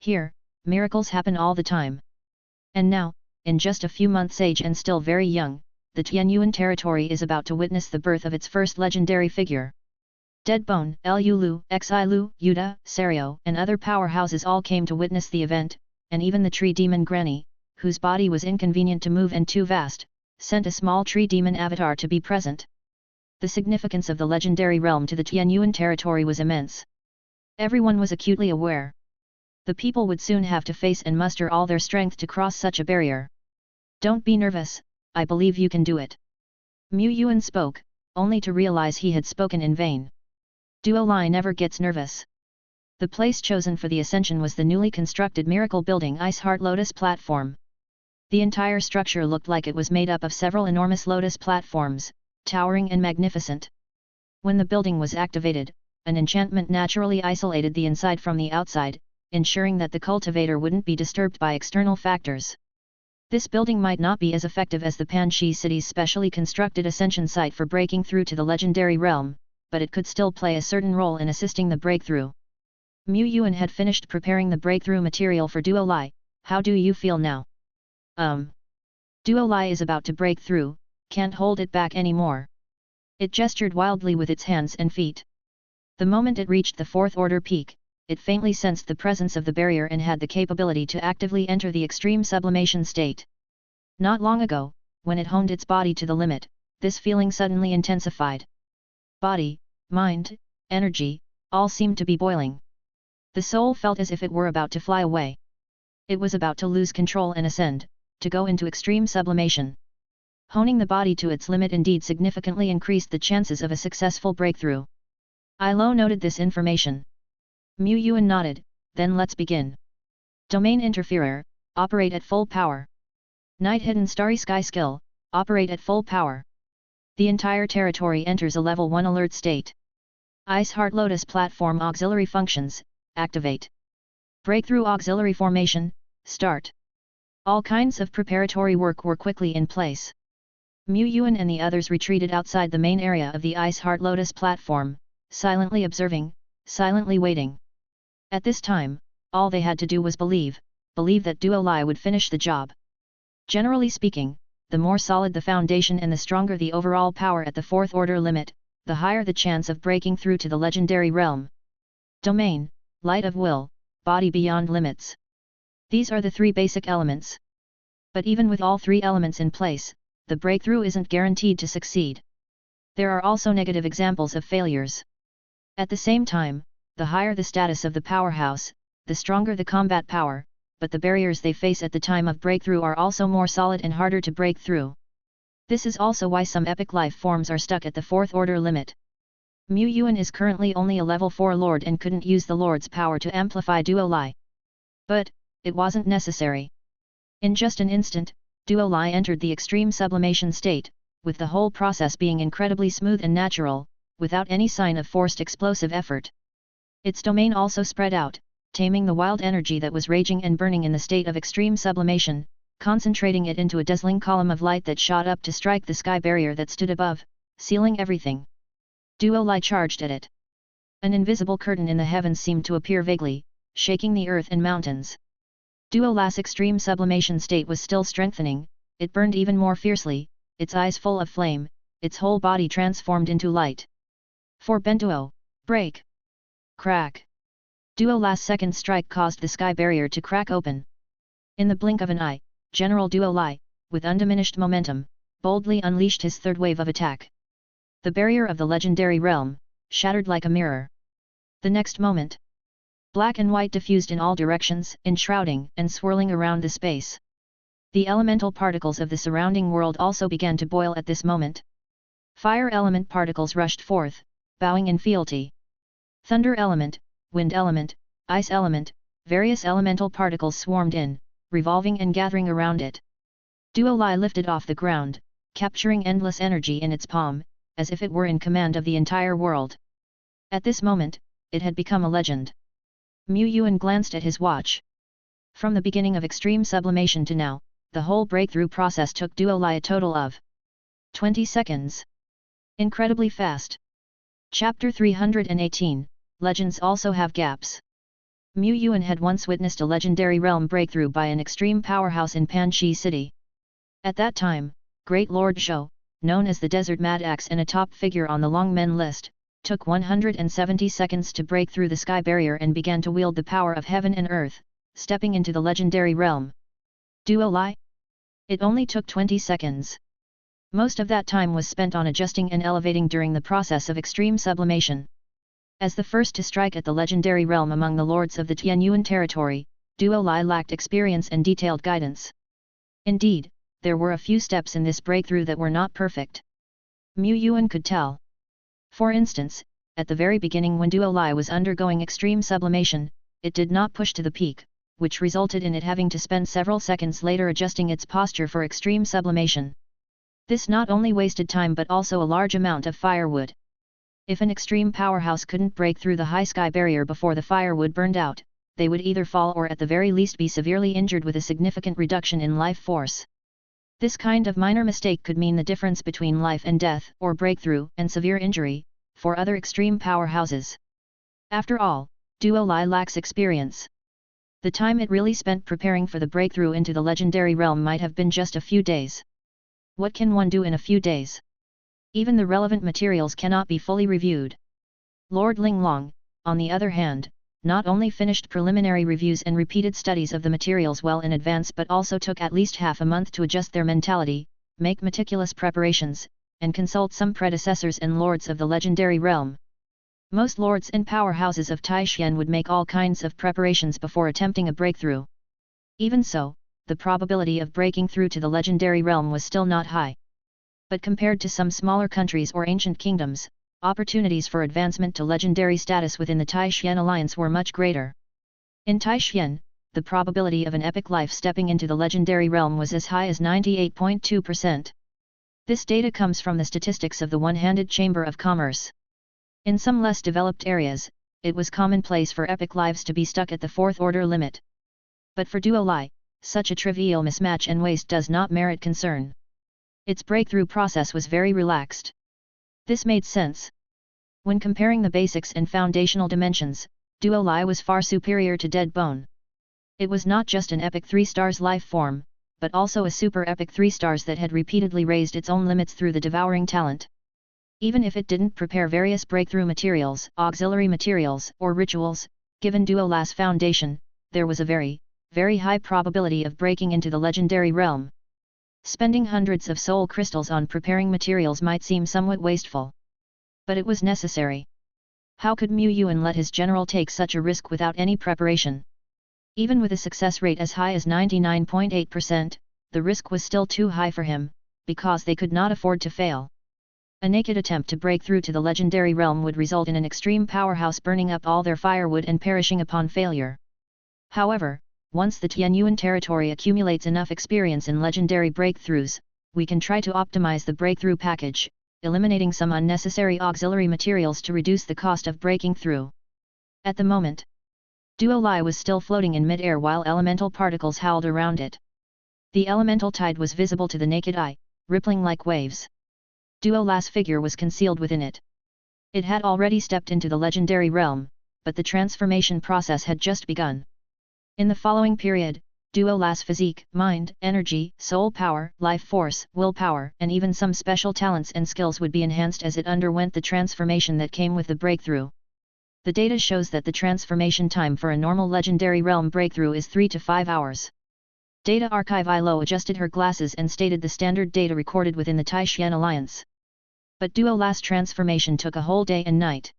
A: Here, miracles happen all the time. And now, in just a few months' age and still very young, the Tianyuan territory is about to witness the birth of its first legendary figure. Deadbone, Lu, Xilu, Yuda, Serio, and other powerhouses all came to witness the event, and even the tree demon Granny, whose body was inconvenient to move and too vast, sent a small tree demon avatar to be present. The significance of the legendary realm to the Tianyuan territory was immense. Everyone was acutely aware. The people would soon have to face and muster all their strength to cross such a barrier. Don't be nervous, I believe you can do it. Mu Yuan spoke, only to realize he had spoken in vain. Duolai never gets nervous. The place chosen for the ascension was the newly constructed miracle building Ice Heart Lotus platform. The entire structure looked like it was made up of several enormous lotus platforms, towering and magnificent. When the building was activated, an enchantment naturally isolated the inside from the outside, ensuring that the cultivator wouldn't be disturbed by external factors. This building might not be as effective as the Panshi city's specially constructed ascension site for breaking through to the legendary realm, but it could still play a certain role in assisting the breakthrough. Mu Yuan had finished preparing the breakthrough material for Duolai. How do you feel now? Duolai is about to break through, can't hold it back anymore. It gestured wildly with its hands and feet. The moment it reached the 4th order peak, it faintly sensed the presence of the barrier and had the capability to actively enter the extreme sublimation state. Not long ago, when it honed its body to the limit, this feeling suddenly intensified. Body, mind, energy, all seemed to be boiling. The soul felt as if it were about to fly away. It was about to lose control and ascend, to go into extreme sublimation. Honing the body to its limit indeed significantly increased the chances of a successful breakthrough. Ilo noted this information. Mu Yuan nodded, then let's begin. Domain Interferer, operate at full power. Night Hidden Starry Sky Skill, operate at full power. The entire territory enters a level 1 alert state. Ice Heart Lotus Platform Auxiliary Functions, activate. Breakthrough Auxiliary Formation, start. All kinds of preparatory work were quickly in place. Mu Yuan and the others retreated outside the main area of the Ice Heart Lotus platform, silently observing, silently waiting. At this time, all they had to do was believe that Duolai would finish the job. Generally speaking, the more solid the foundation and the stronger the overall power at the 4th order limit, the higher the chance of breaking through to the legendary realm. Domain, light of will, body beyond limits. These are the 3 basic elements. But even with all 3 elements in place, the breakthrough isn't guaranteed to succeed. There are also negative examples of failures. At the same time, the higher the status of the powerhouse, the stronger the combat power, but the barriers they face at the time of breakthrough are also more solid and harder to break through. This is also why some epic life forms are stuck at the 4th order limit. Yuan is currently only a level 4 lord and couldn't use the lord's power to amplify Duo Lai. But, it wasn't necessary. In just an instant, Duo Lai entered the extreme sublimation state, with the whole process being incredibly smooth and natural, without any sign of forced explosive effort. Its domain also spread out, taming the wild energy that was raging and burning in the state of extreme sublimation, concentrating it into a dazzling column of light that shot up to strike the sky barrier that stood above, sealing everything. Duo Lai charged at it. An invisible curtain in the heavens seemed to appear vaguely, shaking the earth and mountains. Duo Lai's extreme sublimation state was still strengthening, it burned even more fiercely, its eyes full of flame, its whole body transformed into light. For Benduo, break! Crack! Duo Lai's second strike caused the sky barrier to crack open. In the blink of an eye, General Duo Lai, with undiminished momentum, boldly unleashed his third wave of attack. The barrier of the legendary realm, shattered like a mirror. The next moment, black and white diffused in all directions, enshrouding and swirling around the space. The elemental particles of the surrounding world also began to boil at this moment. Fire element particles rushed forth, bowing in fealty. Thunder element, wind element, ice element, various elemental particles swarmed in, revolving and gathering around it. Duo Lai lifted off the ground, capturing endless energy in its palm, as if it were in command of the entire world. At this moment, it had become a legend. Yuan glanced at his watch. From the beginning of extreme sublimation to now, the whole breakthrough process took Duo Lai a total of 20 seconds. Incredibly fast. Chapter 318, Legends also have gaps. Yuan had once witnessed a legendary realm breakthrough by an extreme powerhouse in Panchi City. At that time, Great Lord Zhou, known as the Desert Mad Axe and a top figure on the Long Men list, took 170 seconds to break through the sky barrier and began to wield the power of heaven and earth, stepping into the legendary realm. Duo Lai? It only took 20 seconds. Most of that time was spent on adjusting and elevating during the process of extreme sublimation. As the first to strike at the legendary realm among the lords of the Tianyuan territory, Duo Lai lacked experience and detailed guidance. Indeed, there were a few steps in this breakthrough that were not perfect. Yuan could tell. For instance, at the very beginning when Duo Lai was undergoing extreme sublimation, it did not push to the peak, which resulted in it having to spend several seconds later adjusting its posture for extreme sublimation. This not only wasted time but also a large amount of firewood. If an extreme powerhouse couldn't break through the high sky barrier before the firewood burned out, they would either fall or at the very least be severely injured with a significant reduction in life force. This kind of minor mistake could mean the difference between life and death or breakthrough and severe injury, for other extreme powerhouses. After all, Duo Lai lacks experience. The time it really spent preparing for the breakthrough into the legendary realm might have been just a few days. What can one do in a few days? Even the relevant materials cannot be fully reviewed. Lord Linglong, on the other hand, not only finished preliminary reviews and repeated studies of the materials well in advance but also took at least half a month to adjust their mentality, make meticulous preparations, and consult some predecessors and lords of the legendary realm. Most lords and powerhouses of Taishan would make all kinds of preparations before attempting a breakthrough. Even so, the probability of breaking through to the legendary realm was still not high. But compared to some smaller countries or ancient kingdoms, opportunities for advancement to legendary status within the Taishan alliance were much greater. In Taishan, the probability of an epic life stepping into the legendary realm was as high as 98.2%. This data comes from the statistics of the One-Handed Chamber of Commerce. In some less developed areas, it was commonplace for epic lives to be stuck at the 4th order limit. But for Duo Lai, such a trivial mismatch and waste does not merit concern. Its breakthrough process was very relaxed. This made sense. When comparing the basics and foundational dimensions, Duo Lai was far superior to Dead Bone. It was not just an epic 3 stars life form, but also a super epic 3 stars that had repeatedly raised its own limits through the devouring talent. Even if it didn't prepare various breakthrough materials, auxiliary materials, or rituals, given Duo Lai's foundation, there was a very, very high probability of breaking into the legendary realm. Spending hundreds of soul crystals on preparing materials might seem somewhat wasteful. But it was necessary. How could Yuan let his general take such a risk without any preparation? Even with a success rate as high as 99.8%, the risk was still too high for him, because they could not afford to fail. A naked attempt to break through to the legendary realm would result in an extreme powerhouse burning up all their firewood and perishing upon failure. However, once the Tianyuan territory accumulates enough experience in legendary breakthroughs, we can try to optimize the breakthrough package, eliminating some unnecessary auxiliary materials to reduce the cost of breaking through. At the moment, Duo Lai was still floating in mid-air while elemental particles howled around it. The elemental tide was visible to the naked eye, rippling like waves. Duo Lai's figure was concealed within it. It had already stepped into the legendary realm, but the transformation process had just begun. In the following period, Duo Lai's physique, mind, energy, soul power, life force, willpower, and even some special talents and skills would be enhanced as it underwent the transformation that came with the breakthrough. The data shows that the transformation time for a normal legendary realm breakthrough is 3 to 5 hours. Data Archive ILO adjusted her glasses and stated the standard data recorded within the Tai-Shan Alliance. But Duo Lai's transformation took a whole day and night.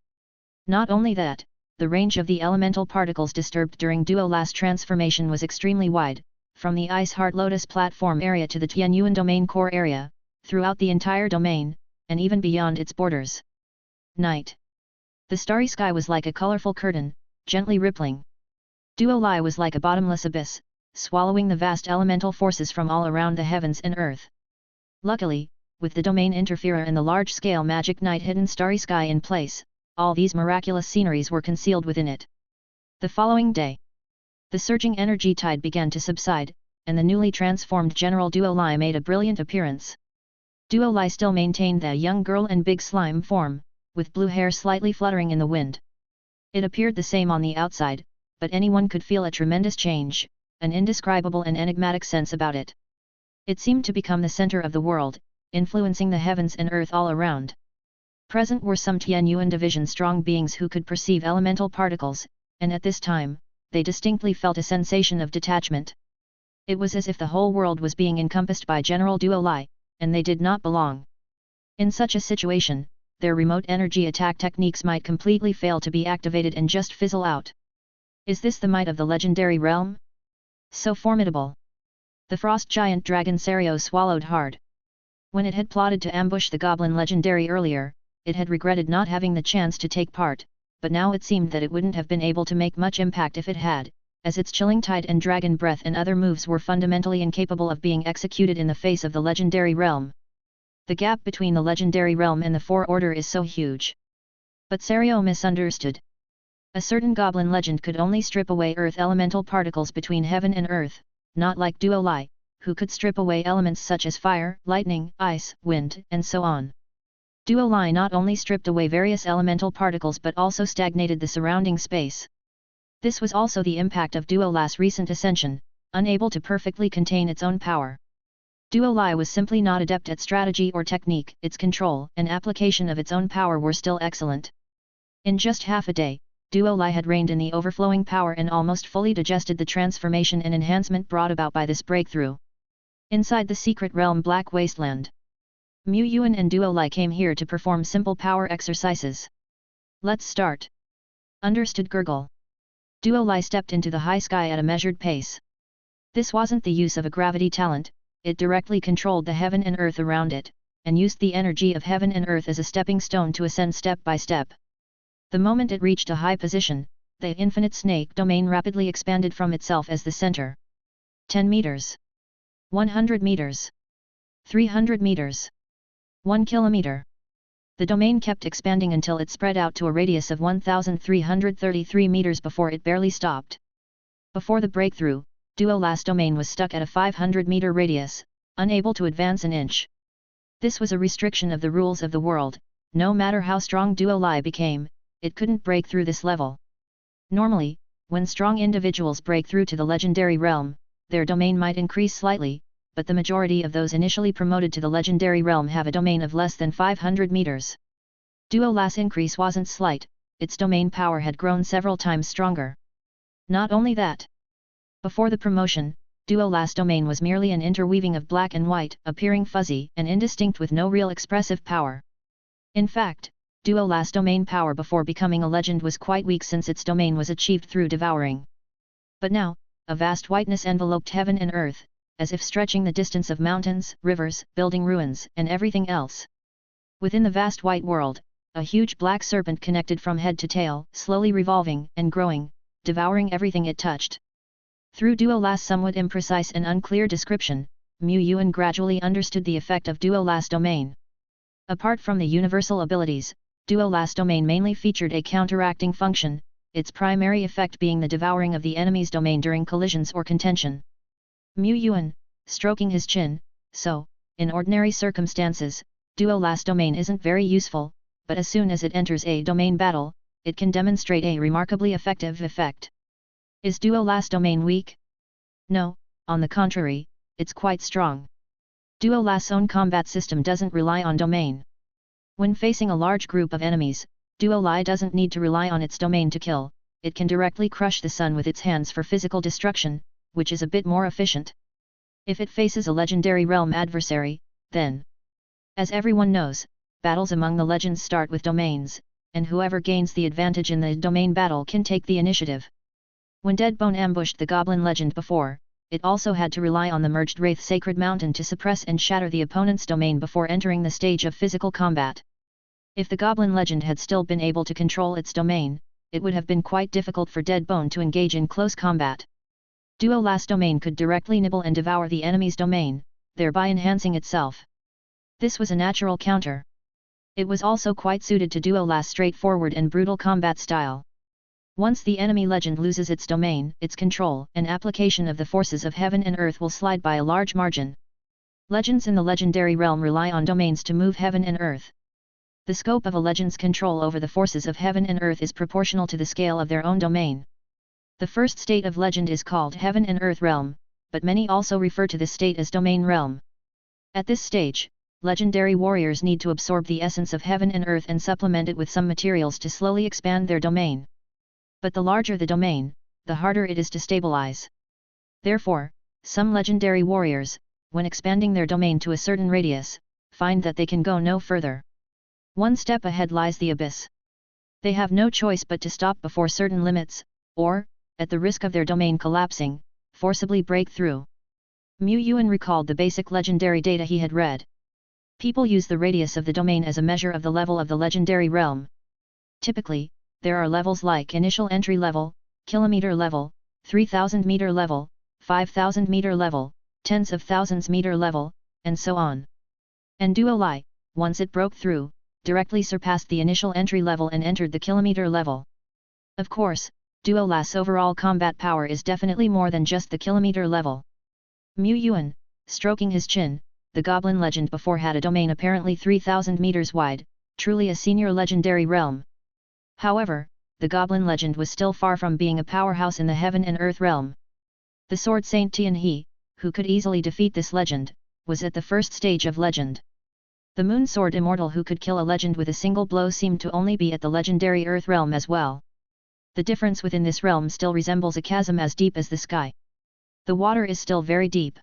A: Not only that, the range of the elemental particles disturbed during Duo Lai's transformation was extremely wide, from the Ice Heart Lotus platform area to the Tianyuan domain core area, throughout the entire domain, and even beyond its borders. Night. The starry sky was like a colorful curtain, gently rippling. Duo Lai was like a bottomless abyss, swallowing the vast elemental forces from all around the heavens and earth. Luckily, with the domain interferer and the large-scale magic night hidden starry sky in place, all these miraculous sceneries were concealed within it. The following day, the surging energy tide began to subside, and the newly transformed General Duo Lai made a brilliant appearance. Duo Lai still maintained the young girl and big slime form, with blue hair slightly fluttering in the wind. It appeared the same on the outside, but anyone could feel a tremendous change, an indescribable and enigmatic sense about it. It seemed to become the center of the world, influencing the heavens and earth all around. Present were some Tianyuan division strong beings who could perceive elemental particles, and at this time, they distinctly felt a sensation of detachment. It was as if the whole world was being encompassed by General Duo Lai, and they did not belong. In such a situation, their remote energy attack techniques might completely fail to be activated and just fizzle out. Is this the might of the legendary realm? So formidable! The frost giant dragon Serio swallowed hard. When it had plotted to ambush the goblin legendary earlier, it had regretted not having the chance to take part, but now it seemed that it wouldn't have been able to make much impact if it had, as its chilling tide and dragon breath and other moves were fundamentally incapable of being executed in the face of the legendary realm. The gap between the legendary realm and the Four Order is so huge. But Serio misunderstood. A certain goblin legend could only strip away earth elemental particles between heaven and earth, not like Duo Lai, who could strip away elements such as fire, lightning, ice, wind, and so on. Duo Lai not only stripped away various elemental particles but also stagnated the surrounding space. This was also the impact of Duo Lai's recent ascension, unable to perfectly contain its own power. Duo Lai was simply not adept at strategy or technique, its control and application of its own power were still excellent. In just half a day, Duo Lai had reigned in the overflowing power and almost fully digested the transformation and enhancement brought about by this breakthrough. Inside the secret realm Black Wasteland, Mu Yuan and Duo Lai came here to perform simple power exercises. Let's start. Understood Gurgle. Duo Lai stepped into the high sky at a measured pace. This wasn't the use of a gravity talent, it directly controlled the heaven and earth around it, and used the energy of heaven and earth as a stepping stone to ascend step by step. The moment it reached a high position, the infinite snake domain rapidly expanded from itself as the center. 10 meters. 100 meters. 300 meters. 1 kilometer. The domain kept expanding until it spread out to a radius of 1,333 meters before it barely stopped. Before the breakthrough, Duo Lai's domain was stuck at a 500-meter radius, unable to advance an inch. This was a restriction of the rules of the world. No matter how strong Duo Lai became, it couldn't break through this level. Normally, when strong individuals break through to the legendary realm, their domain might increase slightly, but the majority of those initially promoted to the legendary realm have a domain of less than 500 meters. Duo Lai's increase wasn't slight, its domain power had grown several times stronger. Not only that. Before the promotion, Duo Lai's domain was merely an interweaving of black and white, appearing fuzzy and indistinct with no real expressive power. In fact, Duo Lai's domain power before becoming a legend was quite weak since its domain was achieved through devouring. But now, a vast whiteness enveloped heaven and earth, as if stretching the distance of mountains, rivers, building ruins, and everything else. Within the vast white world, a huge black serpent connected from head to tail, slowly revolving and growing, devouring everything it touched. Through Duolas' somewhat imprecise and unclear description, Yuan gradually understood the effect of Duolas' domain. Apart from the universal abilities, Duolas' domain mainly featured a counteracting function, its primary effect being the devouring of the enemy's domain during collisions or contention. Yuan, stroking his chin, so, in ordinary circumstances, Duolas' domain isn't very useful, but as soon as it enters a domain battle, it can demonstrate a remarkably effective effect. Is Duolas' domain weak? No, on the contrary, it's quite strong. Duolas' own combat system doesn't rely on domain. When facing a large group of enemies, Duolai doesn't need to rely on its domain to kill, it can directly crush the sun with its hands for physical destruction, which is a bit more efficient. If it faces a legendary realm adversary, then, as everyone knows, battles among the legends start with domains, and whoever gains the advantage in the domain battle can take the initiative. When Deadbone ambushed the Goblin legend before, it also had to rely on the merged Wraith Sacred Mountain to suppress and shatter the opponent's domain before entering the stage of physical combat. If the Goblin legend had still been able to control its domain, it would have been quite difficult for Deadbone to engage in close combat. Duolas' domain could directly nibble and devour the enemy's domain, thereby enhancing itself. This was a natural counter. It was also quite suited to Duolas' straightforward and brutal combat style. Once the enemy legend loses its domain, its control and application of the forces of heaven and earth will slide by a large margin. Legends in the legendary realm rely on domains to move heaven and earth. The scope of a legend's control over the forces of heaven and earth is proportional to the scale of their own domain. The first state of legend is called Heaven and Earth Realm, but many also refer to this state as Domain Realm. At this stage, legendary warriors need to absorb the essence of heaven and earth and supplement it with some materials to slowly expand their domain. But the larger the domain, the harder it is to stabilize. Therefore, some legendary warriors, when expanding their domain to a certain radius, find that they can go no further. One step ahead lies the abyss. They have no choice but to stop before certain limits, or, at the risk of their domain collapsing, forcibly break through. Yuan recalled the basic legendary data he had read. People use the radius of the domain as a measure of the level of the legendary realm. Typically, there are levels like initial entry level, kilometer level, 3000 meter level, 5000 meter level, tens of thousands meter level, and so on. And Duolai, once it broke through, directly surpassed the initial entry level and entered the kilometer level. Of course, Duolas' overall combat power is definitely more than just the kilometer level. Yuan, stroking his chin, the Goblin legend before had a domain apparently 3000 meters wide, truly a senior legendary realm. However, the Goblin legend was still far from being a powerhouse in the Heaven and Earth realm. The Sword Saint Tianhe, who could easily defeat this legend, was at the first stage of legend. The Moon Sword Immortal who could kill a legend with a single blow seemed to only be at the legendary Earth realm as well. The difference within this realm still resembles a chasm as deep as the sky. The water is still very deep.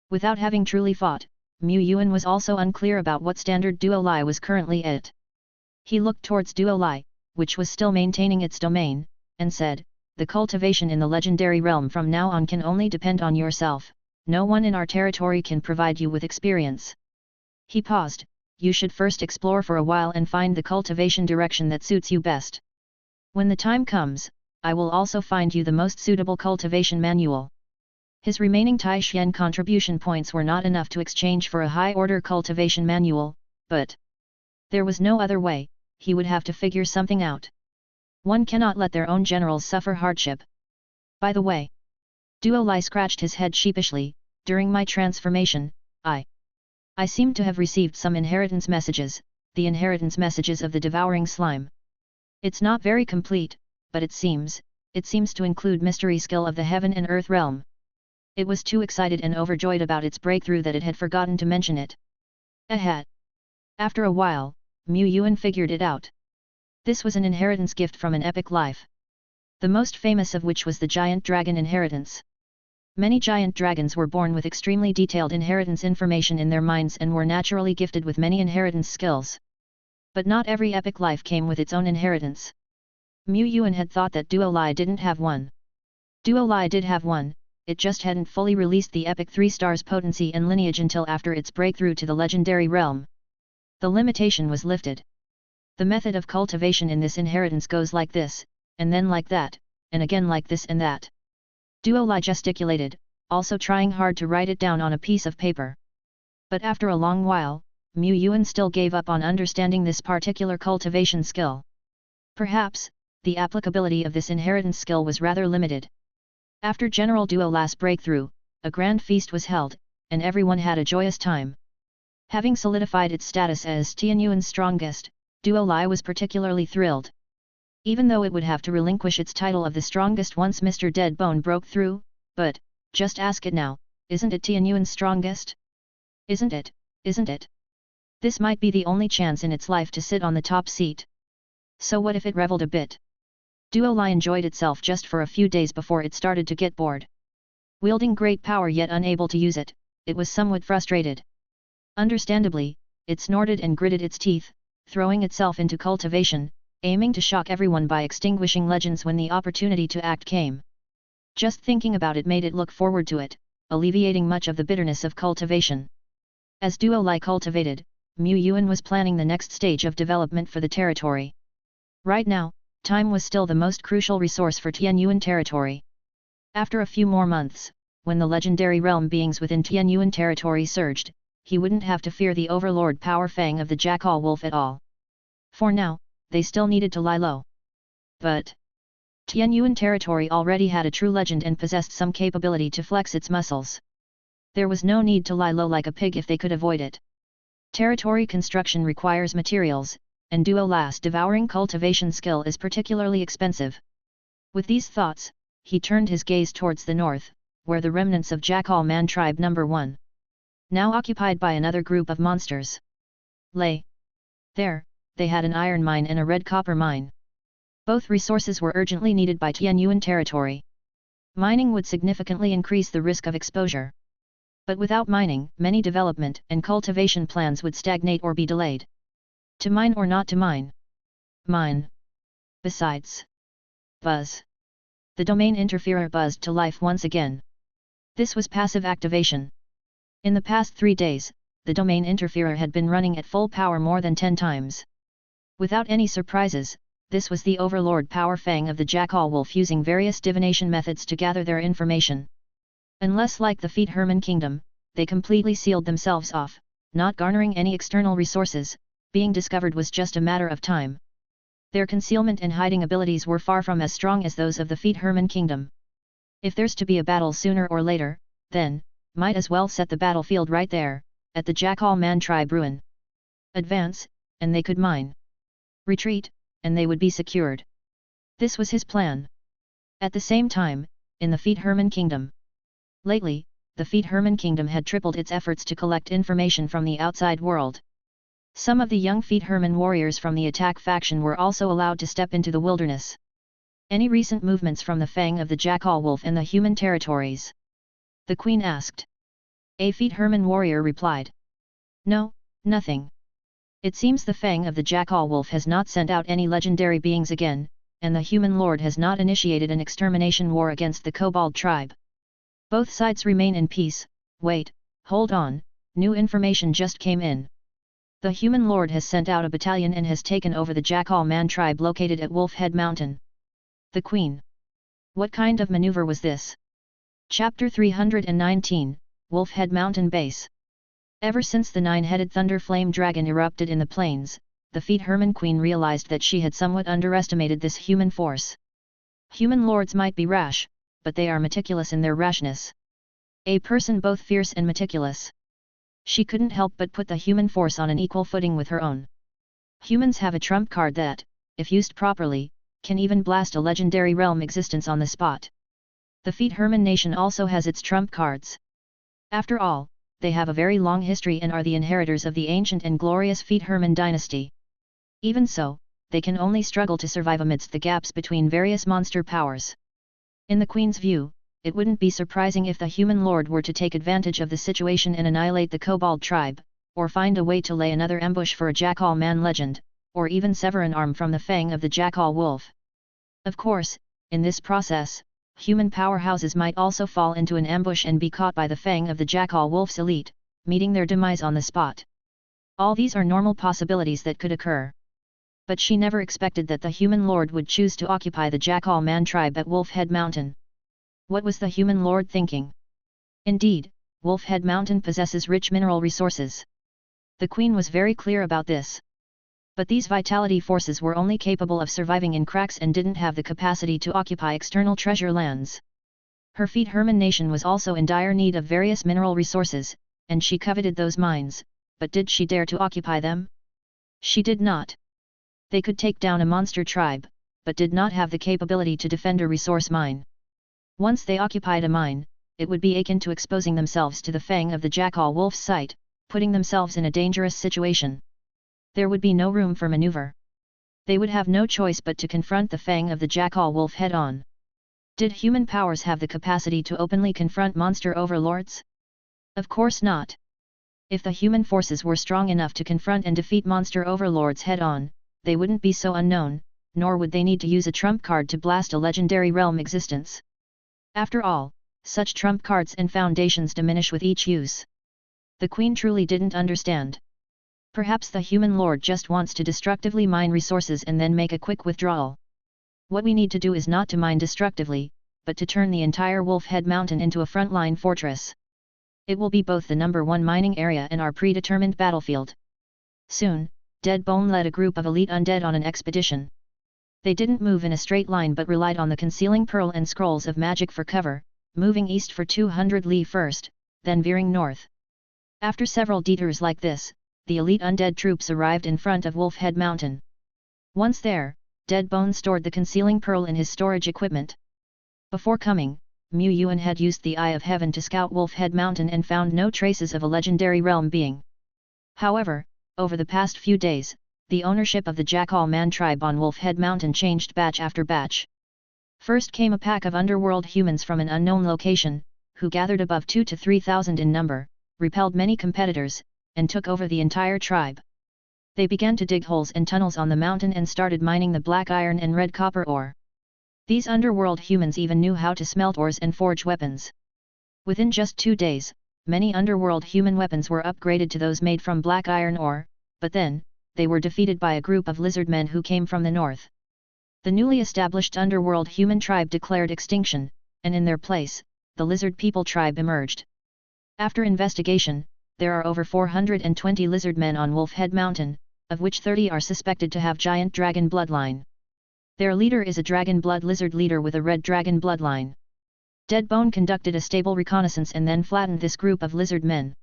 A: Without having truly fought, Yuan was also unclear about what standard Duolai was currently at. He looked towards Duolai, which was still maintaining its domain, and said, "The cultivation in the legendary realm from now on can only depend on yourself, no one in our territory can provide you with experience." He paused, "You should first explore for a while and find the cultivation direction that suits you best. When the time comes, I will also find you the most suitable cultivation manual." His remaining Taishian contribution points were not enough to exchange for a high-order cultivation manual, but there was no other way, he would have to figure something out. One cannot let their own generals suffer hardship. By the way, Duolai scratched his head sheepishly, "During my transformation, I seem to have received some inheritance messages, the inheritance messages of the devouring slime. It's not very complete, but it seems to include mystery skill of the Heaven and Earth realm." It was too excited and overjoyed about its breakthrough that it had forgotten to mention it. Ahead. After a while, Yuan figured it out. This was an inheritance gift from an epic life. The most famous of which was the giant dragon inheritance. Many giant dragons were born with extremely detailed inheritance information in their minds and were naturally gifted with many inheritance skills. But not every epic life came with its own inheritance. Yuan had thought that Duolai didn't have one. Duolai did have one, it just hadn't fully released the epic 3 stars potency and lineage until after its breakthrough to the legendary realm. The limitation was lifted. The method of cultivation in this inheritance goes like this, and then like that, and again like this and that. Duo Lai gesticulated, also trying hard to write it down on a piece of paper. But after a long while, Yuan still gave up on understanding this particular cultivation skill. Perhaps, the applicability of this inheritance skill was rather limited. After General Duo Lai's breakthrough, a grand feast was held, and everyone had a joyous time. Having solidified its status as Tianyuan's strongest, Duo Lai was particularly thrilled. Even though it would have to relinquish its title of the strongest once Mr. Deadbone broke through, but, just ask it now, isn't it Tianyuan's strongest? Isn't it, isn't it? This might be the only chance in its life to sit on the top seat. So what if it reveled a bit? Duo Lai enjoyed itself just for a few days before it started to get bored. Wielding great power yet unable to use it, it was somewhat frustrated. Understandably, it snorted and gritted its teeth, throwing itself into cultivation, aiming to shock everyone by extinguishing legends when the opportunity to act came. Just thinking about it made it look forward to it, alleviating much of the bitterness of cultivation. As Duo Lai cultivated, Yuan was planning the next stage of development for the territory. Right now, time was still the most crucial resource for Tianyuan territory. After a few more months, when the legendary realm beings within Tianyuan territory surged, he wouldn't have to fear the overlord power fang of the jackal wolf at all. For now, they still needed to lie low. But Tianyuan territory already had a true legend and possessed some capability to flex its muscles. There was no need to lie low like a pig if they could avoid it. Territory construction requires materials, and Duo Lai's devouring cultivation skill is particularly expensive. With these thoughts, he turned his gaze towards the north, where the remnants of Jackal Man Tribe No. 1. Now occupied by another group of monsters. Lay. There, they had an iron mine and a red copper mine. Both resources were urgently needed by Tianyuan territory. Mining would significantly increase the risk of exposure. But without mining, many development and cultivation plans would stagnate or be delayed. To mine or not to mine? Mine. Besides. Buzz. The domain interferer buzzed to life once again. This was passive activation. In the past 3 days, the domain interferer had been running at full power more than 10 times. Without any surprises, this was the overlord power fang of the jackal wolf using various divination methods to gather their information. Unless like the Feet Herman Kingdom, they completely sealed themselves off, not garnering any external resources, being discovered was just a matter of time. Their concealment and hiding abilities were far from as strong as those of the Feet Herman Kingdom. If there's to be a battle sooner or later, then, might as well set the battlefield right there, at the Jackal Man Tribe ruin. Advance, and they could mine. Retreat, and they would be secured. This was his plan. At the same time, in the Feet Herman Kingdom. Lately, the Feet Herman Kingdom had tripled its efforts to collect information from the outside world. Some of the young Feet Herman warriors from the attack faction were also allowed to step into the wilderness. Any recent movements from the fang of the jackal wolf and the human territories? The Queen asked. A Feet Herman warrior replied. No, nothing. It seems the fang of the jackal wolf has not sent out any legendary beings again, and the human lord has not initiated an extermination war against the kobold tribe. Both sides remain in peace. Wait, hold on, new information just came in. The human lord has sent out a battalion and has taken over the Jackal Man tribe located at Wolf Head Mountain. The Queen. What kind of maneuver was this? Chapter 319, Wolf Head Mountain Base. Ever since the 9-headed thunder flame dragon erupted in the plains, the Feet Herman Queen realized that she had somewhat underestimated this human force. Human lords might be rash, but they are meticulous in their rashness. A person both fierce and meticulous. She couldn't help but put the human force on an equal footing with her own. Humans have a trump card that, if used properly, can even blast a legendary realm existence on the spot. The Feet Herman nation also has its trump cards. After all, they have a very long history and are the inheritors of the ancient and glorious Feet Herman dynasty. Even so, they can only struggle to survive amidst the gaps between various monster powers. In the Queen's view, it wouldn't be surprising if the human lord were to take advantage of the situation and annihilate the kobold tribe, or find a way to lay another ambush for a jackal man legend, or even sever an arm from the fang of the jackal wolf. Of course, in this process, human powerhouses might also fall into an ambush and be caught by the fang of the Jackal Wolf's elite, meeting their demise on the spot. All these are normal possibilities that could occur. But she never expected that the human lord would choose to occupy the Jackal Man tribe at Wolf Head Mountain. What was the human lord thinking? Indeed, Wolf Head Mountain possesses rich mineral resources. The queen was very clear about this. But these vitality forces were only capable of surviving in cracks and didn't have the capacity to occupy external treasure lands. Her Feet Herman nation was also in dire need of various mineral resources, and she coveted those mines, but did she dare to occupy them? She did not. They could take down a monster tribe, but did not have the capability to defend a resource mine. Once they occupied a mine, it would be akin to exposing themselves to the fang of the Jackal Wolf's sight, putting themselves in a dangerous situation. There would be no room for maneuver. They would have no choice but to confront the fang of the Jackal Wolf head-on. Did human powers have the capacity to openly confront monster overlords? Of course not. If the human forces were strong enough to confront and defeat monster overlords head-on, they wouldn't be so unknown, nor would they need to use a trump card to blast a legendary realm existence. After all, such trump cards and foundations diminish with each use. The queen truly didn't understand. Perhaps the human lord just wants to destructively mine resources and then make a quick withdrawal. What we need to do is not to mine destructively, but to turn the entire Wolf Head Mountain into a frontline fortress. It will be both the #1 mining area and our predetermined battlefield. Soon, Deadbone led a group of elite undead on an expedition. They didn't move in a straight line but relied on the concealing pearl and scrolls of magic for cover, moving east for 200 li first, then veering north. After several detours like this, the elite undead troops arrived in front of Wolf Head Mountain. Once there, Deadbone stored the concealing pearl in his storage equipment. Before coming, Yuan had used the Eye of Heaven to scout Wolf Head Mountain and found no traces of a legendary realm being. However, over the past few days, the ownership of the Jackal Man tribe on Wolf Head Mountain changed batch after batch. First came a pack of underworld humans from an unknown location, who gathered above 2,000 to 3,000 in number, repelled many competitors, and took over the entire tribe. They began to dig holes and tunnels on the mountain and started mining the black iron and red copper ore. These underworld humans even knew how to smelt ores and forge weapons. Within just 2 days, many underworld human weapons were upgraded to those made from black iron ore, but then, they were defeated by a group of lizard men who came from the north. The newly established underworld human tribe declared extinction, and in their place, the lizard people tribe emerged. After investigation, there are over 420 lizard men on Wolf Head Mountain, of which 30 are suspected to have giant dragon bloodline. Their leader is a dragon blood lizard leader with a red dragon bloodline. Deadbone conducted a stable reconnaissance and then flattened this group of lizard men.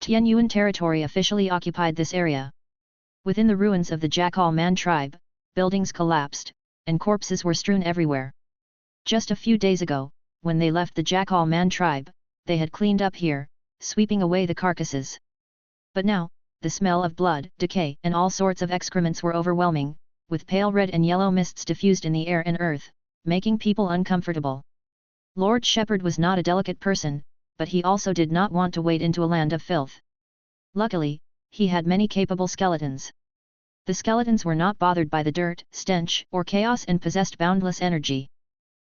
A: Yuan territory officially occupied this area. Within the ruins of the Jackal Man tribe, buildings collapsed, and corpses were strewn everywhere. Just a few days ago, when they left the Jackal Man tribe, they had cleaned up here, sweeping away the carcasses. But now, the smell of blood, decay and all sorts of excrements were overwhelming, with pale red and yellow mists diffused in the air and earth, making people uncomfortable. Lord Shepherd was not a delicate person, but he also did not want to wade into a land of filth. Luckily, he had many capable skeletons. The skeletons were not bothered by the dirt, stench, or chaos and possessed boundless energy.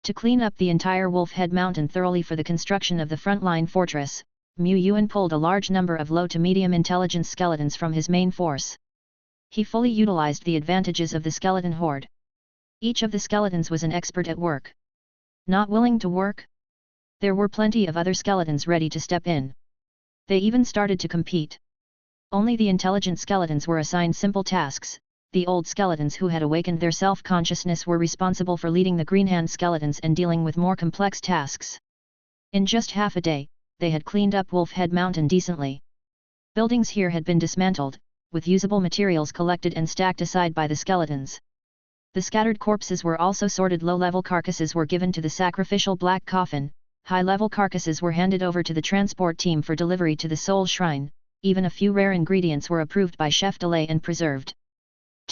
A: To clean up the entire Wolf Head Mountain thoroughly for the construction of the frontline fortress, Yuan pulled a large number of low to medium intelligence skeletons from his main force. He fully utilized the advantages of the skeleton horde. Each of the skeletons was an expert at work. Not willing to work? There were plenty of other skeletons ready to step in. They even started to compete. Only the intelligent skeletons were assigned simple tasks. The old skeletons who had awakened their self-consciousness were responsible for leading the greenhand skeletons and dealing with more complex tasks. In just half a day, they had cleaned up Wolf Head Mountain decently. Buildings here had been dismantled, with usable materials collected and stacked aside by the skeletons. The scattered corpses were also sorted. Low-level carcasses were given to the sacrificial black coffin, high-level carcasses were handed over to the transport team for delivery to the Soul Shrine, even a few rare ingredients were approved by Chef Delay and preserved.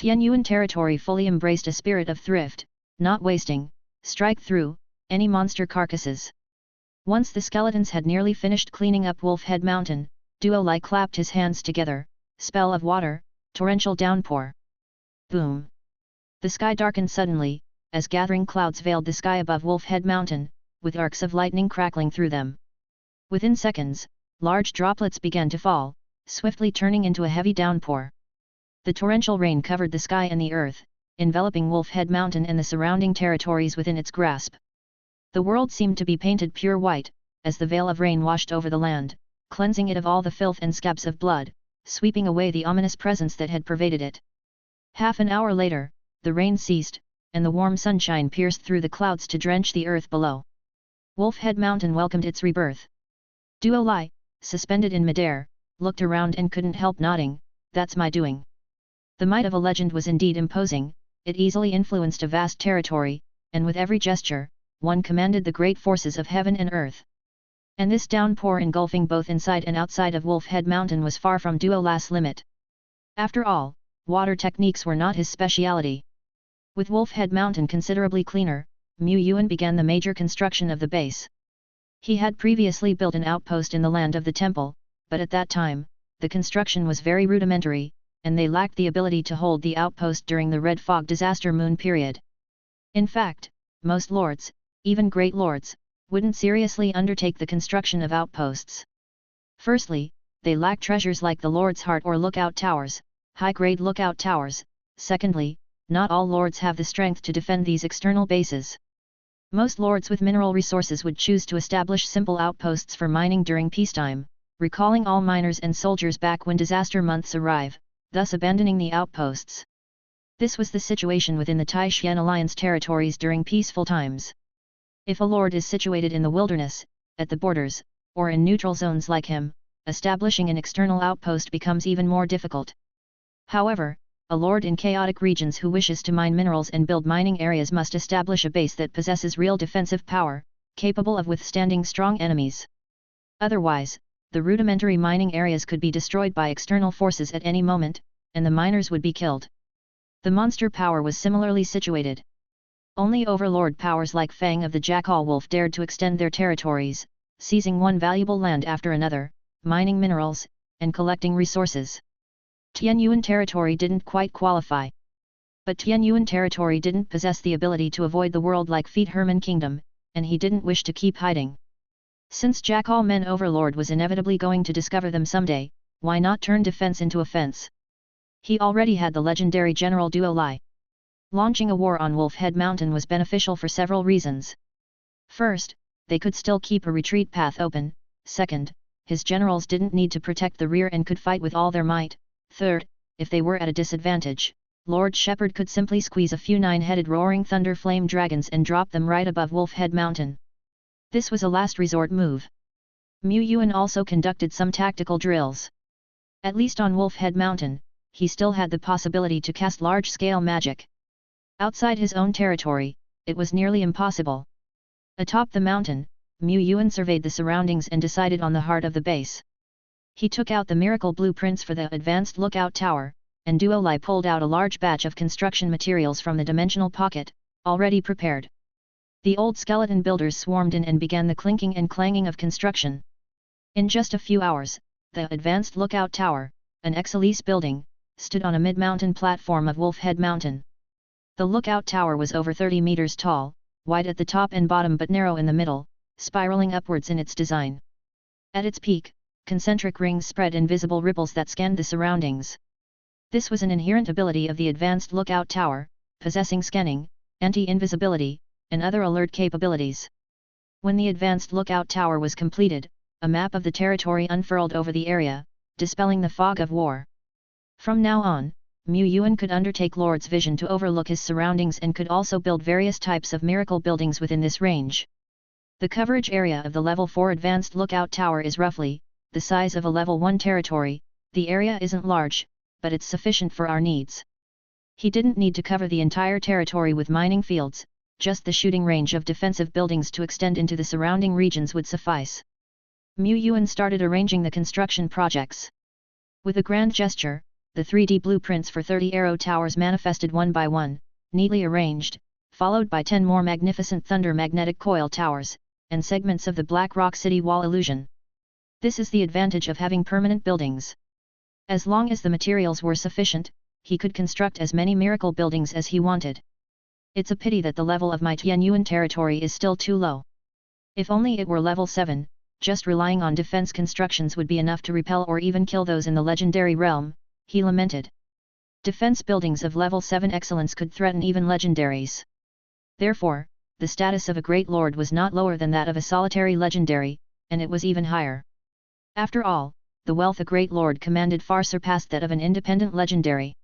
A: Yuan territory fully embraced a spirit of thrift, not wasting, strike through, any monster carcasses. Once the skeletons had nearly finished cleaning up Wolf Head Mountain, Duo Lai clapped his hands together, spell of water, torrential downpour. Boom! The sky darkened suddenly, as gathering clouds veiled the sky above Wolf Head Mountain, with arcs of lightning crackling through them. Within seconds, large droplets began to fall, swiftly turning into a heavy downpour. The torrential rain covered the sky and the earth, enveloping Wolf Head Mountain and the surrounding territories within its grasp. The world seemed to be painted pure white, as the veil of rain washed over the land, cleansing it of all the filth and scabs of blood, sweeping away the ominous presence that had pervaded it. Half an hour later, the rain ceased, and the warm sunshine pierced through the clouds to drench the earth below. Wolf Head Mountain welcomed its rebirth. Duo Lai, suspended in midair, looked around and couldn't help nodding, "That's my doing." The might of a legend was indeed imposing, it easily influenced a vast territory, and with every gesture, one commanded the great forces of heaven and earth. And this downpour engulfing both inside and outside of Wolf Head Mountain was far from Duo Lai's limit. After all, water techniques were not his speciality. With Wolf Head Mountain considerably cleaner, Mu Yuan began the major construction of the base. He had previously built an outpost in the land of the temple, but at that time, the construction was very rudimentary, and they lacked the ability to hold the outpost during the Red Fog disaster moon period. In fact, most lords, even great lords, wouldn't seriously undertake the construction of outposts. Firstly, they lack treasures like the Lord's Heart or lookout towers, high-grade lookout towers. Secondly, not all lords have the strength to defend these external bases. Most lords with mineral resources would choose to establish simple outposts for mining during peacetime, recalling all miners and soldiers back when disaster months arrive, thus abandoning the outposts. This was the situation within the Tai-Shan Alliance territories during peaceful times. If a lord is situated in the wilderness, at the borders, or in neutral zones like him, establishing an external outpost becomes even more difficult. However, a lord in chaotic regions who wishes to mine minerals and build mining areas must establish a base that possesses real defensive power, capable of withstanding strong enemies. Otherwise, the rudimentary mining areas could be destroyed by external forces at any moment, and the miners would be killed. The monster power was similarly situated. Only overlord powers like Fang of the Jackal Wolf dared to extend their territories, seizing one valuable land after another, mining minerals, and collecting resources. Tianyuan territory didn't quite qualify. But Tianyuan territory didn't possess the ability to avoid the world like Feet Herman Kingdom, and he didn't wish to keep hiding. Since Jackal Men Overlord was inevitably going to discover them someday, why not turn defense into offense? He already had the legendary General Duo Lai. Launching a war on Wolf Head Mountain was beneficial for several reasons. First, they could still keep a retreat path open. Second, his generals didn't need to protect the rear and could fight with all their might. Third, if they were at a disadvantage, Lord Shepherd could simply squeeze a few nine-headed roaring thunder flame dragons and drop them right above Wolf Head Mountain. This was a last resort move. Mu Yuan also conducted some tactical drills. At least on Wolf Head Mountain, he still had the possibility to cast large-scale magic. Outside his own territory, it was nearly impossible. Atop the mountain, Mu Yuan surveyed the surroundings and decided on the heart of the base. He took out the miracle blueprints for the advanced lookout tower, and Duo Lai pulled out a large batch of construction materials from the dimensional pocket, already prepared. The old skeleton builders swarmed in and began the clinking and clanging of construction. In just a few hours, the advanced lookout tower, an excellence building, stood on a mid-mountain platform of Wolf Head Mountain. The lookout tower was over 30 meters tall, wide at the top and bottom but narrow in the middle, spiraling upwards in its design. At its peak, concentric rings spread in visible ripples that scanned the surroundings. This was an inherent ability of the advanced lookout tower, possessing scanning, anti-invisibility, and other alert capabilities. When the advanced lookout tower was completed, a map of the territory unfurled over the area, dispelling the fog of war. From now on, Mu Yuan could undertake Lord's vision to overlook his surroundings and could also build various types of miracle buildings within this range. The coverage area of the Level 4 Advanced Lookout Tower is roughly the size of a Level 1 territory. The area isn't large, but it's sufficient for our needs. He didn't need to cover the entire territory with mining fields, just the shooting range of defensive buildings to extend into the surrounding regions would suffice. Mu Yuan started arranging the construction projects. With a grand gesture, the 3D blueprints for 30 arrow towers manifested one by one, neatly arranged, followed by 10 more magnificent thunder magnetic coil towers, and segments of the Black Rock City wall illusion. This is the advantage of having permanent buildings. As long as the materials were sufficient, he could construct as many miracle buildings as he wanted. It's a pity that the level of my Tianyuan territory is still too low. If only it were level 7, just relying on defense constructions would be enough to repel or even kill those in the legendary realm, he lamented. Defense buildings of level 7 excellence could threaten even legendaries. Therefore, the status of a great lord was not lower than that of a solitary legendary, and it was even higher. After all, the wealth a great lord commanded far surpassed that of an independent legendary.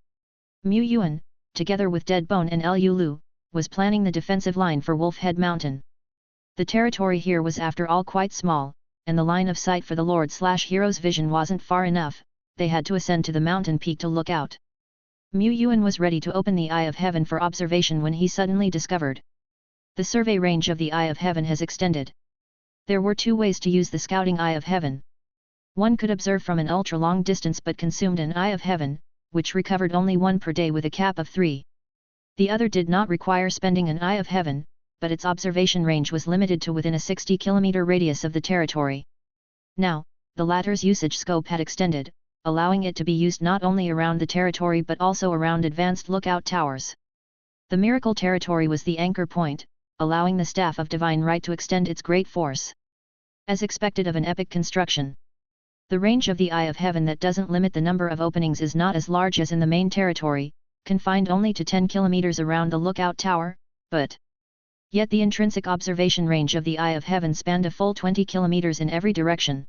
A: Mu Yuan, together with Deadbone and Lu Lu, was planning the defensive line for Wolfhead Mountain. The territory here was after all quite small, and the line of sight for the Lord/Hero's vision wasn't far enough, they had to ascend to the mountain peak to look out. Mu Yuan was ready to open the Eye of Heaven for observation when he suddenly discovered. The survey range of the Eye of Heaven has extended. There were 2 ways to use the scouting Eye of Heaven. One could observe from an ultra-long distance but consumed an Eye of Heaven, which recovered only 1 per day with a cap of 3. The other did not require spending an Eye of Heaven, but its observation range was limited to within a 60-kilometer radius of the territory. Now, the latter's usage scope had extended, allowing it to be used not only around the territory but also around advanced lookout towers. The miracle territory was the anchor point, allowing the staff of divine right to extend its great force. As expected of an epic construction. The range of the Eye of Heaven that doesn't limit the number of openings is not as large as in the main territory, confined only to 10 kilometers around the lookout tower, but yet the intrinsic observation range of the Eye of Heaven spanned a full 20 kilometers in every direction.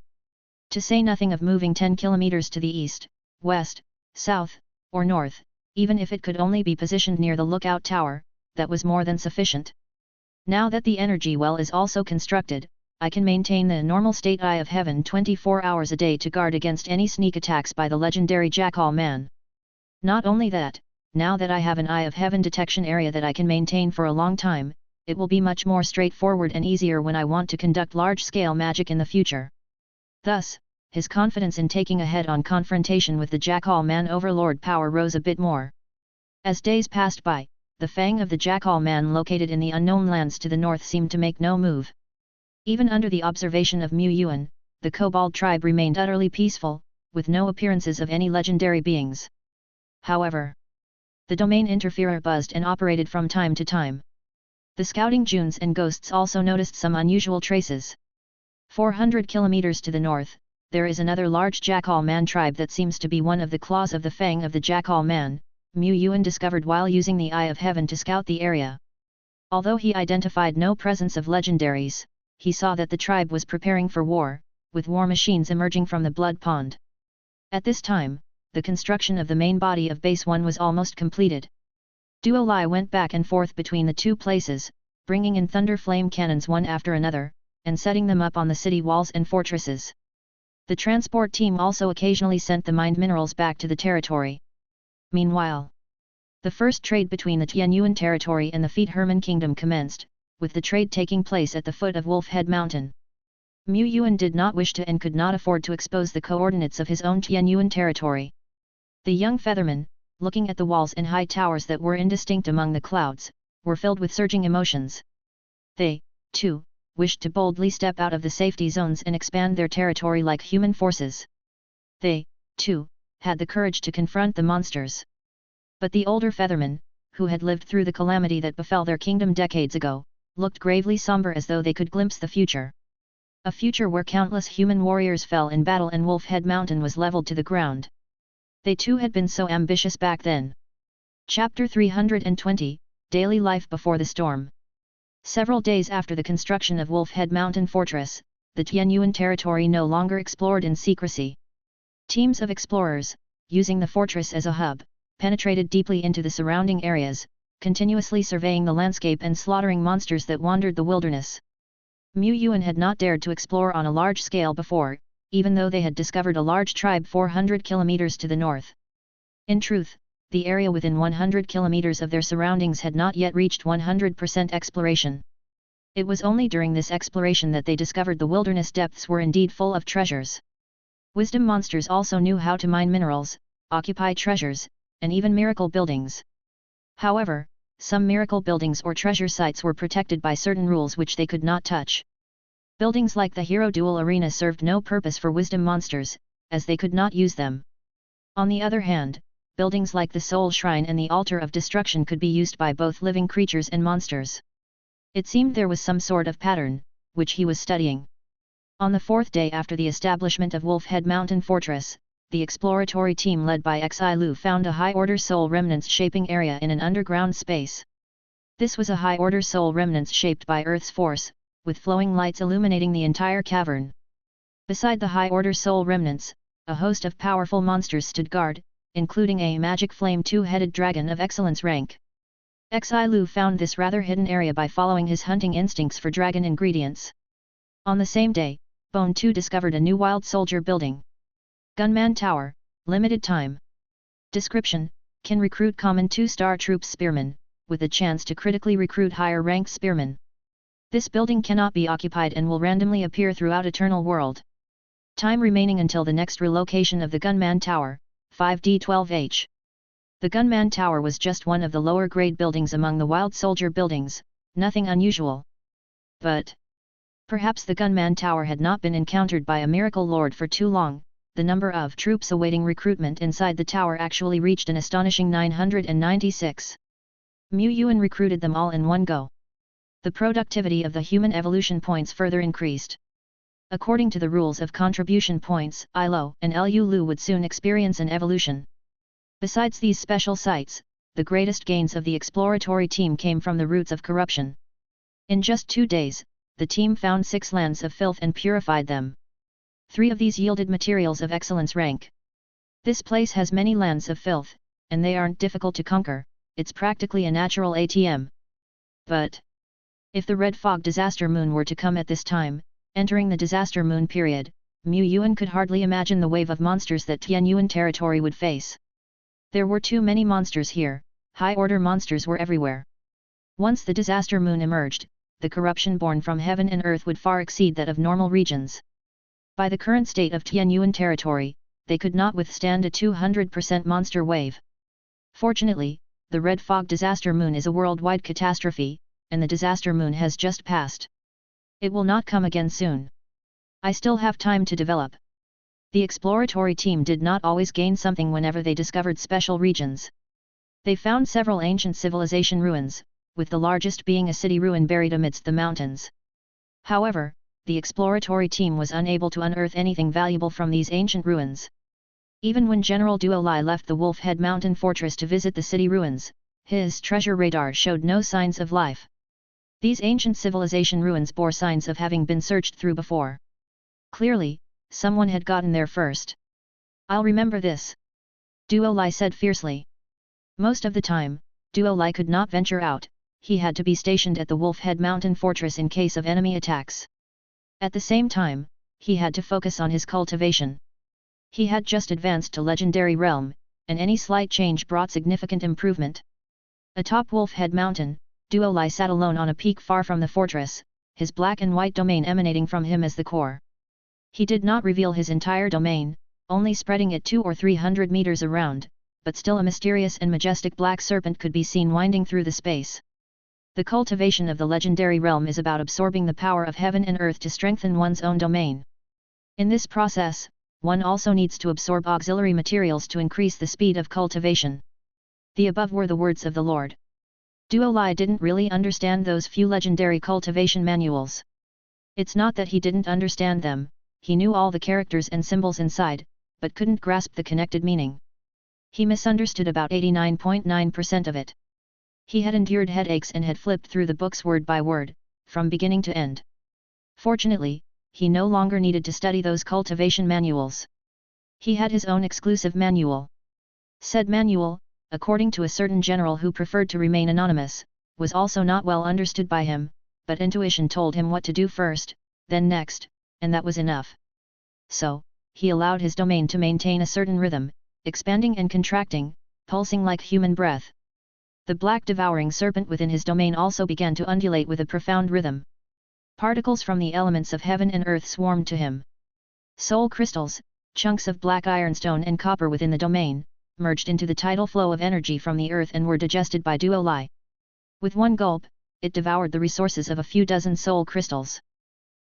A: To say nothing of moving 10 kilometers to the east, west, south, or north, even if it could only be positioned near the lookout tower, that was more than sufficient. Now that the energy well is also constructed, I can maintain the normal state Eye of Heaven 24 hours a day to guard against any sneak attacks by the legendary Jackal Man. Not only that, now that I have an Eye of Heaven detection area that I can maintain for a long time, it will be much more straightforward and easier when I want to conduct large-scale magic in the future. Thus, his confidence in taking a head-on confrontation with the Jackal Man overlord power rose a bit more. As days passed by, the fang of the Jackal Man located in the unknown lands to the north seemed to make no move. Even under the observation of Mu Yuan, the Kobold tribe remained utterly peaceful, with no appearances of any legendary beings. However, the domain interferer buzzed and operated from time to time. The scouting Junes and ghosts also noticed some unusual traces. 400 kilometers to the north, there is another large Jackal Man tribe that seems to be one of the claws of the fang of the Jackal Man, Mu Yuan discovered while using the Eye of Heaven to scout the area. Although he identified no presence of legendaries, he saw that the tribe was preparing for war, with war machines emerging from the blood pond. At this time, the construction of the main body of Base 1 was almost completed. Duo Lai went back and forth between the 2 places, bringing in thunder flame cannons one after another, and setting them up on the city walls and fortresses. The transport team also occasionally sent the mined minerals back to the territory. Meanwhile, the first trade between the Tianyuan territory and the Feet Herman Kingdom commenced, with the trade taking place at the foot of Wolfhead Mountain. Mu Yuan did not wish to and could not afford to expose the coordinates of his own Tianyuan territory. The young feathermen, looking at the walls and high towers that were indistinct among the clouds, were filled with surging emotions. They, too, wished to boldly step out of the safety zones and expand their territory like human forces. They, too, had the courage to confront the monsters. But the older feathermen, who had lived through the calamity that befell their kingdom decades ago, looked gravely somber as though they could glimpse the future. A future where countless human warriors fell in battle and Wolfhead Mountain was leveled to the ground. They too had been so ambitious back then. Chapter 320, Daily Life Before the Storm. Several days after the construction of Wolfhead Mountain Fortress, the Tianyuan territory no longer explored in secrecy. Teams of explorers, using the fortress as a hub, penetrated deeply into the surrounding areas, continuously surveying the landscape and slaughtering monsters that wandered the wilderness. Mu Yuan had not dared to explore on a large scale before, even though they had discovered a large tribe 400 kilometers to the north. In truth, the area within 100 kilometers of their surroundings had not yet reached 100% exploration. It was only during this exploration that they discovered the wilderness depths were indeed full of treasures. Wisdom monsters also knew how to mine minerals, occupy treasures, and even miracle buildings. However, some miracle buildings or treasure sites were protected by certain rules which they could not touch. Buildings like the Hero Duel Arena served no purpose for wisdom monsters, as they could not use them. On the other hand, buildings like the Soul Shrine and the Altar of Destruction could be used by both living creatures and monsters. It seemed there was some sort of pattern, which he was studying. On the fourth day after the establishment of Wolf Head Mountain Fortress, the exploratory team led by Xi Lu found a high-order soul remnants shaping area in an underground space. This was a high-order soul remnants shaped by Earth's force, with flowing lights illuminating the entire cavern. Beside the high-order soul remnants, a host of powerful monsters stood guard, including a magic flame two-headed dragon of excellence rank. Xi Lu found this rather hidden area by following his hunting instincts for dragon ingredients. On the same day, Bone 2 discovered a new wild soldier building. Gunman Tower, limited time. Description: can recruit common 2-star troop spearmen, with a chance to critically recruit higher ranked spearmen. This building cannot be occupied and will randomly appear throughout Eternal World. Time remaining until the next relocation of the Gunman Tower, 5D12H. The Gunman Tower was just one of the lower grade buildings among the wild soldier buildings, nothing unusual. But perhaps the Gunman Tower had not been encountered by a miracle lord for too long. The number of troops awaiting recruitment inside the tower actually reached an astonishing 996. Yuan recruited them all in one go. The productivity of the human evolution points further increased. According to the rules of contribution points, ILO and Lu would soon experience an evolution. Besides these special sites, the greatest gains of the exploratory team came from the roots of corruption. In just 2 days, the team found 6 lands of filth and purified them. 3 of these yielded materials of excellence rank. This place has many lands of filth, and they aren't difficult to conquer, it's practically a natural ATM. But if the red fog disaster moon were to come at this time, entering the disaster moon period, Yuan could hardly imagine the wave of monsters that Tianyuan territory would face. There were too many monsters here, high-order monsters were everywhere. Once the disaster moon emerged, the corruption born from heaven and earth would far exceed that of normal regions. By the current state of Tianyuan territory, they could not withstand a 200% monster wave. Fortunately, the red fog disaster moon is a worldwide catastrophe, and the disaster moon has just passed. It will not come again soon. I still have time to develop. The exploratory team did not always gain something whenever they discovered special regions. They found several ancient civilization ruins, with the largest being a city ruin buried amidst the mountains. However, the exploratory team was unable to unearth anything valuable from these ancient ruins. Even when General Duolai left the Wolf Head Mountain Fortress to visit the city ruins, his treasure radar showed no signs of life. These ancient civilization ruins bore signs of having been searched through before. Clearly, someone had gotten there first. I'll remember this, Duolai said fiercely. Most of the time, Duolai could not venture out, he had to be stationed at the Wolf Head Mountain Fortress in case of enemy attacks. At the same time, he had to focus on his cultivation. He had just advanced to Legendary Realm, and any slight change brought significant improvement. Atop Wolf Head Mountain, Duolai sat alone on a peak far from the fortress, his black and white domain emanating from him as the core. He did not reveal his entire domain, only spreading it 200 or 300 meters around, but still a mysterious and majestic black serpent could be seen winding through the space. The cultivation of the Legendary Realm is about absorbing the power of heaven and earth to strengthen one's own domain. In this process, one also needs to absorb auxiliary materials to increase the speed of cultivation. The above were the words of the Lord. Duolai didn't really understand those few legendary cultivation manuals. It's not that he didn't understand them, he knew all the characters and symbols inside, but couldn't grasp the connected meaning. He misunderstood about 89.9% of it. He had endured headaches and had flipped through the books word by word, from beginning to end. Fortunately, he no longer needed to study those cultivation manuals. He had his own exclusive manual. Said manual, according to a certain general who preferred to remain anonymous, was also not well understood by him, but intuition told him what to do first, then next, and that was enough. So, he allowed his domain to maintain a certain rhythm, expanding and contracting, pulsing like human breath. The black devouring serpent within his domain also began to undulate with a profound rhythm. Particles from the elements of heaven and earth swarmed to him. Soul crystals, chunks of black ironstone and copper within the domain, merged into the tidal flow of energy from the earth and were digested by Duolai. With one gulp, it devoured the resources of a few dozen soul crystals.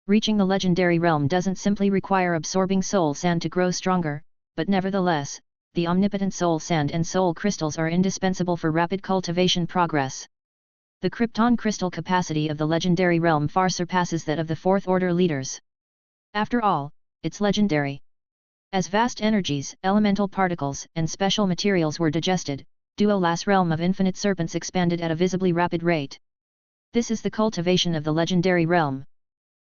A: Reaching the legendary realm doesn't simply require absorbing soul sand to grow stronger, but nevertheless, the omnipotent soul sand and soul crystals are indispensable for rapid cultivation progress. The krypton crystal capacity of the legendary realm far surpasses that of the fourth order leaders. After all, it's legendary. As vast energies, elemental particles, and special materials were digested, Duolas realm of infinite serpents expanded at a visibly rapid rate. This is the cultivation of the legendary realm.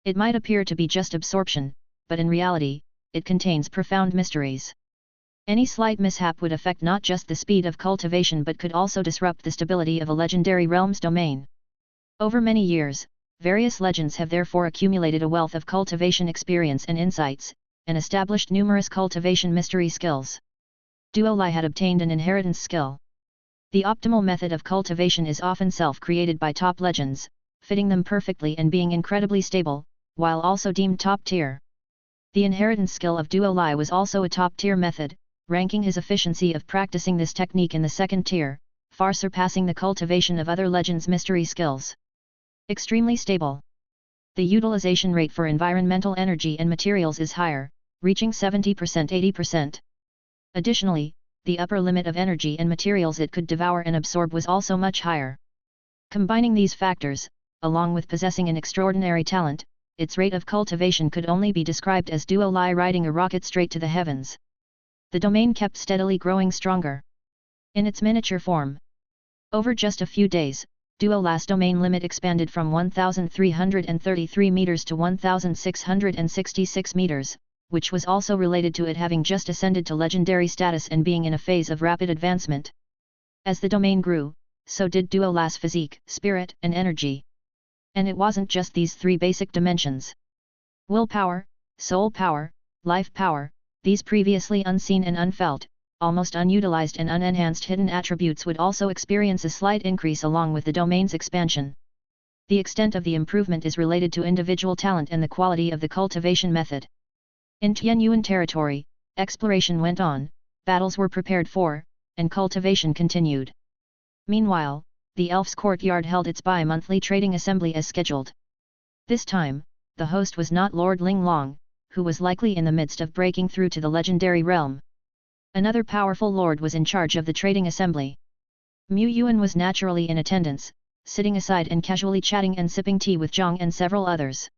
A: It might appear to be just absorption, but in reality, it contains profound mysteries. Any slight mishap would affect not just the speed of cultivation but could also disrupt the stability of a legendary realm's domain. Over many years, various legends have therefore accumulated a wealth of cultivation experience and insights, and established numerous cultivation mystery skills. Duolai had obtained an inheritance skill. The optimal method of cultivation is often self-created by top legends, fitting them perfectly and being incredibly stable, while also deemed top tier. The inheritance skill of Duolai was also a top tier method, ranking his efficiency of practicing this technique in the second tier, far surpassing the cultivation of other legends' mystery skills. Extremely stable. The utilization rate for environmental energy and materials is higher, reaching 70%–80%. Additionally, the upper limit of energy and materials it could devour and absorb was also much higher. Combining these factors, along with possessing an extraordinary talent, its rate of cultivation could only be described as Duolai riding a rocket straight to the heavens. The domain kept steadily growing stronger. In its miniature form. Over just a few days, Duolai's domain limit expanded from 1,333 meters to 1,666 meters, which was also related to it having just ascended to legendary status and being in a phase of rapid advancement. As the domain grew, so did Duolai's physique, spirit, and energy. And it wasn't just these three basic dimensions. Willpower, soul power, life power, these previously unseen and unfelt, almost unutilized and unenhanced hidden attributes would also experience a slight increase along with the domain's expansion. The extent of the improvement is related to individual talent and the quality of the cultivation method. In Tianyuan territory, exploration went on, battles were prepared for, and cultivation continued. Meanwhile, the Elf's Courtyard held its bi-monthly trading assembly as scheduled. This time, the host was not Lord Linglong, who was likely in the midst of breaking through to the legendary realm. Another powerful lord was in charge of the trading assembly. Mu Yuan was naturally in attendance, sitting aside and casually chatting and sipping tea with Zhang and several others.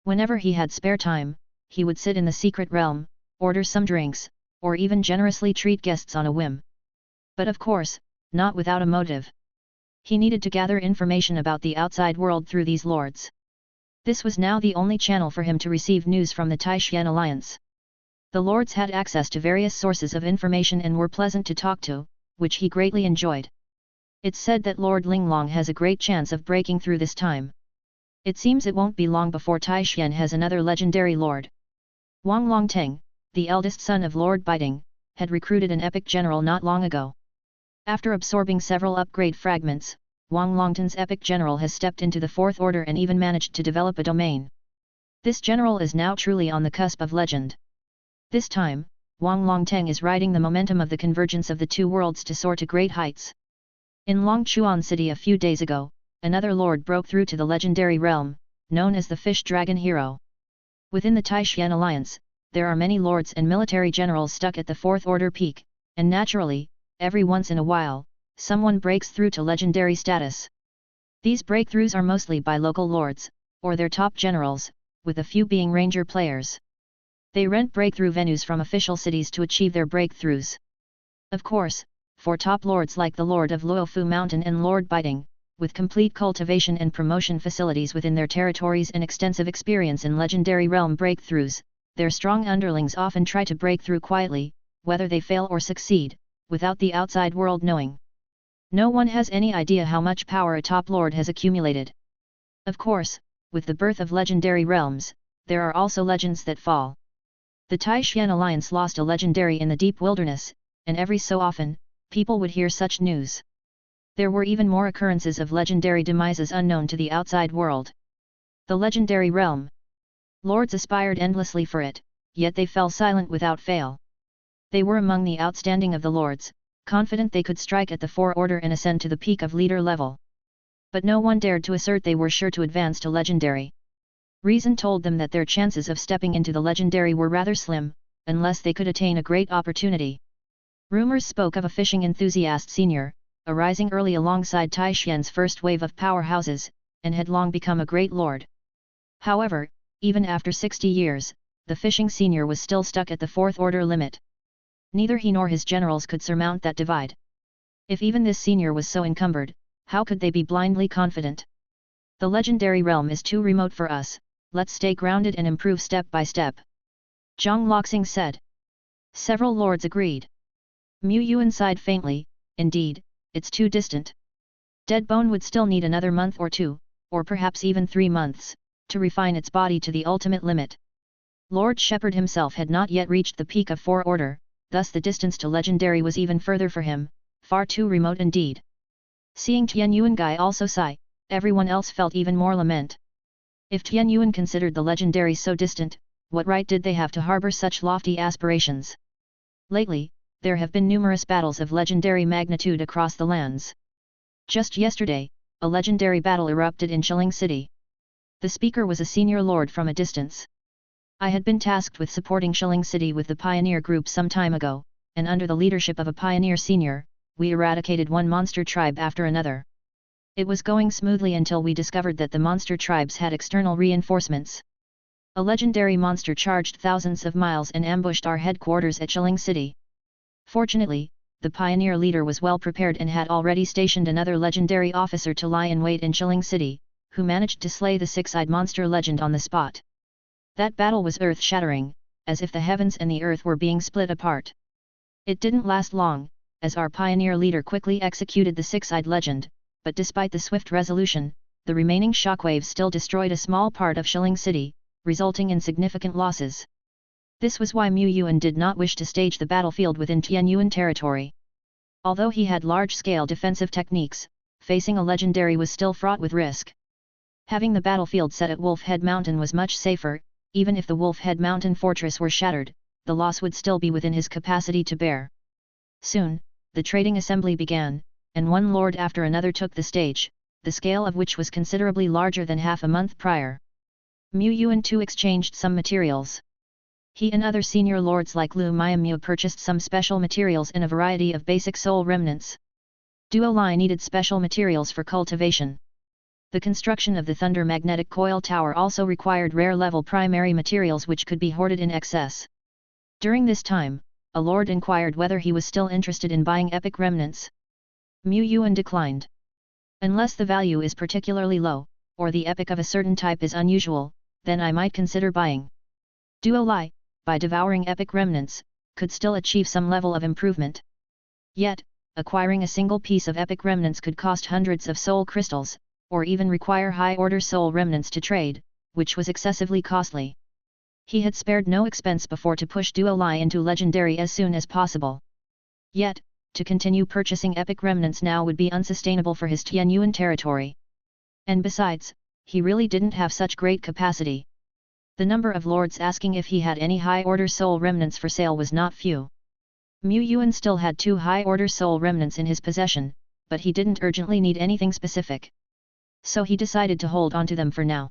A: Whenever he had spare time, he would sit in the secret realm, order some drinks, or even generously treat guests on a whim. But of course, not without a motive. He needed to gather information about the outside world through these lords. This was now the only channel for him to receive news from the Taishan alliance. The lords had access to various sources of information and were pleasant to talk to, which he greatly enjoyed. It's said that Lord Linglong has a great chance of breaking through this time. It seems it won't be long before Taishan has another legendary lord. Wang Longteng, the eldest son of Lord Biting, had recruited an epic general not long ago. After absorbing several upgrade fragments, Wang Longteng's epic general has stepped into the fourth order and even managed to develop a domain. This general is now truly on the cusp of legend. This time, Wang Longteng is riding the momentum of the convergence of the two worlds to soar to great heights. In Longchuan City a few days ago, another lord broke through to the legendary realm, known as the Fish Dragon Hero. Within the Taishan alliance, there are many lords and military generals stuck at the fourth order peak, and naturally, every once in a while, someone breaks through to legendary status. These breakthroughs are mostly by local lords, or their top generals, with a few being ranger players. They rent breakthrough venues from official cities to achieve their breakthroughs. Of course, for top lords like the Lord of Luofu Mountain and Lord Biting, with complete cultivation and promotion facilities within their territories and extensive experience in legendary realm breakthroughs, their strong underlings often try to break through quietly, whether they fail or succeed, without the outside world knowing. No one has any idea how much power a top lord has accumulated. Of course, with the birth of legendary realms, there are also legends that fall. The Taishan alliance lost a legendary in the deep wilderness, and every so often, people would hear such news. There were even more occurrences of legendary demises unknown to the outside world. The legendary realm. Lords aspired endlessly for it, yet they fell silent without fail. They were among the outstanding of the lords, confident they could strike at the four-order and ascend to the peak of leader level. But no one dared to assert they were sure to advance to legendary. Reason told them that their chances of stepping into the legendary were rather slim, unless they could attain a great opportunity. Rumors spoke of a fishing enthusiast senior, arising early alongside Taishian's first wave of powerhouses, and had long become a great lord. However, even after 60 years, the fishing senior was still stuck at the fourth order limit. Neither he nor his generals could surmount that divide. If even this senior was so encumbered, how could they be blindly confident? The legendary realm is too remote for us, let's stay grounded and improve step by step. Zhang Loxing said. Several lords agreed. Mu Yuan sighed faintly, indeed, it's too distant. Deadbone would still need another month or two, or perhaps even 3 months, to refine its body to the ultimate limit. Lord Shepherd himself had not yet reached the peak of 4 order, thus the distance to legendary was even further for him, far too remote indeed. Seeing Tian Yuangai also sigh, everyone else felt even more lament. If Tian Yuan considered the legendary so distant, what right did they have to harbor such lofty aspirations? Lately, there have been numerous battles of legendary magnitude across the lands. Just yesterday, a legendary battle erupted in Shilling City. The speaker was a senior lord from a distance. I had been tasked with supporting Shilling City with the pioneer group some time ago, and under the leadership of a pioneer senior, we eradicated one monster tribe after another. It was going smoothly until we discovered that the monster tribes had external reinforcements. A legendary monster charged thousands of miles and ambushed our headquarters at Shilling City. Fortunately, the pioneer leader was well prepared and had already stationed another legendary officer to lie in wait in Shilling City, who managed to slay the six-eyed monster legend on the spot. That battle was earth-shattering, as if the heavens and the earth were being split apart. It didn't last long, as our pioneer leader quickly executed the six-eyed legend, but despite the swift resolution, the remaining shockwaves still destroyed a small part of Shilling City, resulting in significant losses. This was why Mu Yuan did not wish to stage the battlefield within Tian Yuan territory. Although he had large-scale defensive techniques, facing a legendary was still fraught with risk. Having the battlefield set at Wolf Head Mountain was much safer. Even if the Wolf Head Mountain fortress were shattered, the loss would still be within his capacity to bear. Soon, the trading assembly began, and one lord after another took the stage, the scale of which was considerably larger than half a month prior. Mu Yuan too exchanged some materials. He and other senior lords like Lu Miamu purchased some special materials and a variety of basic soul remnants. Duo Lai needed special materials for cultivation. The construction of the Thunder Magnetic Coil Tower also required rare-level primary materials which could be hoarded in excess. During this time, a lord inquired whether he was still interested in buying epic remnants. Mu Yuan declined. Unless the value is particularly low, or the epic of a certain type is unusual, then I might consider buying. Duo Lai, by devouring epic remnants, could still achieve some level of improvement. Yet, acquiring a single piece of epic remnants could cost hundreds of soul crystals, or even require high-order soul remnants to trade, which was excessively costly. He had spared no expense before to push Duo Lai into legendary as soon as possible. Yet, to continue purchasing epic remnants now would be unsustainable for his Tian Yuan territory. And besides, he really didn't have such great capacity. The number of lords asking if he had any high-order soul remnants for sale was not few. Mu Yuan still had 2 high-order soul remnants in his possession, but he didn't urgently need anything specific. So he decided to hold on to them for now.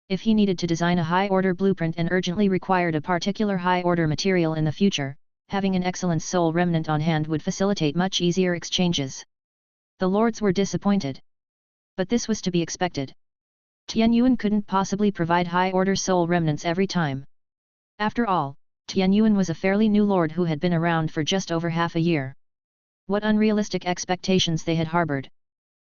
A: If he needed to design a high-order blueprint and urgently required a particular high-order material in the future, having an excellent soul remnant on hand would facilitate much easier exchanges. The lords were disappointed. But this was to be expected. Tian Yuan couldn't possibly provide high-order soul remnants every time. After all, Tian Yuan was a fairly new lord who had been around for just over half a year. What unrealistic expectations they had harbored.